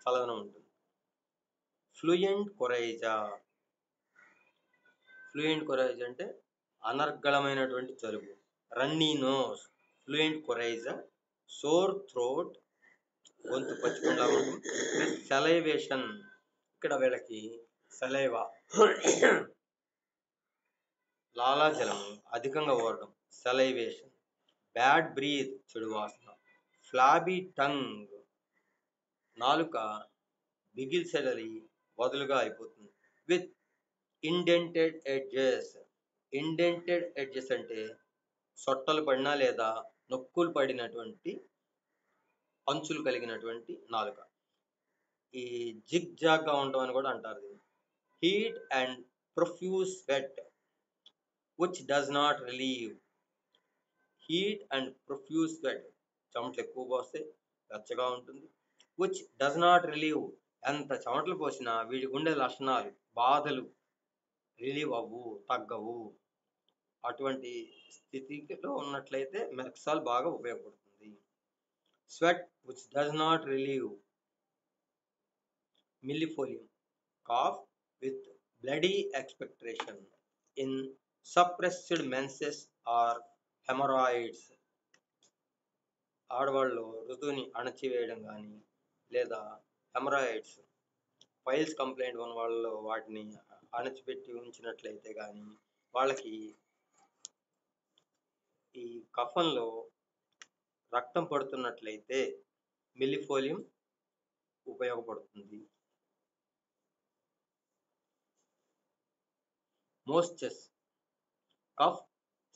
చల్లదనం ఉంటుంది. ఫ్లూయెంట్ కొరైజా. ఫ్లూయెంట్ కొరైజా అంటే అనర్గళమైనటువంటి జలుబు. Runny nose, fluent coryza. Sore throat, గొంతు పచ్చికుండా ఉంటుంది. విత్ సెలైవేషన్, ఇక్కడ వీళ్ళకి సెలైవా లాలాజలం అధికంగా ఊరడం, సెలైవేషన్. బ్యాడ్ బ్రీత్, చెడు వాసన. ఫ్లాబీ టంగ్, నాలుక బిగిల్సెడలి వదులుగా అయిపోతుంది. With indented edges. Indented edges అంటే సొట్టలు పడినా లేదా నొక్కులు పడినటువంటి అంచులు కలిగినటువంటి నాలుక. ఈ జిగ్ జాగ్గా ఉండటం అని కూడా అంటారు దీన్ని. Heat and profuse sweat which does not relieve. Heat and profuse sweat, చెమటలు ఎక్కువ పోస్తే వెచ్చగా ఉంటుంది. విచ్ డస్ నాట్ రిలీవ్, ఎంత చెమటలు పోసినా వీటికి ఉండే లక్షణాలు, బాధలు రిలీవ్ అవ్వు, తగ్గవు. అటువంటి స్థితిలో ఉన్నట్లయితే మెర్క్సాల్ బాగా ఉపయోగపడుతుంది. Sweat which does not relieve. మిల్లిఫోలియం. Cough with bloody expectoration in suppressed menses or haemorrhoids. ఆడవాళ్ళు ఋతువుని అణచివేయడం కానీ లేదా హెమరాయిడ్స్, ఫైల్స్ కంప్లైంట్ ఉన్న వాళ్ళు వాటిని అణచిపెట్టి ఉంచినట్లయితే కానీ వాళ్ళకి ఈ కఫంలో రక్తం పడుతున్నట్లయితే మిల్లిఫోలియం ఉపయోగపడుతుంది. మోస్చెస్. Cough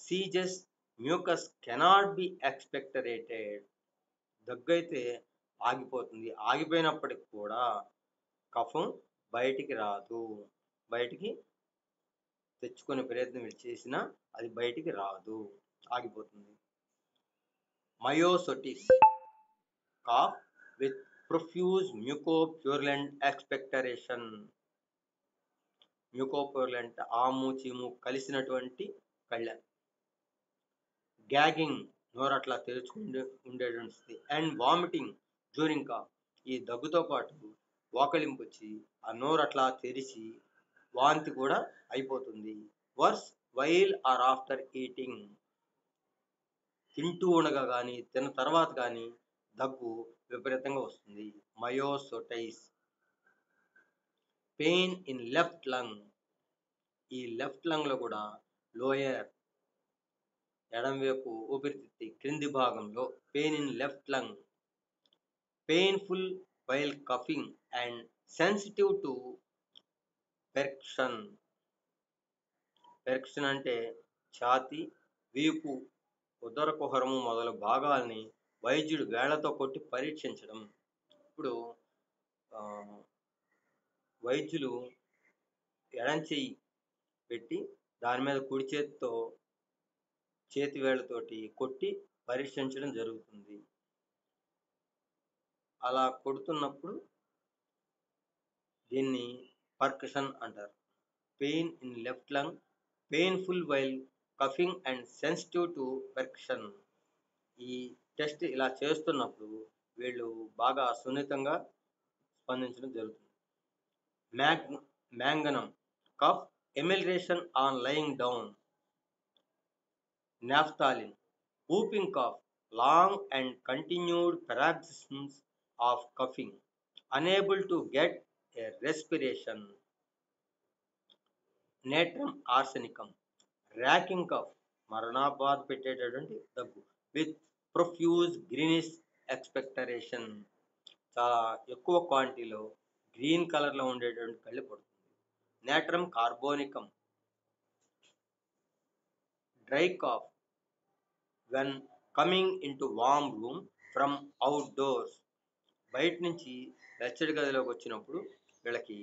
ceases mucus cannot be expectorated. దగ్గైతే ఆగిపోతుంది. ఆగిపోయినప్పటికి కూడా కఫం బయటికి రాదు. బయటికి తెచ్చుకునే ప్రయత్నం చేసినా అది బయటికి రాదు, ఆగిపోతుంది. మయోసోటిస్ cough with profuse mucopurulent expectoration. Mucopurulent ఆము చీము కలిసినటువంటి కళ్ళె. గ్యాగింగ్ నోరట్లా తెరుచుకుంటే ఉండేటువంటి. And vomiting during cough. ఈ దగ్గుతో పాటు వాకలింపు వచ్చి ఆ నోరట్లా తెరిచి వాంతి కూడా అయిపోతుంది. Worse while or after eating. తింటూ ఉండగా కానీ తిన్న తర్వాత కానీ దగ్గు విపరీతంగా వస్తుంది. మయోసోటైస్. Pain in left lung. ఈ లెఫ్ట్ లంగ్ లో కూడా లోయర్ ఎడంవైపు ఊపిరితిత్తి క్రింది భాగంలో pain in left lung. Painful while coughing and sensitive to percussion. Percussion అంటే ఛాతి, వీపు, ఉదర కుహరము మొదలు భాగాల్ని వైద్యుడు వేళ్లతో కొట్టి పరీక్షించడం. ఇప్పుడు వైద్యులు ఎడం చెయ్యి పెట్టి దాని మీద కుడి చేతితో చేతి వేళ్లతోటి కొట్టి పరీక్షించడం జరుగుతుంది. అలా కొడుతున్నప్పుడు దీన్ని పర్కషన్ అంటారు. Pain in left lung, painful while coughing and sensitive to percussion. ఈ టెస్ట్ ఇలా చేస్తున్నప్పుడు వీళ్ళు బాగా సున్నితంగా స్పందించడం జరుగుతుంది. మ్యాంగనం cough amelioration on lying down. నాఫ్థాలిన్ whooping cough, long and continued paroxysms of coughing, unable to get a respiration. Natrum arsenicum, racking cough, మరణాబాధ పెట్టేటటువంటి దగ్గు, విత్ ప్రొఫ్యూజ్ గ్రీనిష్ ఎక్స్పెక్టరేషన్. చాలా ఎక్కువ క్వాంటిటీలో గ్రీన్ కలర్లో ఉండేటువంటి కళ్ళు పడుతుంది. నేట్రమ్ కార్బోనికం, dry cough when coming into warm room from outdoors. బయట నుంచి వెచ్చడి గదిలోకి వచ్చినప్పుడు వీళ్ళకి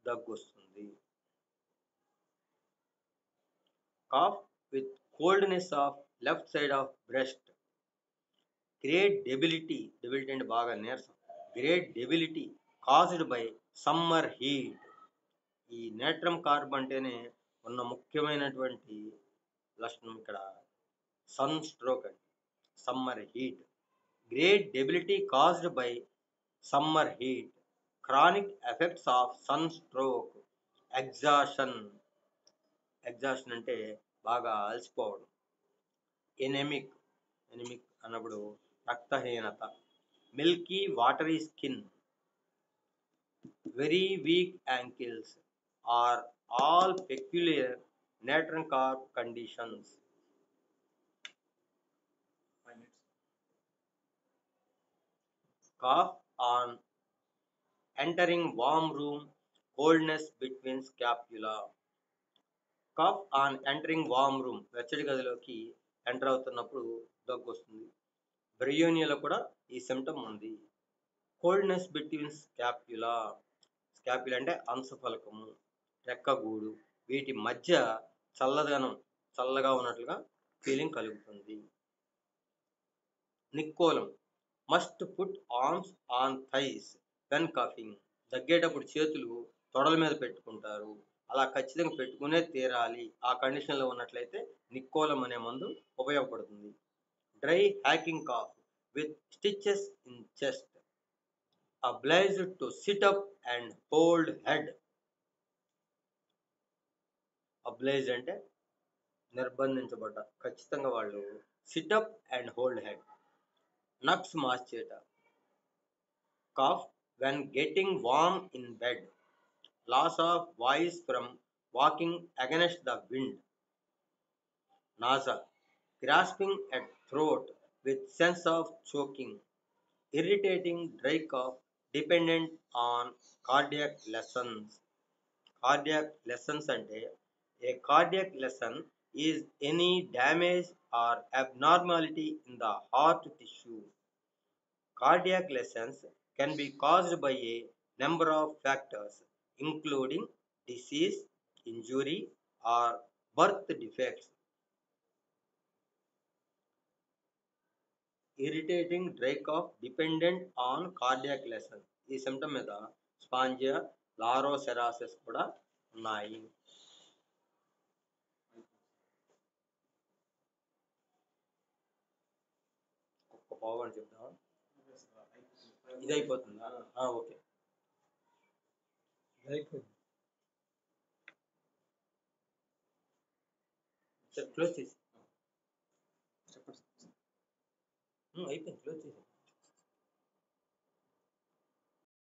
దగ్గు వస్తుంది. Cough with coldness of left side of breast. Great debility. Debility అంటే బాగా నీరసం. Great debility caused by summer heat. ఈ నేట్రమ్ కార్బ్ అంటేనే ఉన్న ముఖ్యమైనటువంటి లక్షణం ఇక్కడ సన్ స్ట్రోక్ అండి. Summer heat. Great debility caused by summer heat. Chronic effects of sun stroke. Exhaustion. Exhaustion అంటే బాగా అలసిపోవడం. ఎనెమిక్. ఎనెమిక్ అన్నప్పుడు రక్తహీనత. Milky watery skin, very weak ankles are all peculiar natrum carb conditions. Cough on entering warm room, coldness between scapula. Cough on entering warm room. వెచ్చడి గదిలోకి enter అవుతున్నప్పుడు దగ్గు వస్తుంది. బ్రయోనియాలో కూడా ఈ సిమ్టమ్ ఉంది. Coldness between స్కాప్యులా. స్కాప్యులా అంటే అంశఫలకము, రెక్కగూడు, వీటి మధ్య చల్లగా ఉన్నట్లుగా ఫీలింగ్ కలుగుతుంది. నిక్కోలం must put arms on thighs when coughing. దగ్గేటప్పుడు చేతులు తొడల మీద పెట్టుకుంటారు. అలా ఖచ్చితంగా పెట్టుకునే తీరాలి. ఆ కండిషన్లో ఉన్నట్లయితే నిక్కోలం అనే మందు ఉపయోగపడుతుంది. Dry hacking cough with stitches in chest. Obliged to sit up and hold head. Oblige అంటే నిర్బంధించబడ్డ, ఖచ్చితంగా వాళ్ళు సిటప్ అండ్ హోల్డ్ హెడ్. నక్స్ మాస్చేట. Cough when getting warm in bed. Loss of voice from walking against the wind. నాజా. Grasping at throat with sense of choking. Irritating dry cough dependent on cardiac lessons. Cardiac lessons అంటే a cardiac lesson is any damage or abnormality in the heart tissue. Cardiac lesions can be caused by a number of factors, including disease, injury, or birth defects. Irritating dry cough dependent on cardiac lesion. ఈ symptom మీద స్పాంజియా లారోసెరాసిస్ కూడా ఉన్నాయి. ఒక్క పావు అని చెప్తాం. ఇది అయిపోతుందా? ఓకే, అయిపోయింది. క్లోజ్ చేసి అయిపోయింది, క్లోజ్ చేసి